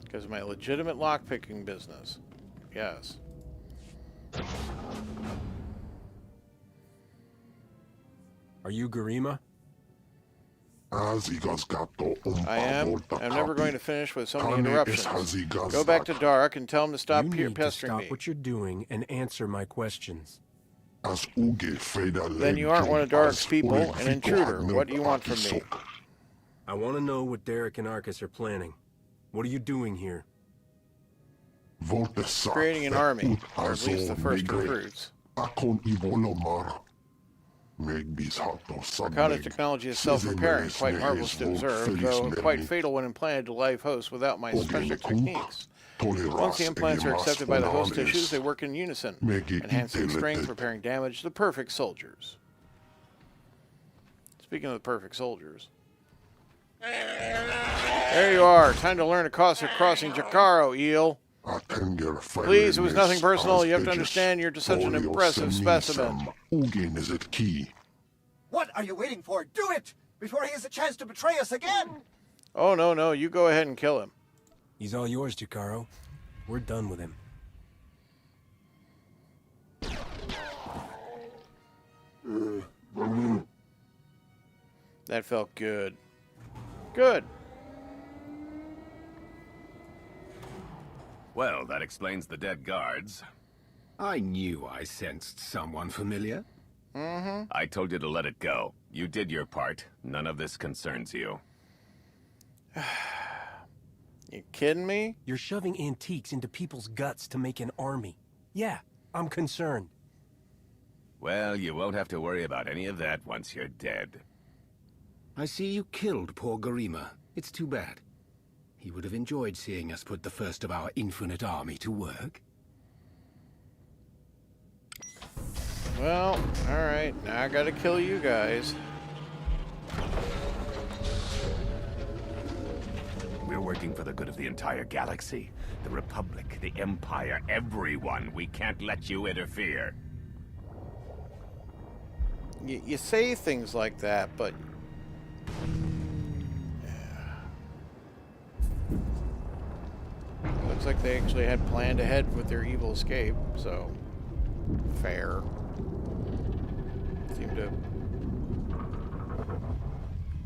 Because of my legitimate lockpicking business. Yes. Are you Garima? I am. I'm never going to finish with so many interruptions. Go back to Dark and tell him to stop pestering me. Stop what you're doing and answer my questions. Then you aren't one of Dark's people, an intruder. What do you want from me? I want to know what Derek and Arcus are planning. What are you doing here? Creating an army, or at least the first recruits. Arcana's technology is self-repairing, quite marvelous to observe, though quite fatal when implanted to live hosts without my special techniques. Once the implants are accepted by the host tissues, they work in unison, enhancing strength, repairing damage, the perfect soldiers. Speaking of the perfect soldiers. There you are. Time to learn the cost of crossing Jakaro, eel. Please, it was nothing personal. You have to understand you're just such an impressive specimen. What are you waiting for? Do it! Before he has a chance to betray us again! Oh, no. You go ahead and kill him. He's all yours, Jakaro. We're done with him. That felt good. Good. Well, that explains the dead guards. I knew I sensed someone familiar. Mm-hmm. I told you to let it go. You did your part. None of this concerns you. You kidding me? You're shoving antiques into people's guts to make an army. Yeah, I'm concerned. Well, you won't have to worry about any of that once you're dead. I see you killed poor Korriban. It's too bad. He would have enjoyed seeing us put the first of our infinite army to work. Well, alright. Now I gotta kill you guys. We're working for the good of the entire galaxy. The Republic, the Empire, everyone. We can't let you interfere. You say things like that, but... Looks like they actually had planned ahead with their evil escape, so... Fair. Seem to...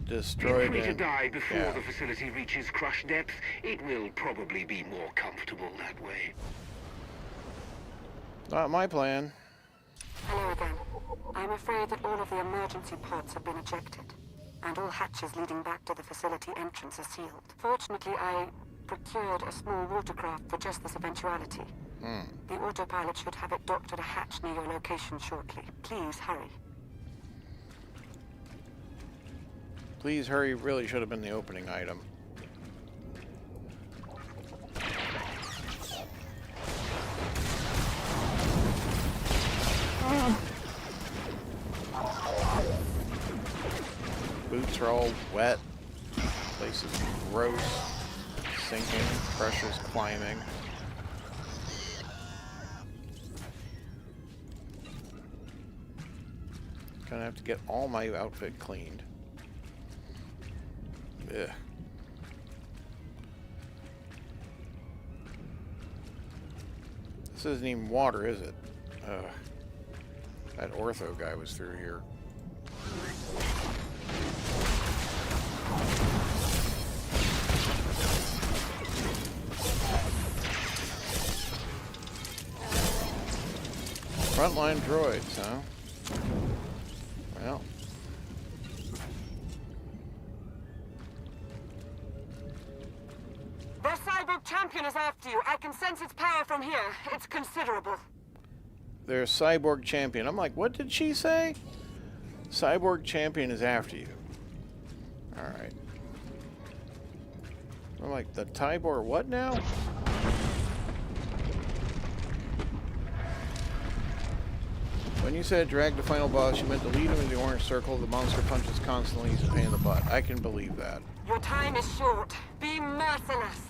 destroy Feel free to them. die before Yeah. the facility reaches crush depth. It will probably be more comfortable that way. Not my plan. Hello again. I'm afraid that all of the emergency pods have been ejected, and all hatches leading back to the facility entrance are sealed. Fortunately, I procured a small watercraft for just this eventuality. The autopilot should have it docked at a hatch near your location shortly. Please hurry. Please hurry really should have been the opening item. Boots are all wet. Place is gross. Sinking. Pressure's climbing. Gonna have to get all my outfit cleaned. Ugh. This isn't even water, is it? That ortho guy was through here. Frontline droids, huh? Well. The cyborg champion is after you. I can sense its power from here. It's considerable. Their cyborg champion. I'm like, what did she say? Cyborg champion is after you. Alright. I'm like, the Tybor what now? When you said drag the final boss, you meant to lead him in the orange circle. The monster punches constantly. He's a pain in the butt. I can believe that. Your time is short. Be merciless.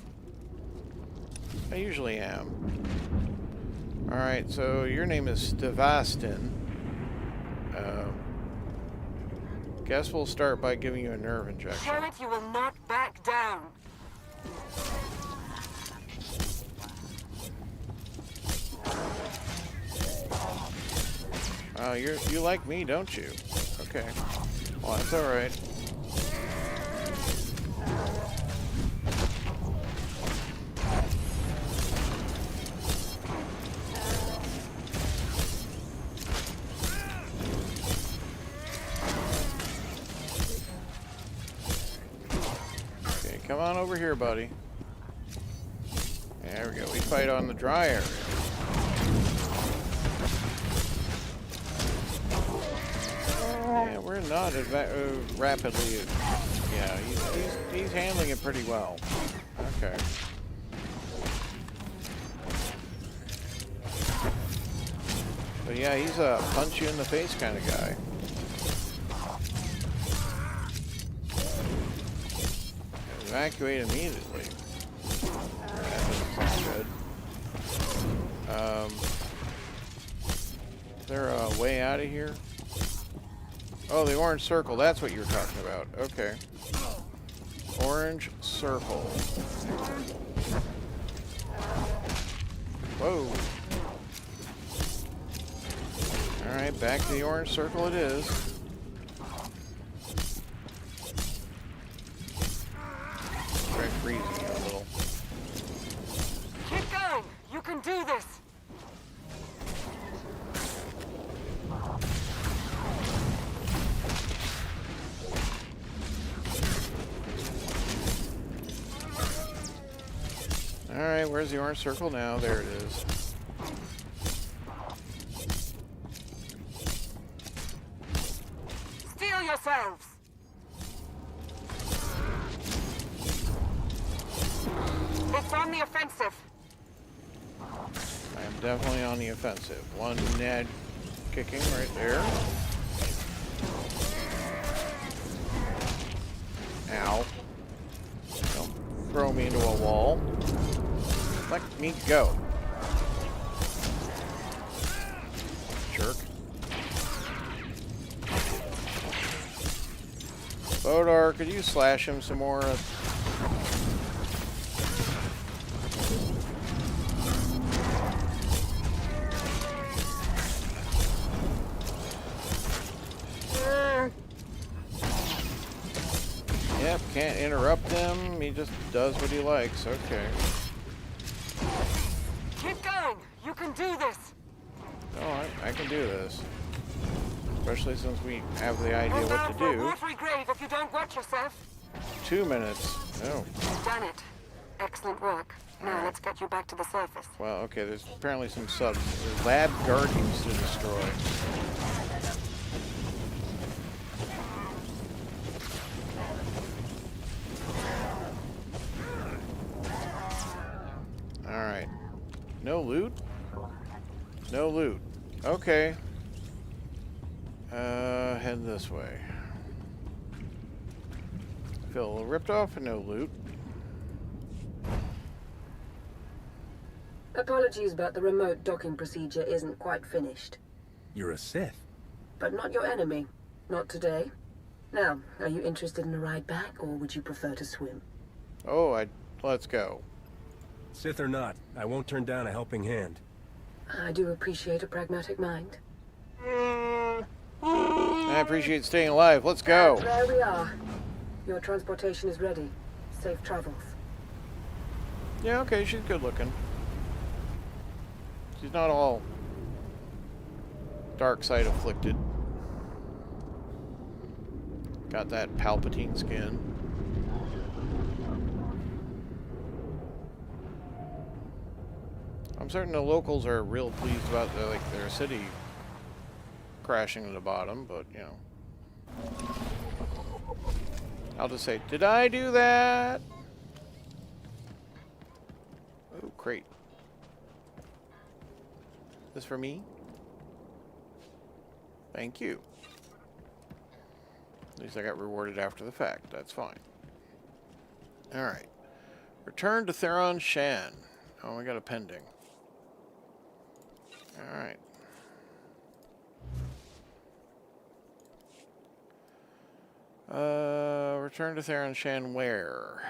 I usually am. Alright, so your name is Stevastin. Guess we'll start by giving you a nerve injection. Show it you will not back down. Oh, you like me, don't you? Okay. Well, that's alright. Okay, come on over here, buddy. There we go. We fight on the dry area. Yeah, we're not rapidly. Yeah, he's handling it pretty well. Okay. But yeah, he's a punch you in the face kind of guy. Evacuate immediately. That doesn't sound good. Is there a way out of here? Oh, the orange circle. That's what you were talking about. Okay. Orange circle. Whoa. Alright, back to the orange circle it is. Try freezing you a little. Keep going! You can do this! Alright, where's the orange circle now? There it is. Steel yourselves! It's on the offensive. I am definitely on the offensive. One Ned kicking right there. Ow. Don't throw me into a wall. Let me go. Jerk. Bodar, could you slash him some more? Yep, can't interrupt him. He just does what he likes. Okay. Keep going! You can do this! Oh, I can do this. Especially since we have the idea what to do. Watery grave if you don't watch yourself. 2 minutes. Oh. You've done it. Excellent work. Now let's get you back to the surface. Well, okay, there's apparently some there's lab guardians to destroy. Alright. No loot? No loot. Okay. Head this way. Feel ripped off and no loot. Apologies about the remote docking procedure isn't quite finished. You're a Sith. But not your enemy. Not today. Now, are you interested in a ride back, or would you prefer to swim? Oh, let's go. Sith or not, I won't turn down a helping hand. I do appreciate a pragmatic mind. I appreciate staying alive. Let's go. And there we are. Your transportation is ready. Safe travels. Yeah, okay, she's good looking. She's not all dark side afflicted. Got that Palpatine skin. I'm certain the locals are real pleased about their city crashing to the bottom, but you know. I'll just say, did I do that? Oh, crate. This for me? Thank you. At least I got rewarded after the fact. That's fine. Alright. Return to Theron Shan. Oh, we got a pending. Alright. Return to Theron Shan where?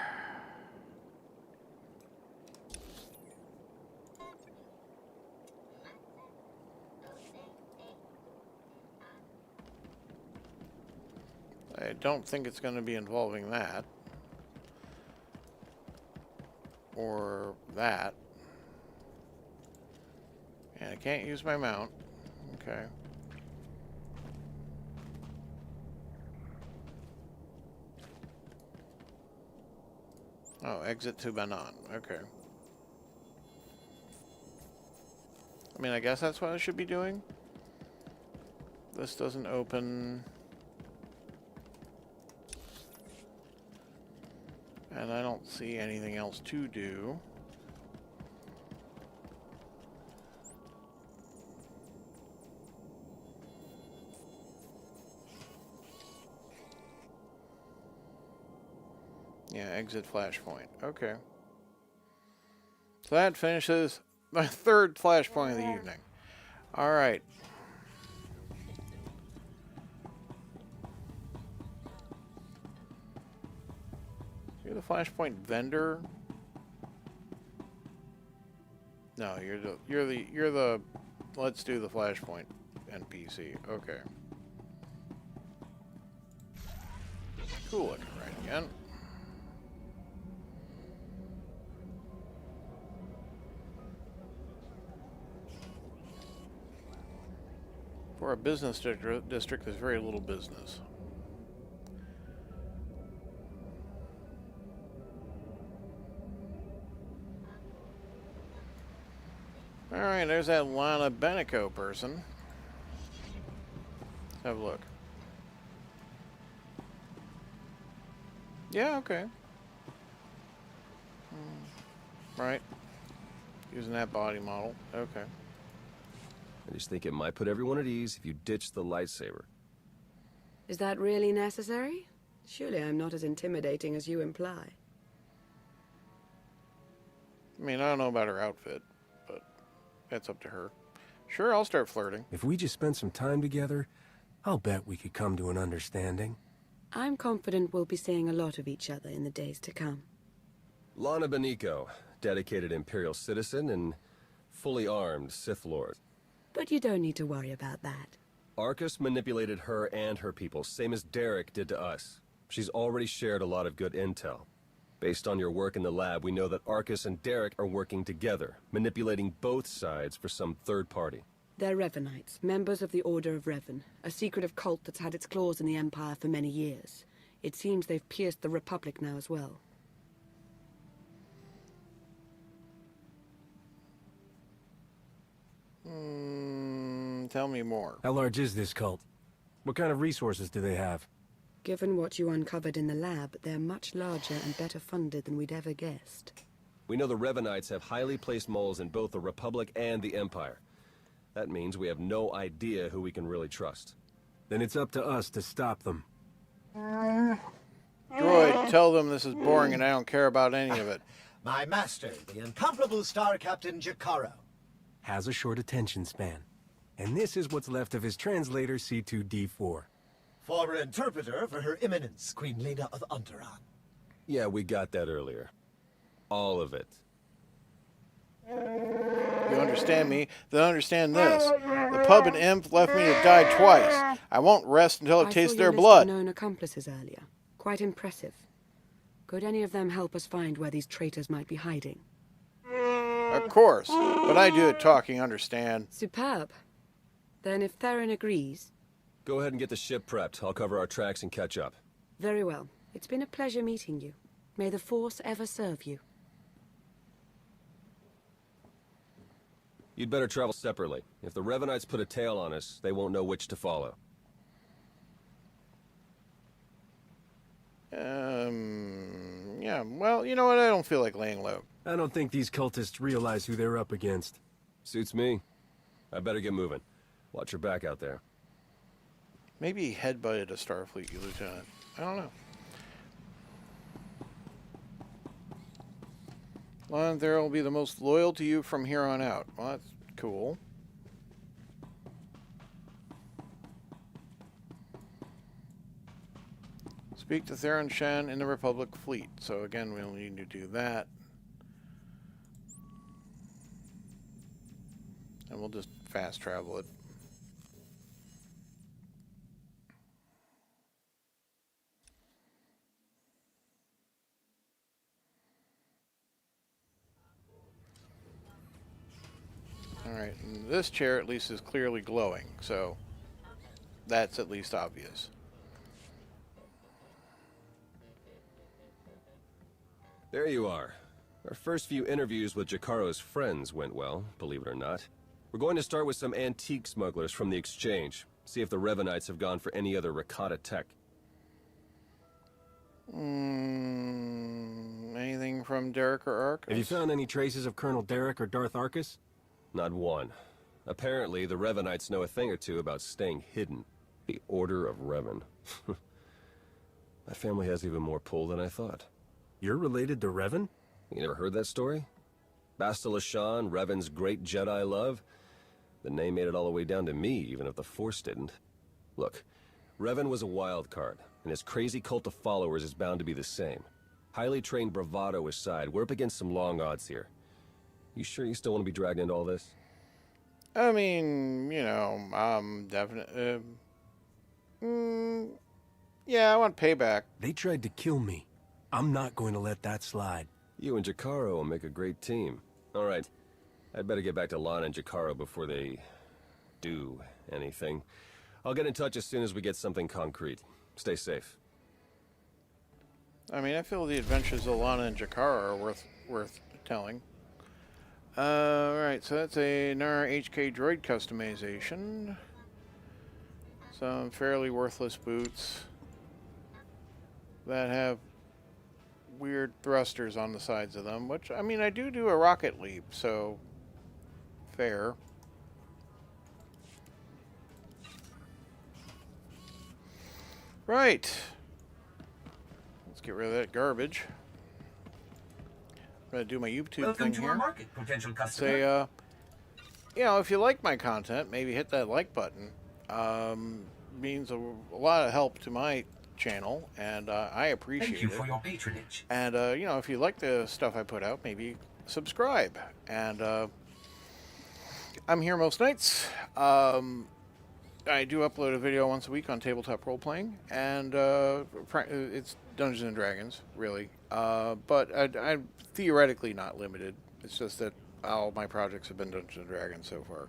I don't think it's going to be involving that. Or that. And I can't use my mount. Okay. Oh, exit to Banan. Okay. I mean, I guess that's what I should be doing. This doesn't open. And I don't see anything else to do. Yeah, exit flashpoint. Okay. So that finishes my third flashpoint of the evening. Alright. You're the flashpoint vendor? No, you're the let's do the flashpoint NPC. Okay. Cool looking right again. For a business district, there's very little business. Alright, there's that Lana Benico person. Let's have a look. Yeah, okay. Right. Using that body model. Okay. I just think it might put everyone at ease if you ditch the lightsaber. Is that really necessary? Surely I'm not as intimidating as you imply. I mean, I don't know about her outfit, but that's up to her. Sure, I'll start flirting. If we just spent some time together, I'll bet we could come to an understanding. I'm confident we'll be seeing a lot of each other in the days to come. Lana Benico, dedicated Imperial citizen and fully armed Sith Lord. But you don't need to worry about that. Arcus manipulated her and her people, same as Derek did to us. She's already shared a lot of good intel. Based on your work in the lab, we know that Arcus and Derek are working together, manipulating both sides for some third party. They're Revenites, members of the Order of Revan, a secretive cult that's had its claws in the Empire for many years. It seems they've pierced the Republic now as well. Tell me more. How large is this cult? What kind of resources do they have? Given what you uncovered in the lab, they're much larger and better funded than we'd ever guessed. We know the Revenites have highly placed moles in both the Republic and the Empire. That means we have no idea who we can really trust. Then it's up to us to stop them. Droid, tell them this is boring and I don't care about any of it. My master, the incomparable Star Captain Jakaro. Has a short attention span. And this is what's left of his translator, C2D4. Former interpreter for Her Eminence, Queen Lena of Onderon. Yeah, we got that earlier. All of it. You understand me, then understand this. The pub and imp left me to die twice. I won't rest until I taste their blood. Known accomplices earlier. Quite impressive. Could any of them help us find where these traitors might be hiding? Of course, but I do the talking, understand? Superb. Then if Theron agrees... Go ahead and get the ship prepped. I'll cover our tracks and catch up. Very well. It's been a pleasure meeting you. May the Force ever serve you. You'd better travel separately. If the Revenites put a tail on us, they won't know which to follow. Yeah, well, you know what? I don't feel like laying low. I don't think these cultists realize who they're up against. Suits me. I better get moving. Watch your back out there. Maybe he headbutted a Starfleet lieutenant. I don't know. Lon Thera will be the most loyal to you from here on out. Well, that's cool. Speak to Theron Shan in the Republic fleet. So again, we'll need to do that. And we'll just fast travel it. Alright, this chair at least is clearly glowing, so that's at least obvious. There you are. Our first few interviews with Jakaro's friends went well, believe it or not. We're going to start with some antique smugglers from the exchange. See if the Revenites have gone for any other Rakata tech. Anything from Derek or Arcus? Have you found any traces of Colonel Derek or Darth Arcus? Not one. Apparently, the Revenites know a thing or two about staying hidden. The Order of Revan. My family has even more pull than I thought. You're related to Revan? You never heard that story? Basta Lashan, Revan's great Jedi love? The name made it all the way down to me, even if the Force didn't. Look, Revan was a wild card, and his crazy cult of followers is bound to be the same. Highly trained bravado aside, we're up against some long odds here. You sure you still want to be dragged into all this? I mean, you know, definitely. Yeah, I want payback. They tried to kill me. I'm not going to let that slide. You and Jakaro will make a great team. All right, I'd better get back to Lana and Jakaro before they do anything. I'll get in touch as soon as we get something concrete. Stay safe. I mean, I feel the adventures of Lana and Jakaro are worth telling. Alright, so that's a NAR HK droid customization. Some fairly worthless boots that have weird thrusters on the sides of them, which, I mean, I do a rocket leap, so fair. Right. Let's get rid of that garbage. I'm gonna do my YouTube Welcome thing to here. our market, potential customer. Say, you know, if you like my content, maybe hit that like button. Means a lot of help to my channel, and I appreciate it. Thank you for your patronage. And you know, if you like the stuff I put out, maybe subscribe. And I'm here most nights. I do upload a video once a week on tabletop role playing, and it's Dungeons and Dragons, really. But I'm theoretically not limited. It's just that all my projects have been Dungeons and Dragons so far.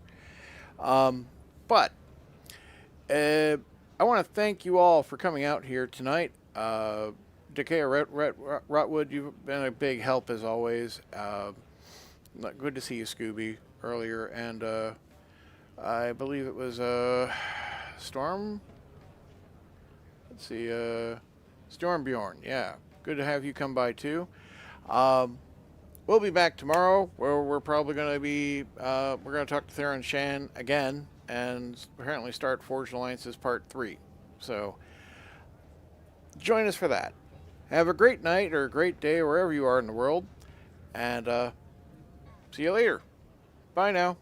But I want to thank you all for coming out here tonight. Dakea Rotwood, you've been a big help as always. Good to see you, Scooby, earlier, and I believe it was Storm. Let's see, Stormbjorn. Yeah, good to have you come by too. We'll be back tomorrow, where we're probably going to be we're going to talk to Theron Shan again, and apparently start Forged Alliances Part 3. So join us for that. Have a great night or a great day wherever you are in the world, and see you later. Bye now.